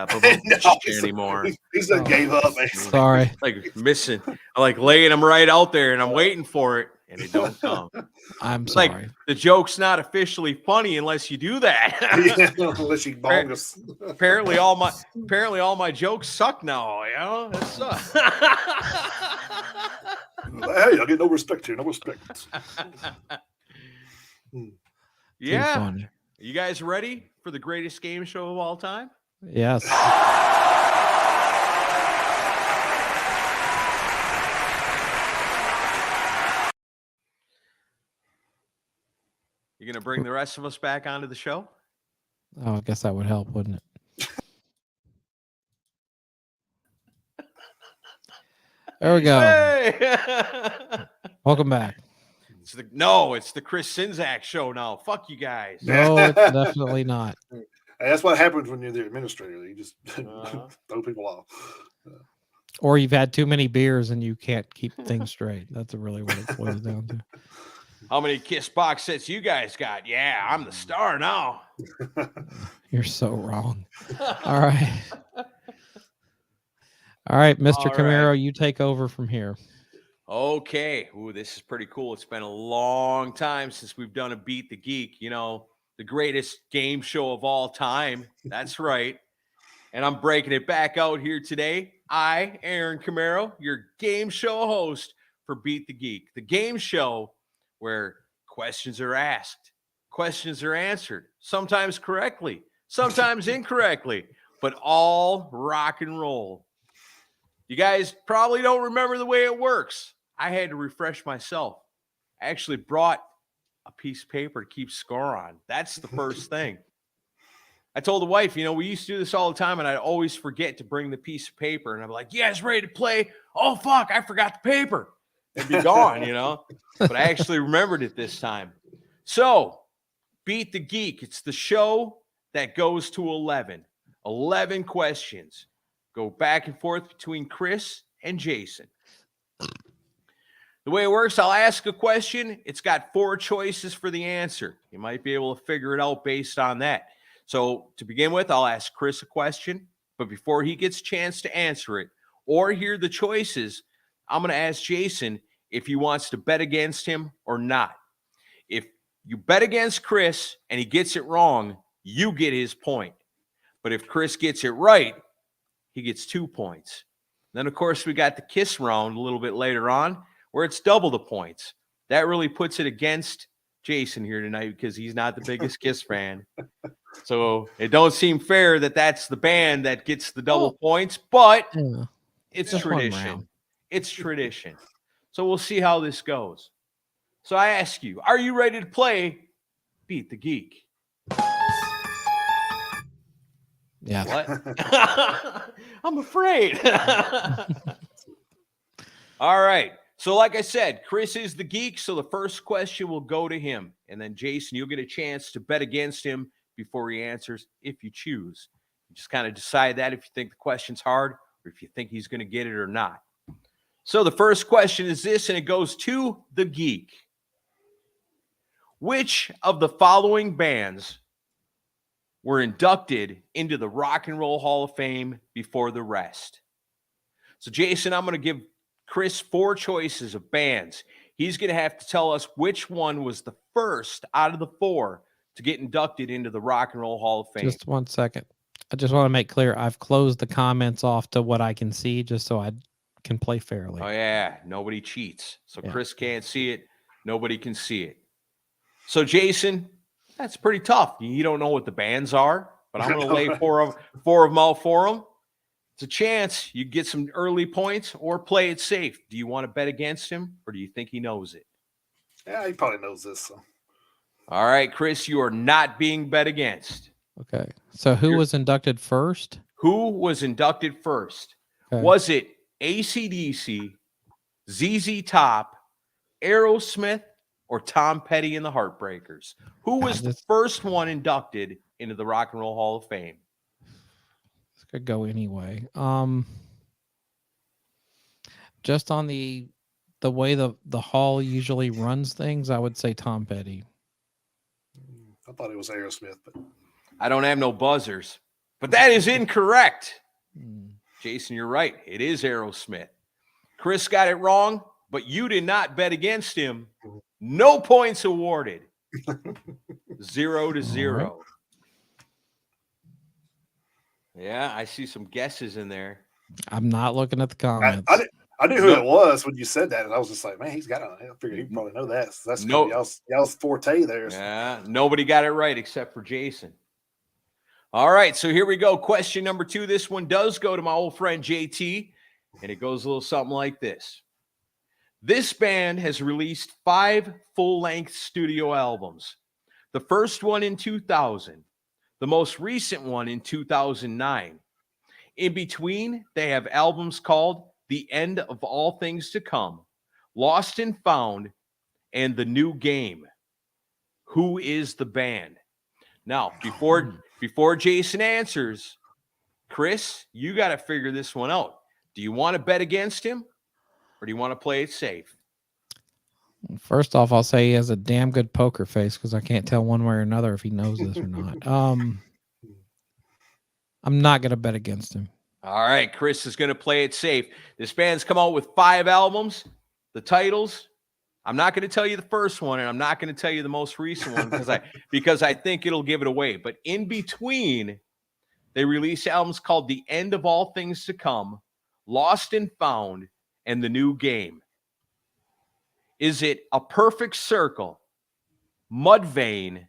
anymore. He's gave up. Man. Sorry. Like missing. I like laying him right out there, and I'm waiting for it, and it don't come. I'm sorry. Like the joke's not officially funny unless you do that. Unless you bong us. Apparently all my jokes suck now. You know, it sucks. Hey, I get no respect here. No respect. Yeah. You guys ready for the greatest game show of all time? Yes. You gonna bring the rest of us back onto the show? Oh, I guess that would help, wouldn't it? There we go. Hey! Welcome back. It's the Chris Sinzak show now. Fuck you guys. No, it's definitely not. Hey, that's what happens when you're the administrator. You just throw people off. Or you've had too many beers and you can't keep things straight. That's really what it boils down to. How many Kiss box sets you guys got? Yeah, I'm the star now. You're so wrong. All right. All right, Mr. Camaro, you take over from here. Okay. Ooh, this is pretty cool. It's been a long time since we've done a Beat the Geek. You know, the greatest game show of all time. That's right. And I'm breaking it back out here today. I, Aaron Camaro, your game show host for Beat the Geek, the game show where questions are asked, questions are answered, sometimes correctly, sometimes incorrectly, but all rock and roll. You guys probably don't remember the way it works. I had to refresh myself. I actually brought a piece of paper to keep score on. That's the first thing. I told the wife, we used to do this all the time, and I'd always forget to bring the piece of paper. And I'm like, you guys ready to play? Oh, fuck, I forgot the paper. It'd be gone, But I actually remembered it this time. So, Beat the Geek. It's the show that goes to 11. 11 questions. Go back and forth between Chris and Jason. The way it works, I'll ask a question. It's got 4 choices for the answer. You might be able to figure it out based on that. So to begin with, I'll ask Chris a question, but before he gets a chance to answer it or hear the choices, I'm going to ask Jason if he wants to bet against him or not. If you bet against Chris and he gets it wrong, you get his point. But if Chris gets it right, he gets 2 points. Then, of course, we got the Kiss round a little bit later on where it's double the points. That really puts it against Jason here tonight because he's not the biggest Kiss fan. So it don't seem fair that that's the band that gets the double points, but it's tradition. It's tradition. So we'll see how this goes. So I ask you, are you ready to play Beat the Geek? Yeah. What? I'm afraid. All right. So like I said, Chris is the geek, so the first question will go to him. And then Jason, you'll get a chance to bet against him before he answers if you choose. You just kind of decide that if you think the question's hard or if you think he's going to get it or not. So the first question is this, and it goes to the geek. Which of the following bands were inducted into the Rock and Roll Hall of Fame before the rest? So, Jason, I'm going to give Chris 4 choices of bands. He's going to have to tell us which one was the first out of the 4 to get inducted into the Rock and Roll Hall of Fame. Just 1 second. I just want to make clear I've closed the comments off to what I can see just so I can play fairly. Oh, yeah. Nobody cheats. So Yeah. Chris can't see it. Nobody can see it. So, Jason, that's pretty tough. You don't know what the bands are, but I'm going to lay four of them out for him. It's a chance you get some early points or play it safe. Do you want to bet against him or do you think he knows it? Yeah, he probably knows this. So. All right, Chris, you are not being bet against. Okay. So who was inducted first? Who was inducted first? Okay. Was it AC/DC, ZZ Top, Aerosmith, or Tom Petty and the Heartbreakers? Who was the first one inducted into the Rock and Roll Hall of Fame? This could go anyway. Just on the way the hall usually runs things, I would say Tom Petty. I thought it was Aerosmith, but I don't have no buzzers, but that is incorrect. Hmm. Jason, you're right. It is Aerosmith. Chris got it wrong, but you did not bet against him. No points awarded. 0-0. Right. Yeah, I see some guesses in there. I'm not looking at the comments. I knew who it was when you said that, and I was just like, man, he's got it. I figured he'd probably know that. So that's y'all's forte there. So. Yeah, nobody got it right except for Jason. All right, so here we go. Question number 2. This one does go to my old friend JT, and it goes a little something like this. This band has released 5 full-length studio albums. The first one in 2000, the most recent one in 2009. In between, they have albums called The End of All Things to Come, Lost and Found, and The New Game. Who is the band? Now, before Jason answers, Chris, you got to figure this one out. Do you want to bet against him or do you want to play it safe? First off, I'll say he has a damn good poker face because I can't tell one way or another if he knows this or not. I'm not going to bet against him. All right, Chris is going to play it safe. This band's come out with 5 albums. The titles, I'm not going to tell you the first one, and I'm not going to tell you the most recent one because I think it'll give it away. But in between, they release albums called The End of All Things to Come, Lost and Found, and The New Game. Is it A Perfect Circle, Mudvayne,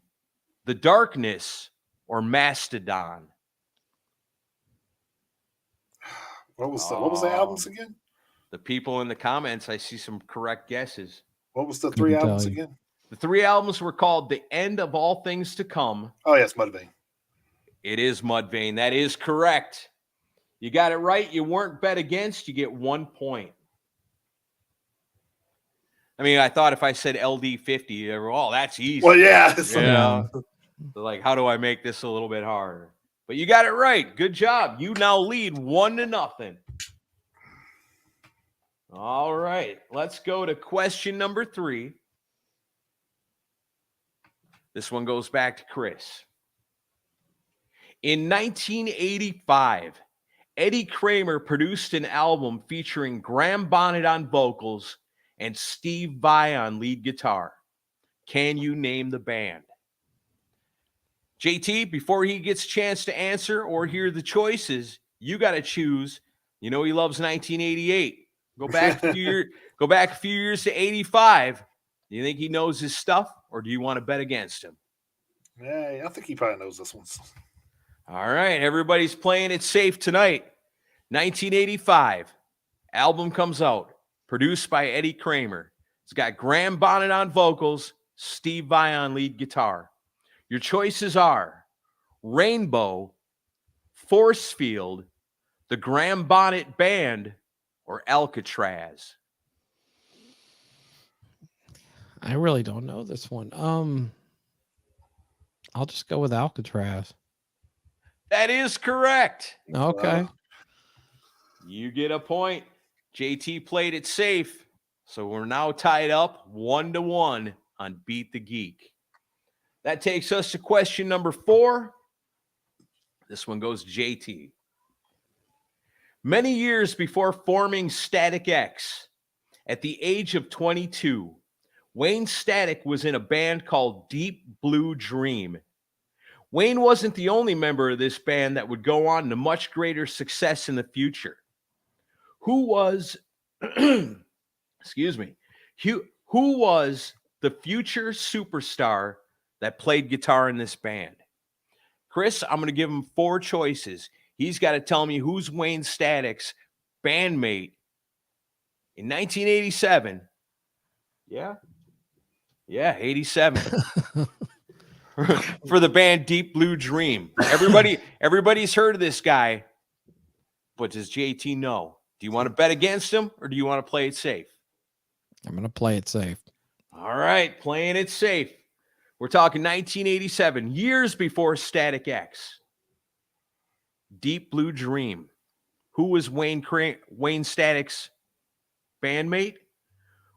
The Darkness, or Mastodon? What was the albums again? The people in the comments, I see some correct guesses. What was the 3 albums again? The 3 albums were called The End of All Things to Come. Oh, yes, Mudvayne. It is Mudvayne. That is correct. You got it right. You weren't bet against. You get 1 point. I mean, I thought if I said LD50, oh, that's easy. Well, yeah. Yeah. Like, how do I make this a little bit harder? But you got it right. Good job. You now lead 1-0. All right. Let's go to question number 3. This one goes back to Chris. In 1985, Eddie Kramer produced an album featuring Graham Bonnet on vocals and Steve Vai on lead guitar. Can you name the band? JT, before he gets a chance to answer or hear the choices, you got to choose. You know he loves 1988. Go back a few years to 85. Do you think he knows his stuff, or do you want to bet against him? Yeah, I think he probably knows this one. All right, everybody's playing it safe tonight. 1985, album comes out, produced by Eddie Kramer. It's got Graham Bonnet on vocals, Steve Vai on lead guitar. Your choices are Rainbow, Force Field, the Graham Bonnet Band, or Alcatraz? I really don't know this one. I'll just go with Alcatraz. That is correct. Okay. You get a point. JT played it safe. So we're now tied up 1-1 on Beat the Geek. That takes us to question number 4. This one goes to JT. Many years before forming Static X, at the age of 22, Wayne Static was in a band called Deep Blue Dream. Wayne wasn't the only member of this band that would go on to much greater success in the future. Who was, excuse me, who was the future superstar that played guitar in this band? Chris, I'm going to give him 4 choices. He's got to tell me who's Wayne Static's bandmate in 1987. Yeah, 87. For the band Deep Blue Dream. Everybody's heard of this guy, but does JT know? Do you want to bet against him or do you want to play it safe? I'm going to play it safe. All right, playing it safe. We're talking 1987, years before Static X. Deep Blue Dream. Who was Wayne Static's bandmate?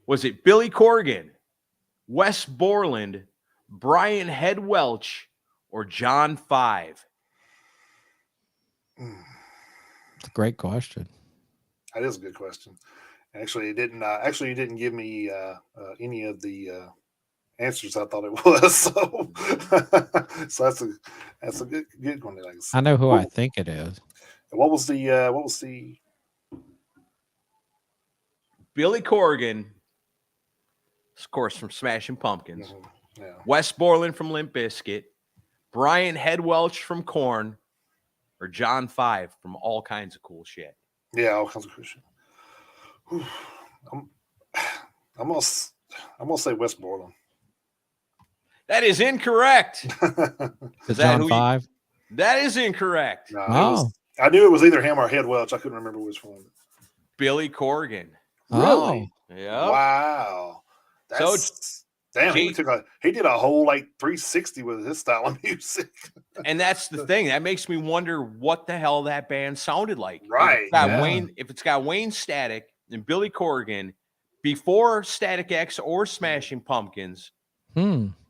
Was it Billy Corgan, Wes Borland, Brian Head Welch, or John Five? It's a great question. That is a good question. Actually, you didn't give me any of the answers I thought it was. So, that's a good one. I know who I think it is. What was the Billy Corgan, of course, from Smashing Pumpkins. Yeah. Wes Borland from Limp Bizkit, Brian Head Welch from Korn, or John Five from All Kinds of Cool Shit? Yeah, All Kinds of Cool Shit. I'm gonna say Wes Borland. That is incorrect. Is John Five? That is incorrect. No, I knew it was either him or Head Welch. I couldn't remember which one. Billy Corgan. Really? Yeah. Wow. Damn, he did a whole 360 with his style of music. And that's the thing. That makes me wonder what the hell that band sounded like. Right. If it's got Wayne Static and Billy Corgan before Static X or Smashing Pumpkins,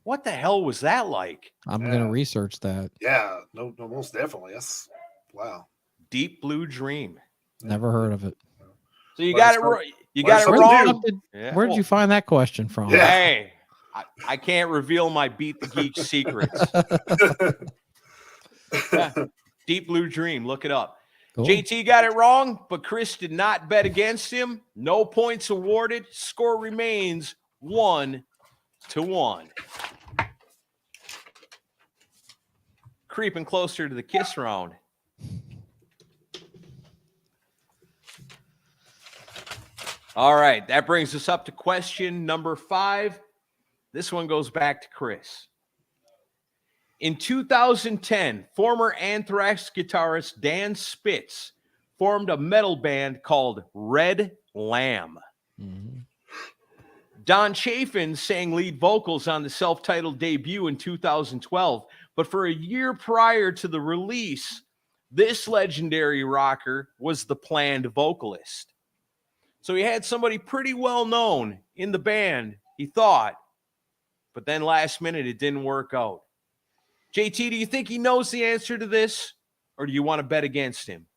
what the hell was that like? I'm going to research that. Yeah, no, most definitely. That's wow. Deep Blue Dream. Never heard of it. So you got it right. You got it wrong. Where did you find that question from? Yeah. Hey, I can't reveal my Beat the Geek secrets. Deep Blue Dream. Look it up. Cool. JT got it wrong, but Chris did not bet against him. No points awarded. Score remains 1-1. Creeping closer to the kiss round. All right, that brings us up to question number 5. This one goes back to Chris. In 2010, former Anthrax guitarist Dan Spitz formed a metal band called Red Lamb. Mm-hmm. Don Chafin sang lead vocals on the self-titled debut in 2012, but for a year prior to the release, this legendary rocker was the planned vocalist. So he had somebody pretty well known in the band, he thought, but then last minute it didn't work out. JT, do you think he knows the answer to this, or do you want to bet against him?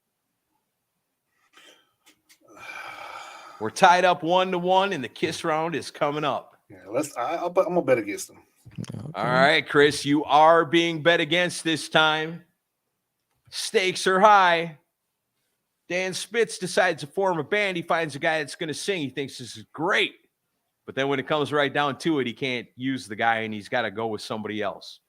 We're tied up 1-1, and the kiss round is coming up. Yeah, I'm gonna bet against him. Okay. All right, Chris, you are being bet against this time. Stakes are high. Dan Spitz decides to form a band. He finds a guy that's going to sing. He thinks this is great. But then when it comes right down to it, he can't use the guy, and he's got to go with somebody else.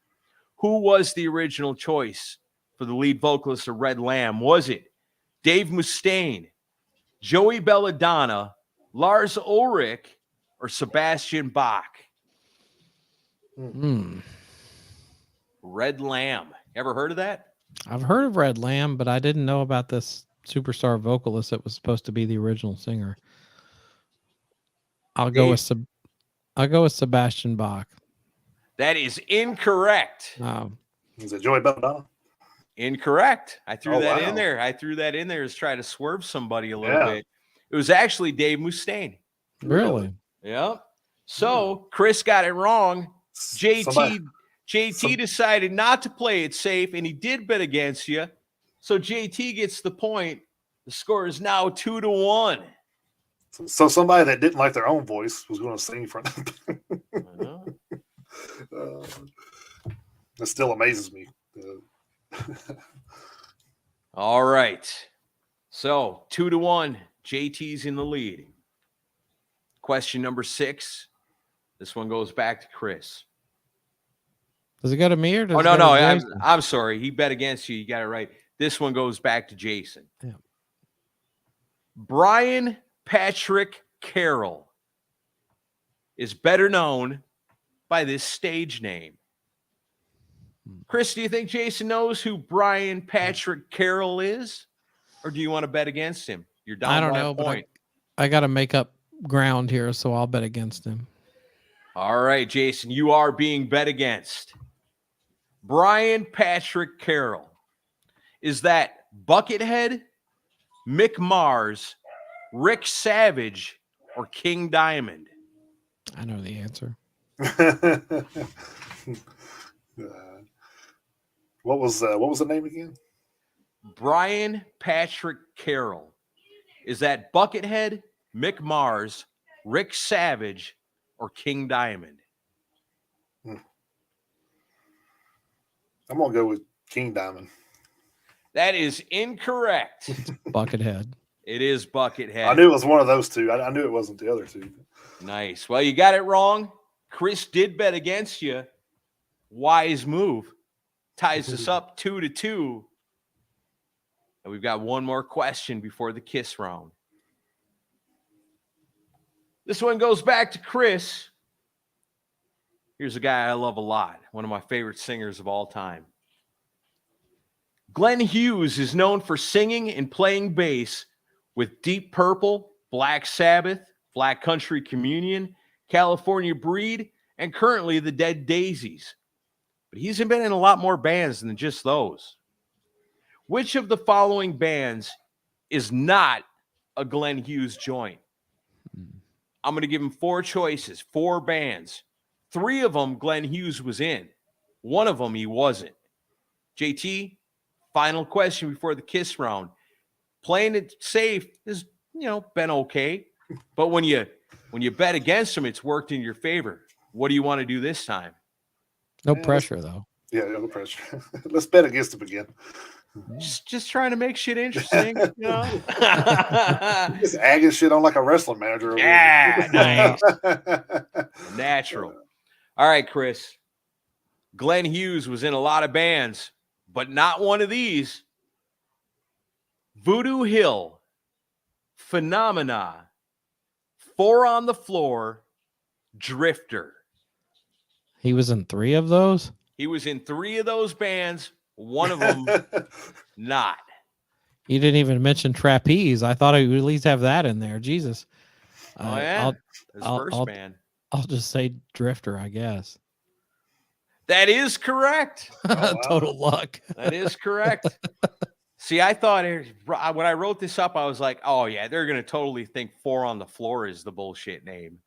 Who was the original choice for the lead vocalist of Red Lamb? Was it Dave Mustaine, Joey Belladonna, Lars Ulrich, or Sebastian Bach? Red Lamb. Ever heard of that? I've heard of Red Lamb, but I didn't know about this superstar vocalist that was supposed to be the original singer. I'll go with Sebastian Bach. That is incorrect. Is it Joey Belladonna? Incorrect. I threw that in wow. there. I threw that in there to try to swerve somebody a little bit. It was actually Dave Mustaine. Really? Yeah. So Chris got it wrong. JT decided not to play it safe, and he did bet against you. So JT gets the point. The score is now 2-1. So somebody that didn't like their own voice was going to sing in front of them. That still amazes me. All right. So 2-1. JT's in the lead. Question number 6. This one goes back to Chris. Does it go to me or does no. Jason? I'm sorry. He bet against you. You got it right. This one goes back to Jason. Yeah. Brian Patrick Carroll is better known by this stage name. Chris, do you think Jason knows who Brian Patrick Carroll is? Or do you want to bet against him? You're down. I don't know, but I got to make up ground here, so I'll bet against him. All right, Jason, you are being bet against. Brian Patrick Carroll. Is that Buckethead, Mick Mars, Rick Savage, or King Diamond? I know the answer. What was the name again? Brian Patrick Carroll. Is that Buckethead, Mick Mars, Rick Savage, or King Diamond? I'm going to go with King Diamond. That is incorrect. Buckethead. It is Buckethead. I knew it was one of those two. I knew it wasn't the other two. Nice. Well, you got it wrong. Chris did bet against you. Wise move. Ties us up 2-2. And we've got one more question before the kiss round. This one goes back to Chris. Here's a guy I love a lot. One of my favorite singers of all time. Glenn Hughes is known for singing and playing bass with Deep Purple, Black Sabbath, Black Country Communion, California Breed, and currently the Dead Daisies. But he's been in a lot more bands than just those. Which of the following bands is not a Glenn Hughes joint? I'm going to give him 4 choices, 4 bands. 3 of them Glenn Hughes was in. 1 of them he wasn't. JT, final question before the kiss round. Playing it safe has, been okay. But when you bet against him, it's worked in your favor. What do you want to do this time? No pressure, though. Yeah, no pressure. Let's bet against him again. Just trying to make shit interesting. Just agging shit on like a wrestling manager. Yeah, nice. Natural. All right, Chris. Glenn Hughes was in a lot of bands, but not one of these. Voodoo Hill, Phenomena, 4 on the Floor, Drifter. He was in 3 of those? He was in 3 of those bands. 1 of them not. You didn't even mention Trapeze. I thought I would at least have that in there. Jesus. Oh, yeah. His first band. I'll just say Drifter, I guess. That is correct. Oh, wow. Total luck. That is correct. See, I thought when I wrote this up, I was like, oh, yeah, they're going to totally think 4 on the Floor is the bullshit name.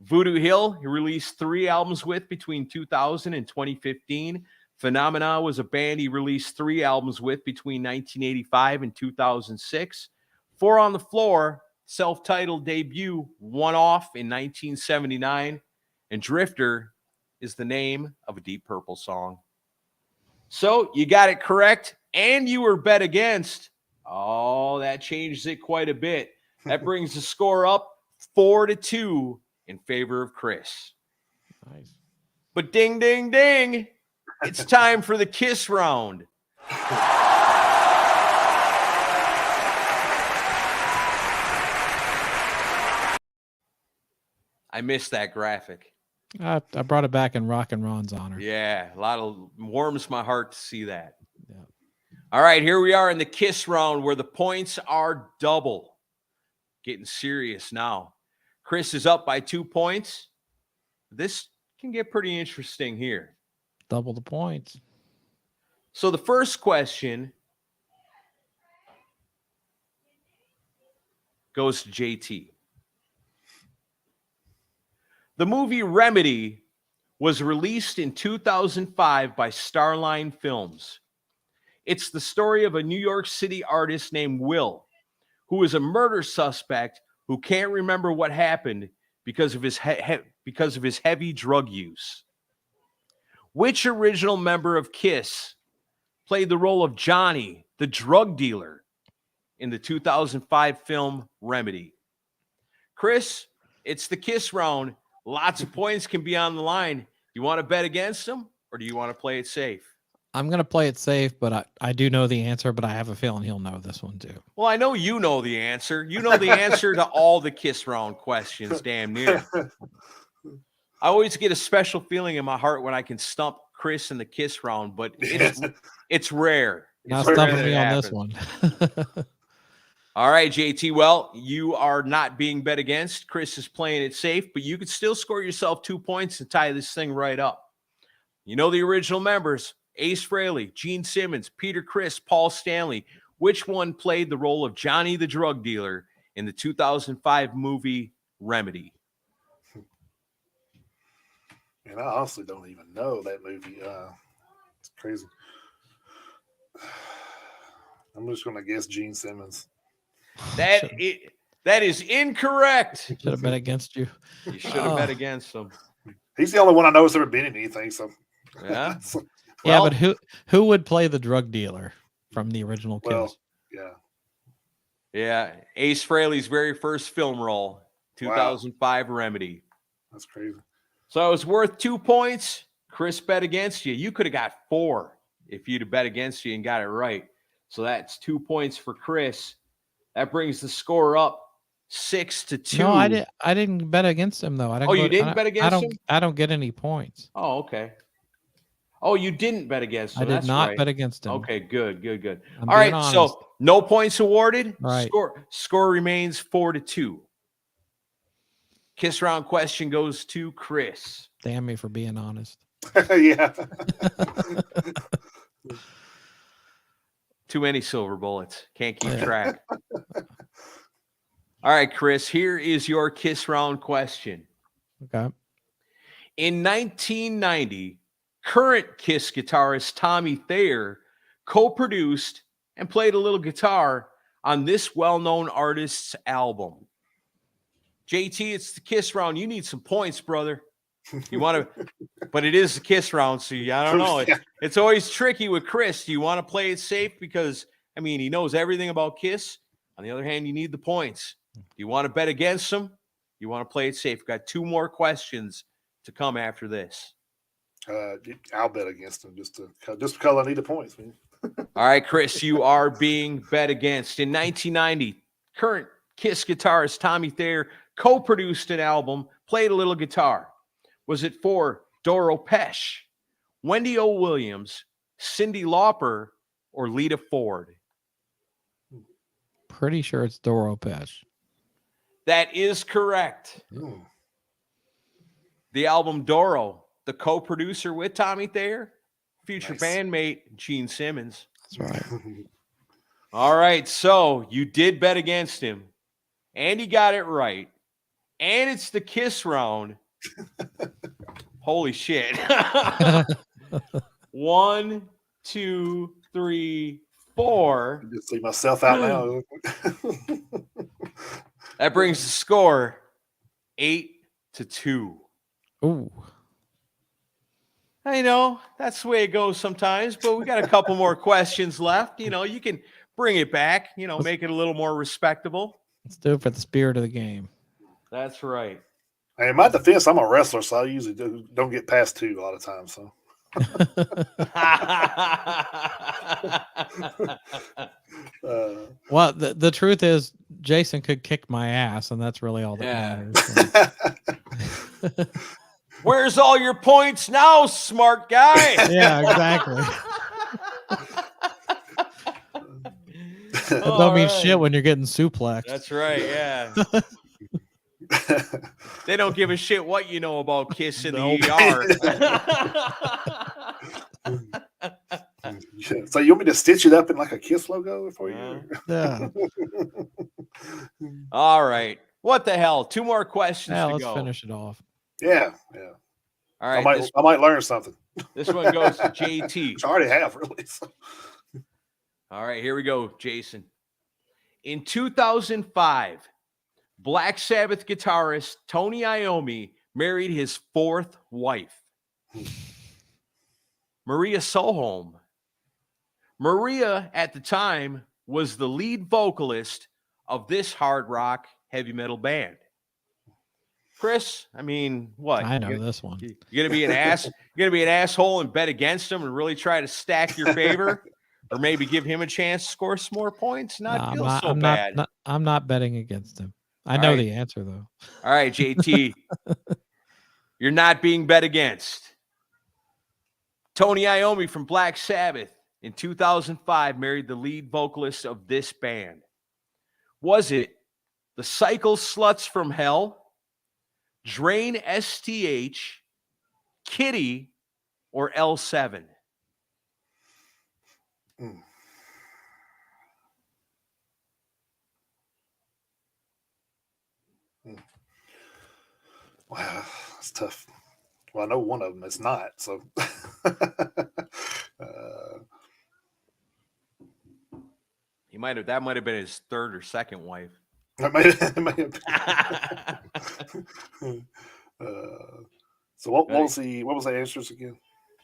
Voodoo Hill, he released 3 albums with between 2000 and 2015. Phenomena was a band he released 3 albums with between 1985 and 2006. 4 on the Floor, self-titled debut, one off in 1979. And Drifter is the name of a Deep Purple song. So you got it correct, and you were bet against. Oh, that changes it quite a bit. That brings the score up 4-2 in favor of Chris. Nice. But ding, ding, ding. It's time for the kiss round. I missed that graphic. I brought it back in Rock and Ron's honor. Yeah, warms my heart to see that. Yeah. All right, here we are in the kiss round where the points are double. Getting serious now. Chris is up by 2 points. This can get pretty interesting here. Double the points. So the first question goes to JT. The movie Remedy was released in 2005 by Starline Films. It's the story of a New York City artist named Will, who is a murder suspect who can't remember what happened because of his heavy drug use. Which original member of Kiss played the role of Johnny, the drug dealer, in the 2005 film Remedy? Chris, it's the Kiss round. Lots of points can be on the line. You want to bet against them, or do you want to play it safe? I'm going to play it safe, but I do know the answer, but I have a feeling he'll know this one too. Well, I know you know the answer. You know the answer to all the Kiss round questions, damn near. I always get a special feeling in my heart when I can stump Chris in the Kiss round, but it's rare. Not It's rare stumping that me it on happens. this one. All right, JT. Well, you are not being bet against. Chris is playing it safe, but you could still score yourself 2 points and tie this thing right up. You know the original members: Ace Frehley, Gene Simmons, Peter Criss, Paul Stanley. Which one played the role of Johnny the drug dealer in the 2005 movie Remedy? And I honestly don't even know that movie. It's crazy. I'm just going to guess Gene Simmons. That is incorrect. Should have bet against you. You should have bet against him. He's the only one I know who's ever been in anything. So Yeah. Yeah, Well, but who would play the drug dealer from the original Kiss? well, yeah. Yeah. Ace Frehley's very first film role, 2005 Remedy. That's crazy. So it was worth 2 points. Chris bet against you. You could have got 4 if you'd have bet against you and got it right. So that's 2 points for Chris. That brings the score up 6-2. No, I didn't bet against him though. You didn't bet against him? I don't get any points. Oh, okay. Oh, you didn't bet against him. I did That's not right. bet against him. Okay, good. I'm All right, being honest. so no points awarded. Right. Score remains 4-2. Kiss round question goes to Chris. Damn me for being honest. Yeah. Too many silver bullets. Can't keep track. All right, Chris, here is your Kiss round question. Okay. In 1990, current Kiss guitarist Tommy Thayer co-produced and played a little guitar on this well-known artist's album. JT, it's the Kiss round. You need some points, brother. You want to, but it is the Kiss round, so I don't know. It's always tricky with Chris. Do you want to play it safe? Because, I mean, he knows everything about Kiss. On the other hand, you need the points. Do you want to bet against him? You want to play it safe? We've got 2 more questions to come after this. I'll bet against him just because I need the points, man. All right, Chris, you are being bet against. In 1990, current Kiss guitarist Tommy Thayer co-produced an album, played a little guitar. Was it for Doro Pesch, Wendy O. Williams, Cyndi Lauper, or Lita Ford? Pretty sure it's Doro Pesch. That is correct. Mm. The album Doro, the co-producer with Tommy Thayer, future Nice. bandmate Gene Simmons. That's right. All right, so you did bet against him, and he got it right, and it's the Kiss round. Holy shit. 1, 2, 3, 4. Just see myself out now. That brings the score 8-2. Ooh. I know that's the way it goes sometimes, but we got a couple more questions left. You know, you can bring it back, make it a little more respectable. Let's do it for the spirit of the game. That's right. Hey, in my defense, I'm a wrestler, so I usually don't get past 2 a lot of times. So. Well, the truth is, Jason could kick my ass, and that's really all that matters. Where's all your points now, smart guy? Yeah, exactly. Don't mean shit when you're getting suplexed. That's right. Yeah. They don't give a shit what you know about Kiss in the ER. So you want me to stitch it up in like a Kiss logo for you? Yeah. All right. What the hell? 2 more questions to Let's go. finish it off. Yeah. All right. I might learn something. This one goes to JT. Which I already have, really. So. All right, here we go, Jason. In 2005, Black Sabbath guitarist Tony Iommi married his 4th wife, Maria Solholm. Maria, at the time, was the lead vocalist of this hard rock heavy metal band. Chris, I mean, what? I know this one. You're gonna be an ass. You're gonna be an asshole and bet against him and really try to stack your favor, or maybe give him a chance to score some more points. I'm not betting against him. I know the answer though. All right, JT, you're not being bet against. Tony Iommi from Black Sabbath in 2005 married the lead vocalist of this band. Was it the Cycle Sluts from Hell, Drain STH, Kitty, or L7? Wow, that's tough. Well, I know one of them is not. So, That might have been his 3rd or 2nd wife. it might have been. So what was the answers again?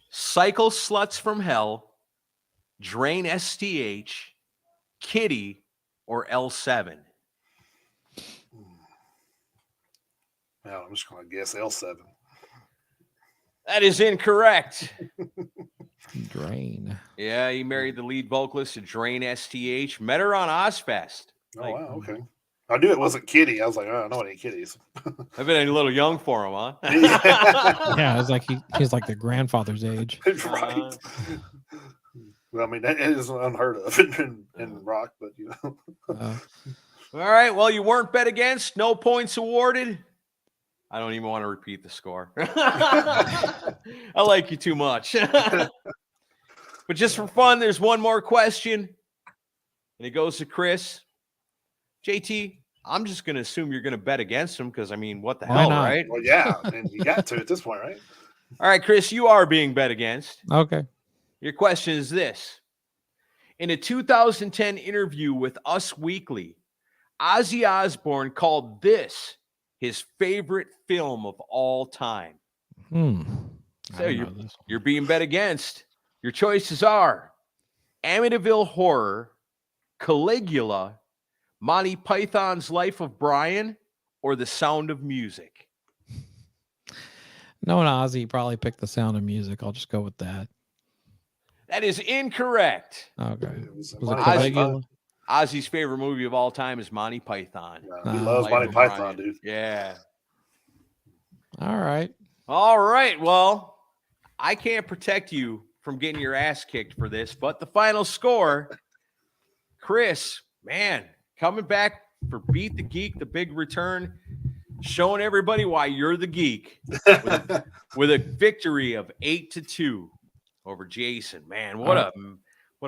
Cycle Sluts from Hell, Drain STH, Kitty, or L7? Well, I'm just going to guess L7. That is incorrect. Drain. Yeah, he married the lead vocalist of Drain STH. Met her on Ozfest. Oh, wow, okay. I knew it wasn't Kitty. I was like, oh, I know any kitties. I've been a little young for him, huh? Yeah, it's like he's like the grandfather's age. Right. Well, I mean, that is unheard of in rock, but you know. All right. Well, you weren't bet against. No points awarded. I don't even want to repeat the score. I like you too much. But just for fun, there's one more question. And it goes to Chris. JT, I'm just going to assume you're going to bet against him because, I mean, what the hell, right? Well, yeah. And you got to at this point, right? All right, Chris, you are being bet against. Okay. Your question is this. In a 2010 interview with Us Weekly, Ozzy Osbourne called this his favorite film of all time. So you're being bet against. Your choices are Amityville Horror, Caligula, Monty Python's Life of Brian, or The Sound of Music. Knowing Ozzy, probably picked The Sound of Music. I'll just go with that. That is incorrect. Okay. Was it Caligula? Ozzy's favorite movie of all time is Monty Python. He loves Monty Python, dude. Yeah. All right. All right. Well, I can't protect you from getting your ass kicked for this, but the final score, Chris, man, coming back for Beat the Geek, the big return, showing everybody why you're the geek with a victory of 8-2 over Jason. Man, what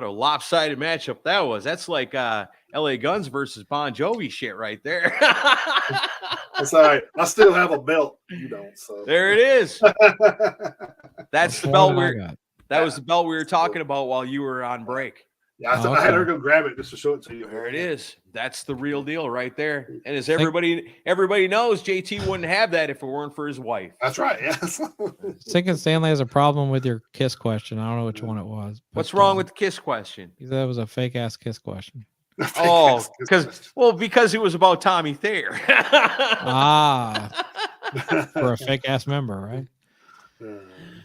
a lopsided matchup that was. That's like LA Guns versus Bon Jovi shit right there. It's all right. I still have a belt. You don't. So there it is. That's the belt that was the belt we were talking about while you were on break. Yeah, I had her go grab it just to show it to you. There it is. That's the real deal right there. And as everybody knows, JT wouldn't have that if it weren't for his wife. That's right. Yes. Thinking Stanley has a problem with your kiss question. I don't know which one it was. What's wrong with the kiss question? He said it was a fake ass kiss question. Oh, because it was about Tommy Thayer. For a fake ass member, right?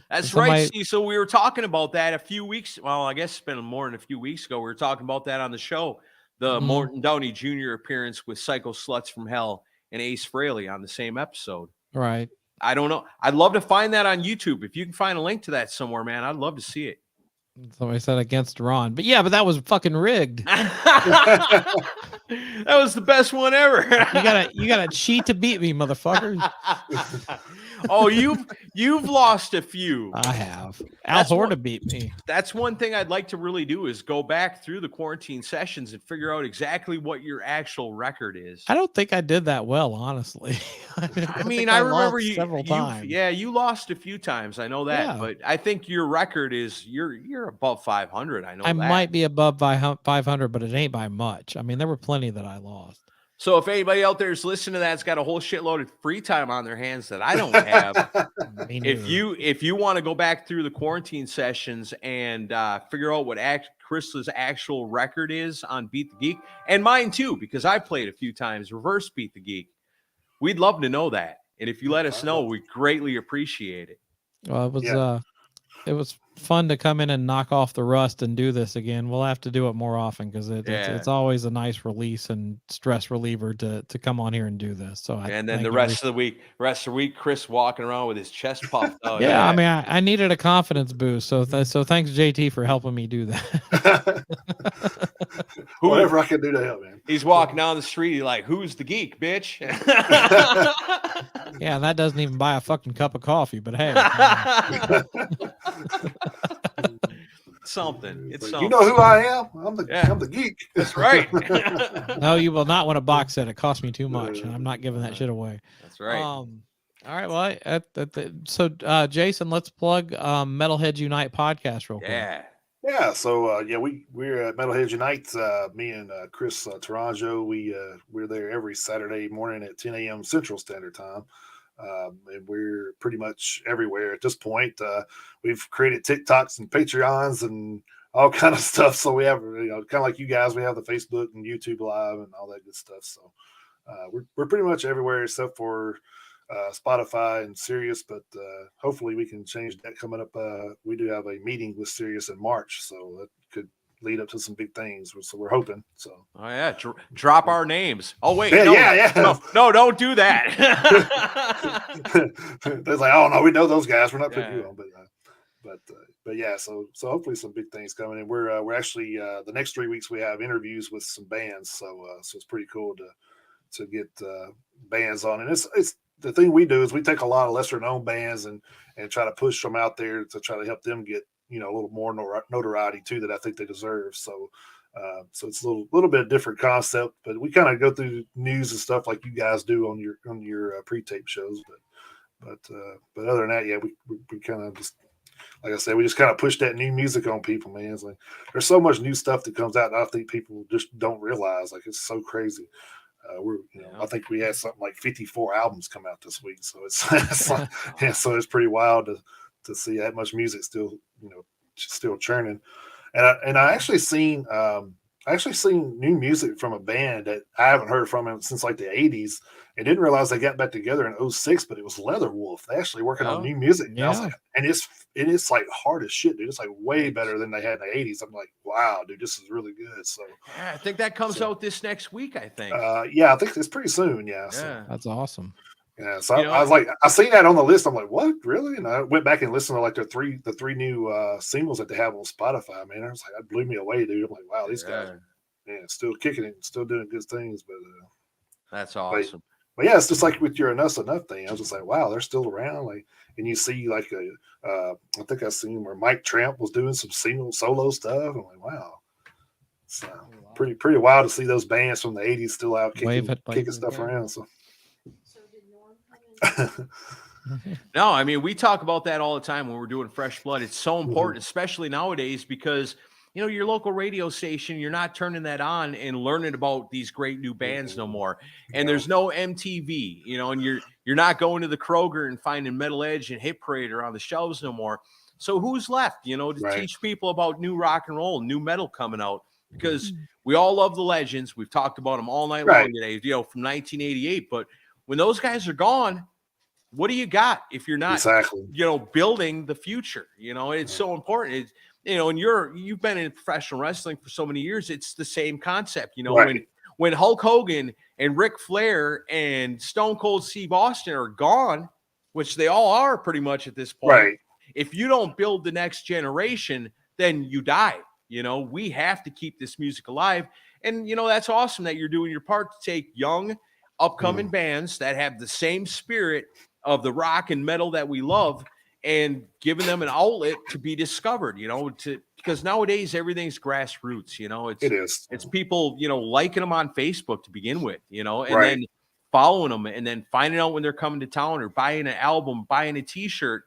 That's right. See, so we were talking about that a few weeks. Well, I guess it's been more than a few weeks ago. We were talking about that on the show. The Morton Downey Jr. appearance with Psycho Sluts from Hell and Ace Frehley on the same episode. Right. I don't know. I'd love to find that on YouTube. If you can find a link to that somewhere, man, I'd love to see it. Somebody said against Ron, but yeah, but that was fucking rigged. That was the best one ever. You gotta cheat to beat me, motherfuckers. Oh, you've lost a few. I have. Al Horta beat me. That's one thing I'd like to really do is go back through the quarantine sessions and figure out exactly what your actual record is. I don't think I did that well, honestly. I mean, I remember you several times. Yeah, you lost a few times. I know that, Yeah. but I think your record is you're above 500. I know I that. might be above by 500, but it ain't by much. I mean, there were plenty that I lost. So if anybody out there is listening to that's got a whole shitload of free time on their hands that I don't have, if you want to go back through the quarantine sessions and figure out what Chris's actual record is on Beat the Geek, and mine too, because I played a few times reverse Beat the Geek, we'd love to know that. And if you let us know, we greatly appreciate it. Well, it was fun to come in and knock off the rust and do this again. We'll have to do it more often because it's always a nice release and stress reliever to come on here and do this. So and then the rest of the week, Chris walking around with his chest puffed out. Yeah, I mean, I needed a confidence boost. So thanks JT for helping me do that. Whatever I can do to help, man. He's walking down the street. He's like, "Who's the geek, bitch?" Yeah, and that doesn't even buy a fucking cup of coffee. But hey. Something. It's something. You know who I am? I'm the geek. That's right. No, you will not want a box set. It cost me too much, and I'm not giving that shit away. That's right. All right. Well, so Jason, let's plug Metalheads Unite podcast real quick. Yeah. So we're at Metalheads Unite. Me and Chris Taranjo. We're there every Saturday morning at 10 a.m. Central Standard Time. And we're pretty much everywhere at this point. We've created TikToks and Patreons and all kind of stuff. So we have, kind of like you guys, we have the Facebook and YouTube Live and all that good stuff. So we're pretty much everywhere except for Spotify and Sirius, but hopefully we can change that coming up. We do have a meeting with Sirius in March, so that could lead up to some big things. So we're hoping. So drop our names. Oh wait, no, don't do that. They're like, oh no, we know those guys. We're not putting you on, but yeah. So hopefully some big things coming in. We're actually the next 3 weeks we have interviews with some bands. So it's pretty cool to get bands on, and it's the thing we do is we take a lot of lesser known bands and try to push them out there to try to help them get a little more notoriety too that I think they deserve. So it's a little bit of different concept, but we kind of go through news and stuff like you guys do on your pre-tape shows. But other than that, we kind of just, like I said, we just kind of push that new music on people, man. It's like there's so much new stuff that comes out that I think people just don't realize. Like it's so crazy. I think we had something like 54 albums come out this week, so so it's pretty wild to see that much music still churning. And I actually seen new music from a band that I haven't heard from since like the 80s, and didn't realize they got back together in 06, but it was Leatherwolf. They actually working on new music. Yeah. And it's like hard as shit, dude. It's like way better than they had in the 80s. I'm like, wow, dude, this is really good. So I think that comes out this next week, I think. I think it's pretty soon. Yeah. So. That's awesome. Yeah, so I was like, I seen that on the list. I'm like, what, really? And I went back and listened to like the three new singles that they have on Spotify. Man, I was like, that blew me away, dude. I'm like, wow, these guys, still kicking it, still doing good things. But that's awesome. But yeah, it's just like with your Enough's Enough thing. I was just like, wow, they're still around. Like, and you see like I think I seen where Mike Tramp was doing some solo stuff. I'm like, wow, it's pretty wild to see those bands from the '80s still out kicking stuff around. So. No, I mean, we talk about that all the time when we're doing Fresh Blood. It's so important, especially nowadays, because your local radio station, you're not turning that on and learning about these great new bands no more. And there's no MTV, and you're not going to the Kroger and finding Metal Edge and Hit Parade on the shelves no more. So who's left, to teach people about new rock and roll, new metal coming out? Because we all love the legends. We've talked about them all night long today, from 1988. But when those guys are gone, what do you got if you're not, building the future? It's so important. And you've been in professional wrestling for so many years. It's the same concept. When Hulk Hogan and Ric Flair and Stone Cold Steve Austin are gone, which they all are pretty much at this point. Right. If you don't build the next generation, then you die. You know, we have to keep this music alive. And, you know, that's awesome that you're doing your part to take young, upcoming bands that have the same spirit of the rock and metal that we love and giving them an outlet to be discovered, you know, because nowadays everything's grassroots, you know, it's people, you know, liking them on Facebook to begin with, you know, and then following them and then finding out when they're coming to town or buying an album, buying a t-shirt,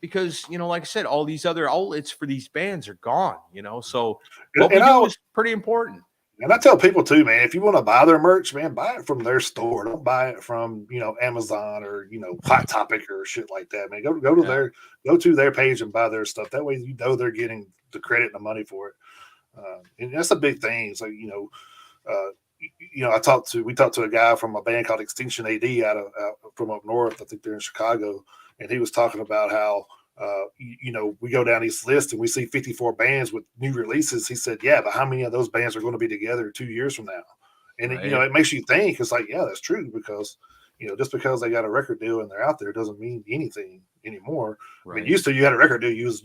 because, you know, like I said, all these other outlets for these bands are gone, you know, so what we do is pretty important. And I tell people too, man, if you want to buy their merch, man, buy it from their store. Don't buy it from, you know, Amazon or, you know, Hot Topic or shit like that, man. Go to their page and buy their stuff. That way, you know, they're getting the credit and the money for it. And that's a big thing. It's like, you know, we talked to a guy from a band called Extinction AD out from up north. I think they're in Chicago, and he was talking about how, you know, we go down this list and we see 54 bands with new releases. He said, yeah, but how many of those bands are going to be together 2 years from now? And, you know, it makes you think. It's like, yeah, that's true, because, you know, just because they got a record deal and they're out there doesn't mean anything anymore. I mean, used to, you had a record deal, you was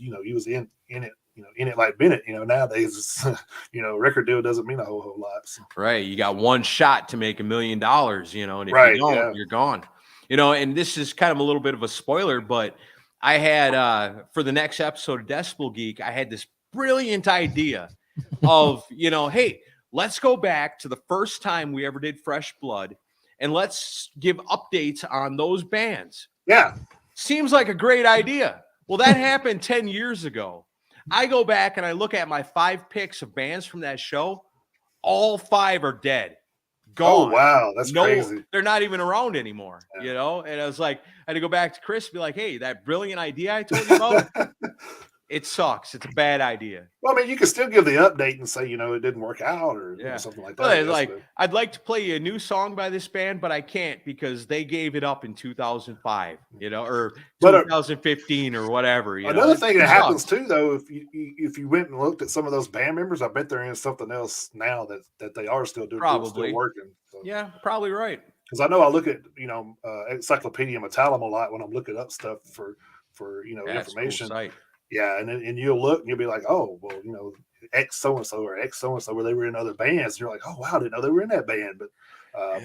in it, you know, in it like Bennett. You know, nowadays, it's, you know, record deal doesn't mean a whole lot. So. Right. You got one shot to make $1 million, you know, and if you don't, you're gone. You know, and this is kind of a little bit of a spoiler, but I had, for the next episode of Decibel Geek, I had this brilliant idea of, you know, hey, let's go back to the first time we ever did Fresh Blood and let's give updates on those bands. Yeah. Seems like a great idea. Well, that happened 10 years ago. I go back and I look at my 5 picks of bands from that show. All 5 are dead. Gone. Oh, wow. That's crazy. They're not even around anymore, you know? And I was like, I had to go back to Chris and be like, hey, that brilliant idea I told you about, it sucks. It's a bad idea. Well, I mean, you can still give the update and say, you know, it didn't work out or you know, something like that. Like, I'd like to play you a new song by this band, but I can't because they gave it up in 2005, you know, or 2015 or whatever. Another thing that happens too, though, if you went and looked at some of those band members, I bet they're in something else now that they are still doing, still working. So. Yeah, probably right. Because I know I look at, you know, Encyclopedia Metallum a lot when I'm looking up stuff for you know, information. Cool. Yeah, and you'll look and you'll be like, oh, well, you know, X so and so or X so and so, where they were in other bands. And you're like, oh wow, I didn't know they were in that band. But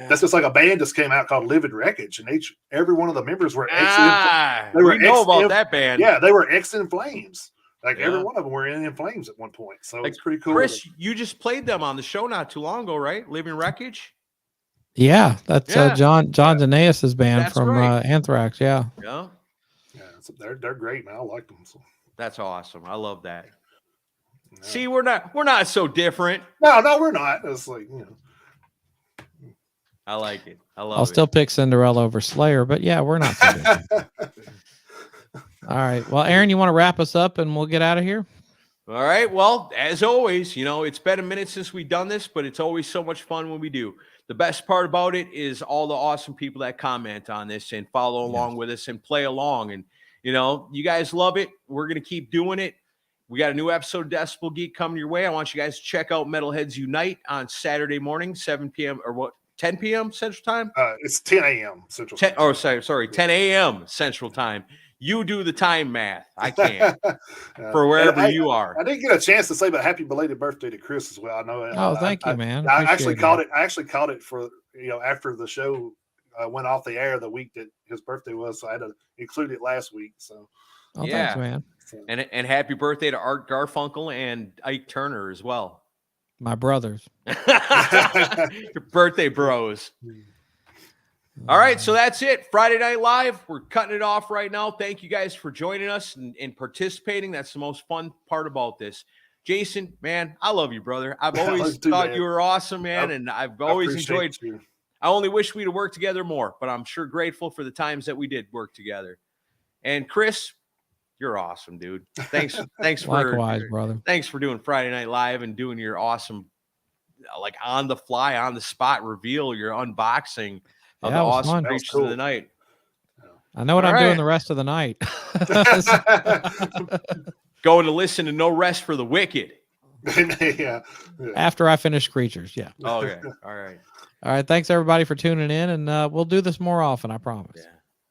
that's just like a band just came out called Living Wreckage, and every one of the members were about that band. Yeah, they were X in Flames. Like every one of them were in Flames at one point. So it's pretty cool. Chris, you just played them on the show not too long ago, right? Living Wreckage. Yeah, that's John Janaeus' band from Anthrax. Yeah. So they're great, man. I like them. So. That's awesome. I love that. Yeah. See, we're not so different. No, we're not. It's like, you know. I like it. I'll still pick Cinderella over Slayer, but yeah, we're not so different. All right. Well, Aaron, you want to wrap us up and we'll get out of here? All right. Well, as always, you know, it's been a minute since we've done this, but it's always so much fun when we do. The best part about it is all the awesome people that comment on this and follow along with us and play along. And, you know, you guys love it. We're going to keep doing it. We got a new episode of Decibel Geek coming your way. I want you guys to check out Metalheads Unite on Saturday morning, 7 p.m. or what, 10 p.m. Central Time? It's 10 a.m. Central Time. 10 a.m. Central Time. You do the time math. I can't. For wherever you are. I didn't get a chance to say, but happy belated birthday to Chris as well. I know. Oh, thank you, man. I actually caught it. I actually caught it for, you know, after the show went off the air the week that his birthday was, so I had to include it last week. So, thanks, man. And happy birthday to Art Garfunkel and Ike Turner as well. My brothers. Your birthday bros. All right, so that's it. Friday Night Live. We're cutting it off right now. Thank you guys for joining us and participating. That's the most fun part about this. Jason, man, I love you, brother. I've always thought you were awesome, man, and I've always enjoyed you. I only wish we'd have worked together more, but I'm sure grateful for the times that we did work together. And Chris, you're awesome, dude. Thanks Likewise, brother. Thanks for doing Friday Night Live and doing your awesome, like on the fly, on the spot reveal, your unboxing of the awesome creatures of the night. I know what I'm doing the rest of the night. Going to listen to No Rest for the Wicked. Yeah. After I finish Creatures, yeah. Okay. All right. All right. Thanks everybody for tuning in, and we'll do this more often, I promise. Yeah.